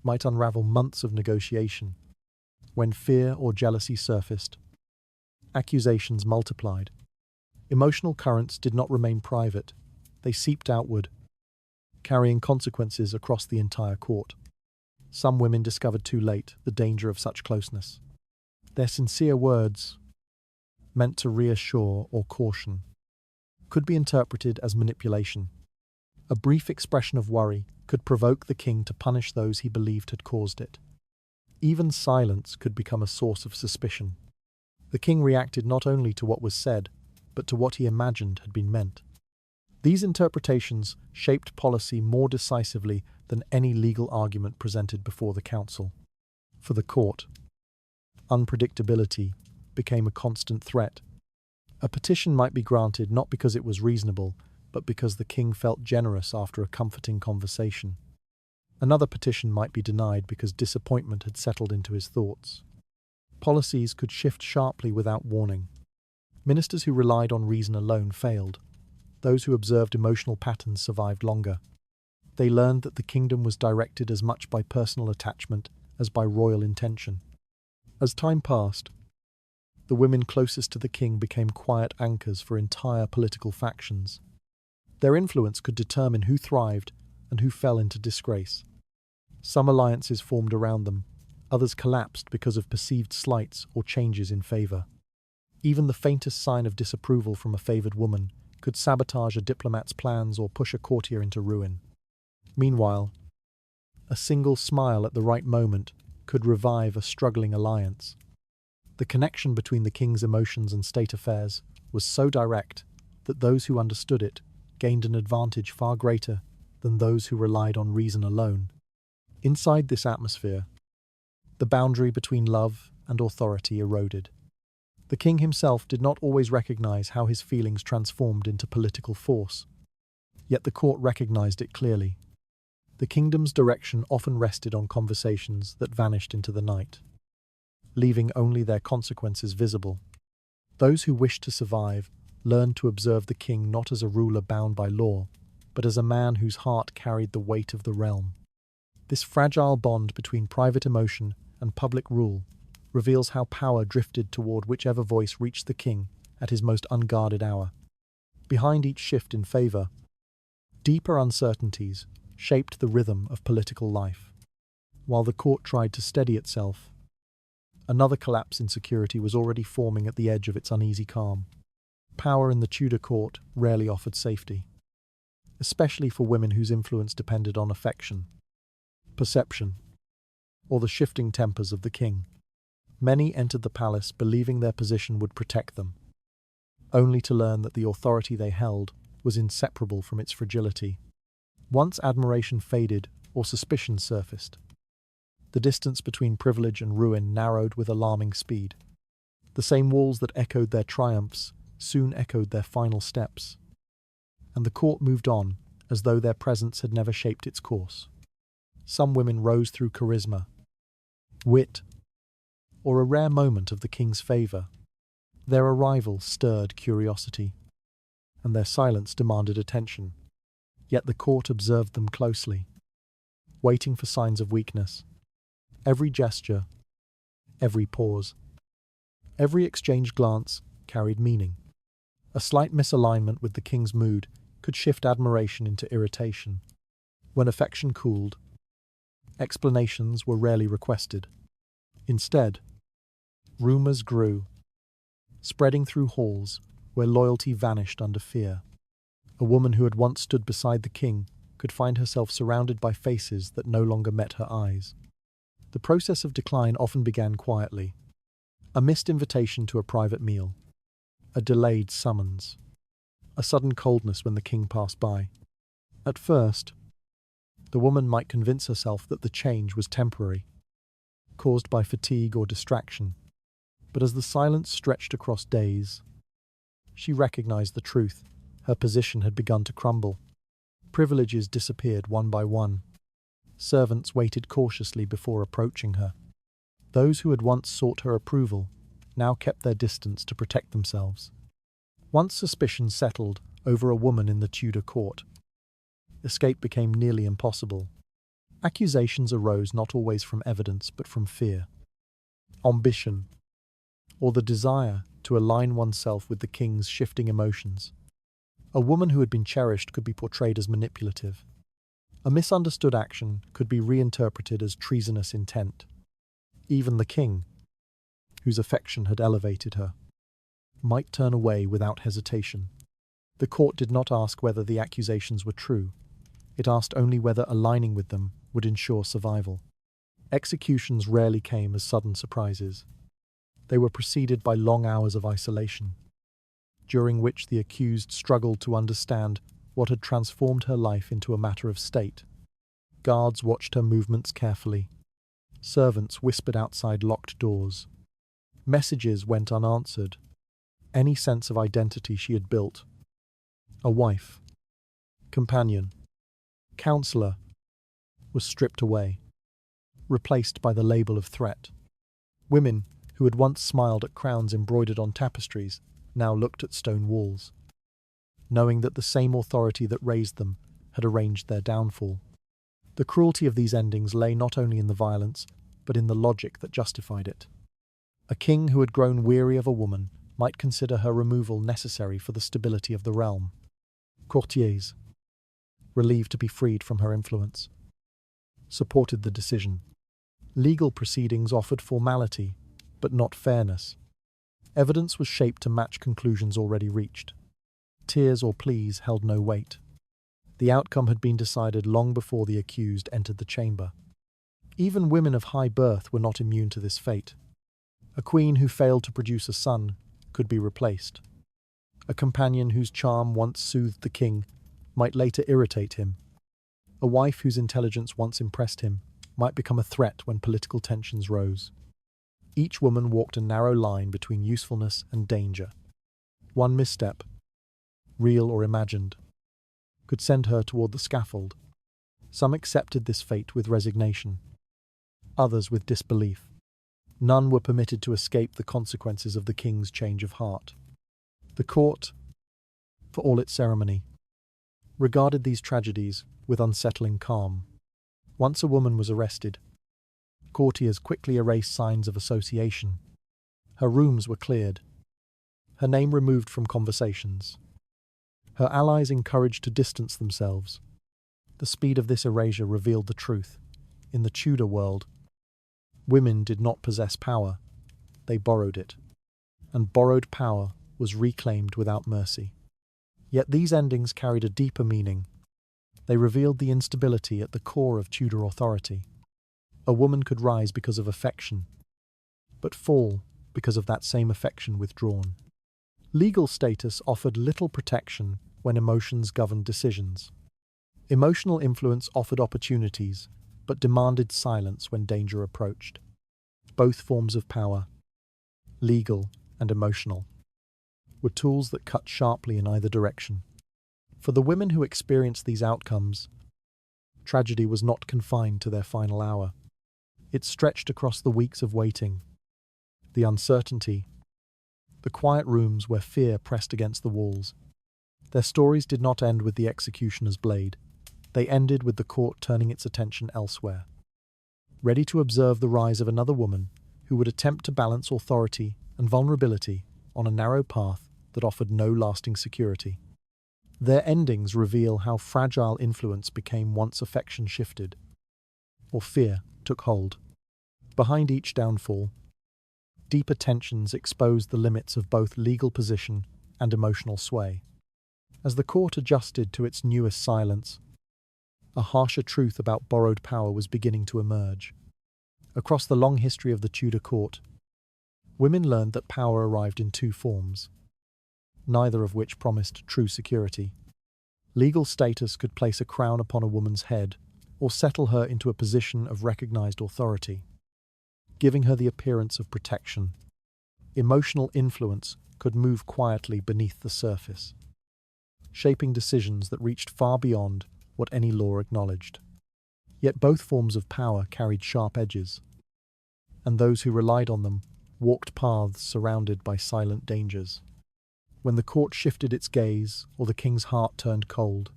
might unravel months of negotiation. When fear or jealousy surfaced, accusations multiplied. Emotional currents did not remain private. They seeped outward, carrying consequences across the entire court. Some women discovered too late the danger of such closeness. Their sincere words, meant to reassure or caution, could be interpreted as manipulation. A brief expression of worry could provoke the king to punish those he believed had caused it. Even silence could become a source of suspicion. The king reacted not only to what was said, but to what he imagined had been meant. These interpretations shaped policy more decisively than any legal argument presented before the council. For the court, unpredictability became a constant threat. A petition might be granted not because it was reasonable, but because the king felt generous after a comforting conversation. Another petition might be denied because disappointment had settled into his thoughts. Policies could shift sharply without warning. Ministers who relied on reason alone failed. Those who observed emotional patterns survived longer. They learned that the kingdom was directed as much by personal attachment as by royal intention. As time passed, the women closest to the king became quiet anchors for entire political factions. Their influence could determine who thrived and who fell into disgrace. Some alliances formed around them, others collapsed because of perceived slights or changes in favour. Even the faintest sign of disapproval from a favoured woman could sabotage a diplomat's plans or push a courtier into ruin. Meanwhile, a single smile at the right moment could revive a struggling alliance. The connection between the king's emotions and state affairs was so direct that those who understood it gained an advantage far greater than those who relied on reason alone. Inside this atmosphere, the boundary between love and authority eroded. The king himself did not always recognize how his feelings transformed into political force. Yet the court recognized it clearly. The kingdom's direction often rested on conversations that vanished into the night, leaving only their consequences visible. Those who wished to survive learned to observe the king not as a ruler bound by law, but as a man whose heart carried the weight of the realm. This fragile bond between private emotion and public rule reveals how power drifted toward whichever voice reached the king at his most unguarded hour. Behind each shift in favor, deeper uncertainties shaped the rhythm of political life. While the court tried to steady itself, another collapse in security was already forming at the edge of its uneasy calm. Power in the Tudor court rarely offered safety, especially for women whose influence depended on affection, perception, or the shifting tempers of the king. Many entered the palace believing their position would protect them, only to learn that the authority they held was inseparable from its fragility. Once admiration faded or suspicion surfaced, the distance between privilege and ruin narrowed with alarming speed. The same walls that echoed their triumphs soon echoed their final steps, and the court moved on as though their presence had never shaped its course. Some women rose through charisma, wit, or a rare moment of the king's favour. Their arrival stirred curiosity, and their silence demanded attention. Yet the court observed them closely, waiting for signs of weakness. Every gesture, every pause, every exchanged glance carried meaning. A slight misalignment with the king's mood could shift admiration into irritation. When affection cooled, explanations were rarely requested. Instead, rumors grew, spreading through halls where loyalty vanished under fear. A woman who had once stood beside the king could find herself surrounded by faces that no longer met her eyes. The process of decline often began quietly. A missed invitation to a private meal, a delayed summons, a sudden coldness when the king passed by. At first, the woman might convince herself that the change was temporary, caused by fatigue or distraction. But as the silence stretched across days, she recognized the truth. Her position had begun to crumble. Privileges disappeared one by one. Servants waited cautiously before approaching her. Those who had once sought her approval now kept their distance to protect themselves. Once suspicion settled over a woman in the Tudor court, escape became nearly impossible. Accusations arose not always from evidence but from fear, ambition, or the desire to align oneself with the king's shifting emotions. A woman who had been cherished could be portrayed as manipulative. A misunderstood action could be reinterpreted as treasonous intent. Even the king, whose affection had elevated her, might turn away without hesitation. The court did not ask whether the accusations were true. It asked only whether aligning with them would ensure survival. Executions rarely came as sudden surprises. They were preceded by long hours of isolation, during which the accused struggled to understand what had transformed her life into a matter of state. Guards watched her movements carefully. Servants whispered outside locked doors. Messages went unanswered. Any sense of identity she had built, a wife, companion, counselor, was stripped away, replaced by the label of threat. Women who had once smiled at crowns embroidered on tapestries now looked at stone walls, knowing that the same authority that raised them had arranged their downfall. The cruelty of these endings lay not only in the violence, but in the logic that justified it. A king who had grown weary of a woman might consider her removal necessary for the stability of the realm. Courtiers, relieved to be freed from her influence, supported the decision. Legal proceedings offered formality, but not fairness. Evidence was shaped to match conclusions already reached. Tears or pleas held no weight. The outcome had been decided long before the accused entered the chamber. Even women of high birth were not immune to this fate. A queen who failed to produce a son could be replaced. A companion whose charm once soothed the king might later irritate him. A wife whose intelligence once impressed him might become a threat when political tensions rose. Each woman walked a narrow line between usefulness and danger. One misstep, real or imagined, could send her toward the scaffold. Some accepted this fate with resignation, others with disbelief. None were permitted to escape the consequences of the king's change of heart. The court, for all its ceremony, regarded these tragedies with unsettling calm. Once a woman was arrested, courtiers quickly erased signs of association. Her rooms were cleared, her name removed from conversations. Her allies encouraged to distance themselves. The speed of this erasure revealed the truth. In the Tudor world, women did not possess power, they borrowed it, and borrowed power was reclaimed without mercy. Yet these endings carried a deeper meaning. They revealed the instability at the core of Tudor authority. A woman could rise because of affection, but fall because of that same affection withdrawn. Legal status offered little protection when emotions governed decisions. Emotional influence offered opportunities, but demanded silence when danger approached. Both forms of power, legal and emotional, were tools that cut sharply in either direction. For the women who experienced these outcomes, tragedy was not confined to their final hour. It stretched across the weeks of waiting, the uncertainty, the quiet rooms where fear pressed against the walls. Their stories did not end with the executioner's blade. They ended with the court turning its attention elsewhere, ready to observe the rise of another woman who would attempt to balance authority and vulnerability on a narrow path that offered no lasting security. Their endings reveal how fragile influence became once affection shifted, or fear took hold. Behind each downfall, deeper tensions exposed the limits of both legal position and emotional sway. As the court adjusted to its newest silence, a harsher truth about borrowed power was beginning to emerge. Across the long history of the Tudor court, women learned that power arrived in two forms, neither of which promised true security. Legal status could place a crown upon a woman's head or settle her into a position of recognized authority, giving her the appearance of protection. Emotional influence could move quietly beneath the surface, shaping decisions that reached far beyond what any law acknowledged. Yet both forms of power carried sharp edges, and those who relied on them walked paths surrounded by silent dangers. When the court shifted its gaze or the king's heart turned cold,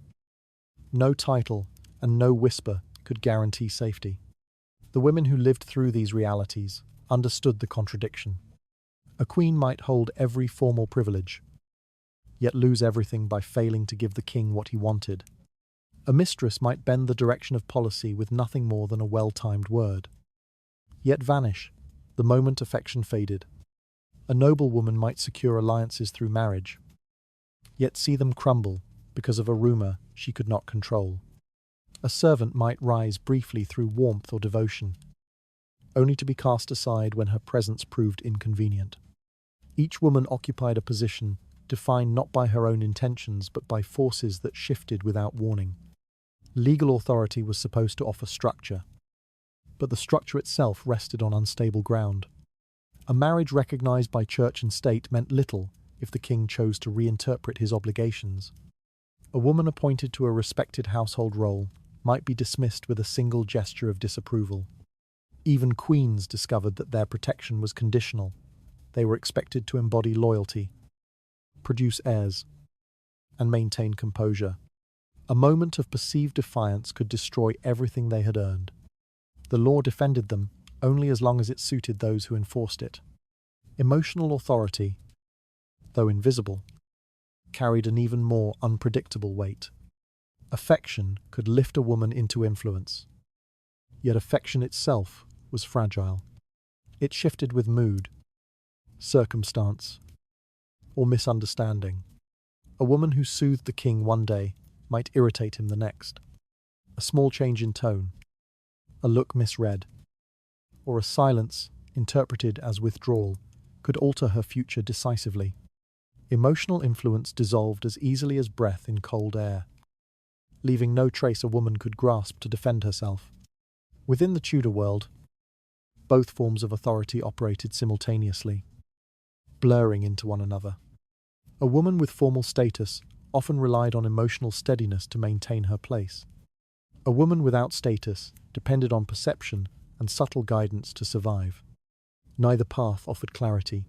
no title and no whisper could guarantee safety. The women who lived through these realities understood the contradiction. A queen might hold every formal privilege, yet lose everything by failing to give the king what he wanted. A mistress might bend the direction of policy with nothing more than a well-timed word, yet vanish the moment affection faded. A noble woman might secure alliances through marriage, yet see them crumble because of a rumor she could not control. A servant might rise briefly through warmth or devotion, only to be cast aside when her presence proved inconvenient. Each woman occupied a position defined not by her own intentions but by forces that shifted without warning. Legal authority was supposed to offer structure, but the structure itself rested on unstable ground. A marriage recognized by church and state meant little if the king chose to reinterpret his obligations. A woman appointed to a respected household role might be dismissed with a single gesture of disapproval. Even queens discovered that their protection was conditional. They were expected to embody loyalty, produce heirs, and maintain composure. A moment of perceived defiance could destroy everything they had earned. The law defended them only as long as it suited those who enforced it. Emotional authority, though invisible, carried an even more unpredictable weight. Affection could lift a woman into influence, yet affection itself was fragile. It shifted with mood, circumstance, or misunderstanding. A woman who soothed the king one day might irritate him the next. A small change in tone, a look misread, or a silence interpreted as withdrawal could alter her future decisively. Emotional influence dissolved as easily as breath in cold air, leaving no trace a woman could grasp to defend herself. Within the Tudor world, both forms of authority operated simultaneously, blurring into one another. A woman with formal status often relied on emotional steadiness to maintain her place. A woman without status depended on perception and subtle guidance to survive. Neither path offered clarity.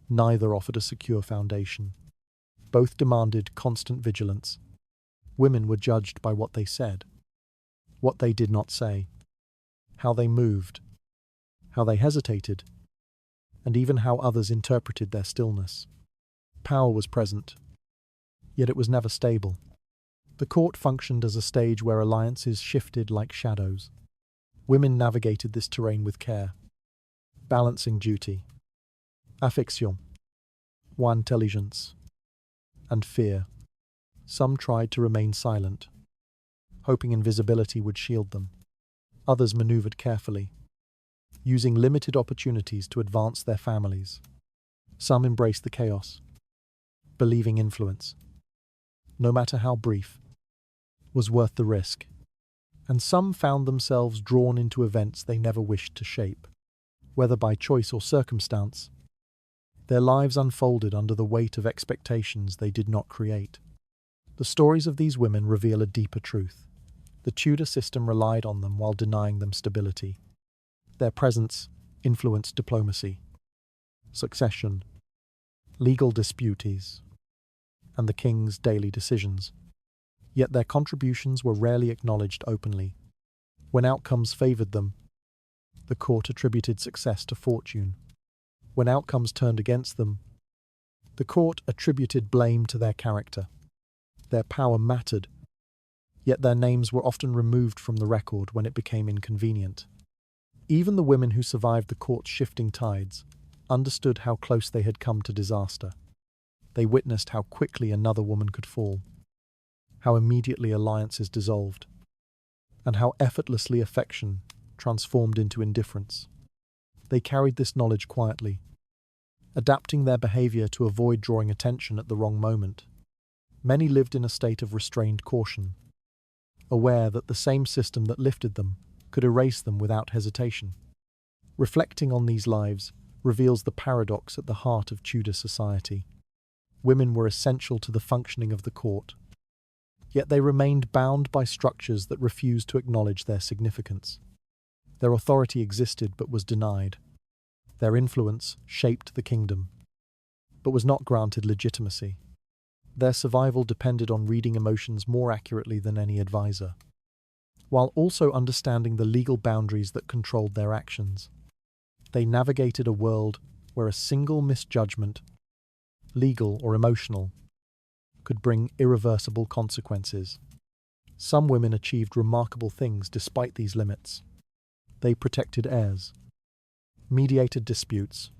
Neither offered a secure foundation. Both demanded constant vigilance. Women were judged by what they said, what they did not say, how they moved, how they hesitated, and even how others interpreted their stillness. Power was present, yet it was never stable. The court functioned as a stage where alliances shifted like shadows. Women navigated this terrain with care, balancing duty, affection, intelligence, and fear. Some tried to remain silent, hoping invisibility would shield them. Others maneuvered carefully, using limited opportunities to advance their families. Some embraced the chaos, believing influence, no matter how brief, was worth the risk. And some found themselves drawn into events they never wished to shape. Whether by choice or circumstance, their lives unfolded under the weight of expectations they did not create. The stories of these women reveal a deeper truth. The Tudor system relied on them while denying them stability. Their presence influenced diplomacy, succession, legal disputes, and the king's daily decisions. Yet their contributions were rarely acknowledged openly. When outcomes favoured them, the court attributed success to fortune. When outcomes turned against them, the court attributed blame to their character. Their power mattered, yet their names were often removed from the record when it became inconvenient. Even the women who survived the court's shifting tides understood how close they had come to disaster. They witnessed how quickly another woman could fall, how immediately alliances dissolved, and how effortlessly affection transformed into indifference. They carried this knowledge quietly, adapting their behavior to avoid drawing attention at the wrong moment. Many lived in a state of restrained caution, aware that the same system that lifted them could erase them without hesitation. Reflecting on these lives reveals the paradox at the heart of Tudor society. Women were essential to the functioning of the court, yet they remained bound by structures that refused to acknowledge their significance. Their authority existed but was denied. Their influence shaped the kingdom, but was not granted legitimacy. Their survival depended on reading emotions more accurately than any advisor, while also understanding the legal boundaries that controlled their actions. They navigated a world where a single misjudgment, legal or emotional, could bring irreversible consequences. Some women achieved remarkable things despite these limits. They protected heirs, mediated disputes,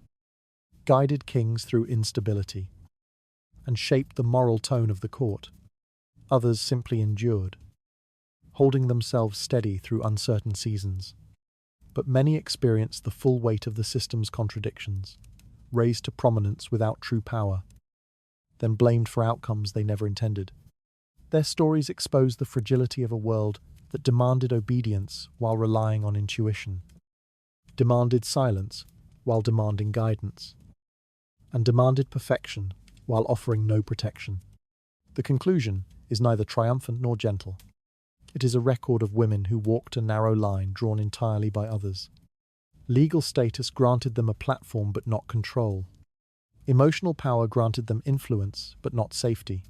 guided kings through instability, and shaped the moral tone of the court. Others simply endured, holding themselves steady through uncertain seasons. But many experienced the full weight of the system's contradictions, raised to prominence without true power, then blamed for outcomes they never intended. Their stories expose the fragility of a world that demanded obedience while relying on intuition, demanded silence while demanding guidance, and demanded perfection while offering no protection. The conclusion is neither triumphant nor gentle. It is a record of women who walked a narrow line drawn entirely by others. Legal status granted them a platform but not control. Emotional power granted them influence but not safety.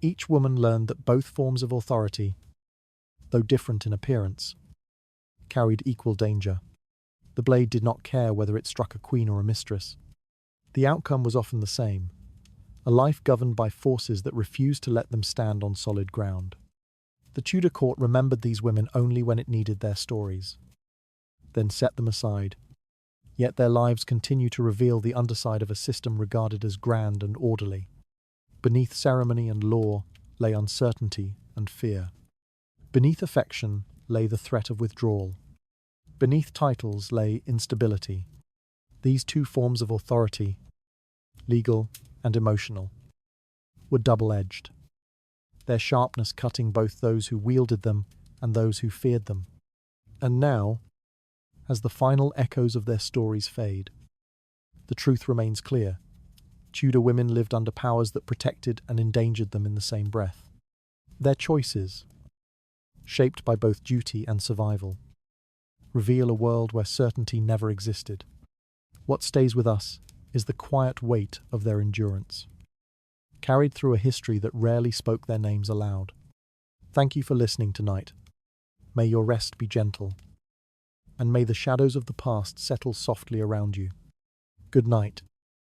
Each woman learned that both forms of authority, though different in appearance, carried equal danger. The blade did not care whether it struck a queen or a mistress. The outcome was often the same: a life governed by forces that refused to let them stand on solid ground. The Tudor court remembered these women only when it needed their stories, then set them aside. Yet their lives continue to reveal the underside of a system regarded as grand and orderly. Beneath ceremony and law lay uncertainty and fear. Beneath affection lay the threat of withdrawal. Beneath titles lay instability. These two forms of authority, legal and emotional, were double-edged, their sharpness cutting both those who wielded them and those who feared them. And now, as the final echoes of their stories fade, the truth remains clear. Tudor women lived under powers that protected and endangered them in the same breath. Their choices, shaped by both duty and survival, reveal a world where certainty never existed. What stays with us is the quiet weight of their endurance, carried through a history that rarely spoke their names aloud. Thank you for listening tonight. May your rest be gentle, and may the shadows of the past settle softly around you. Good night.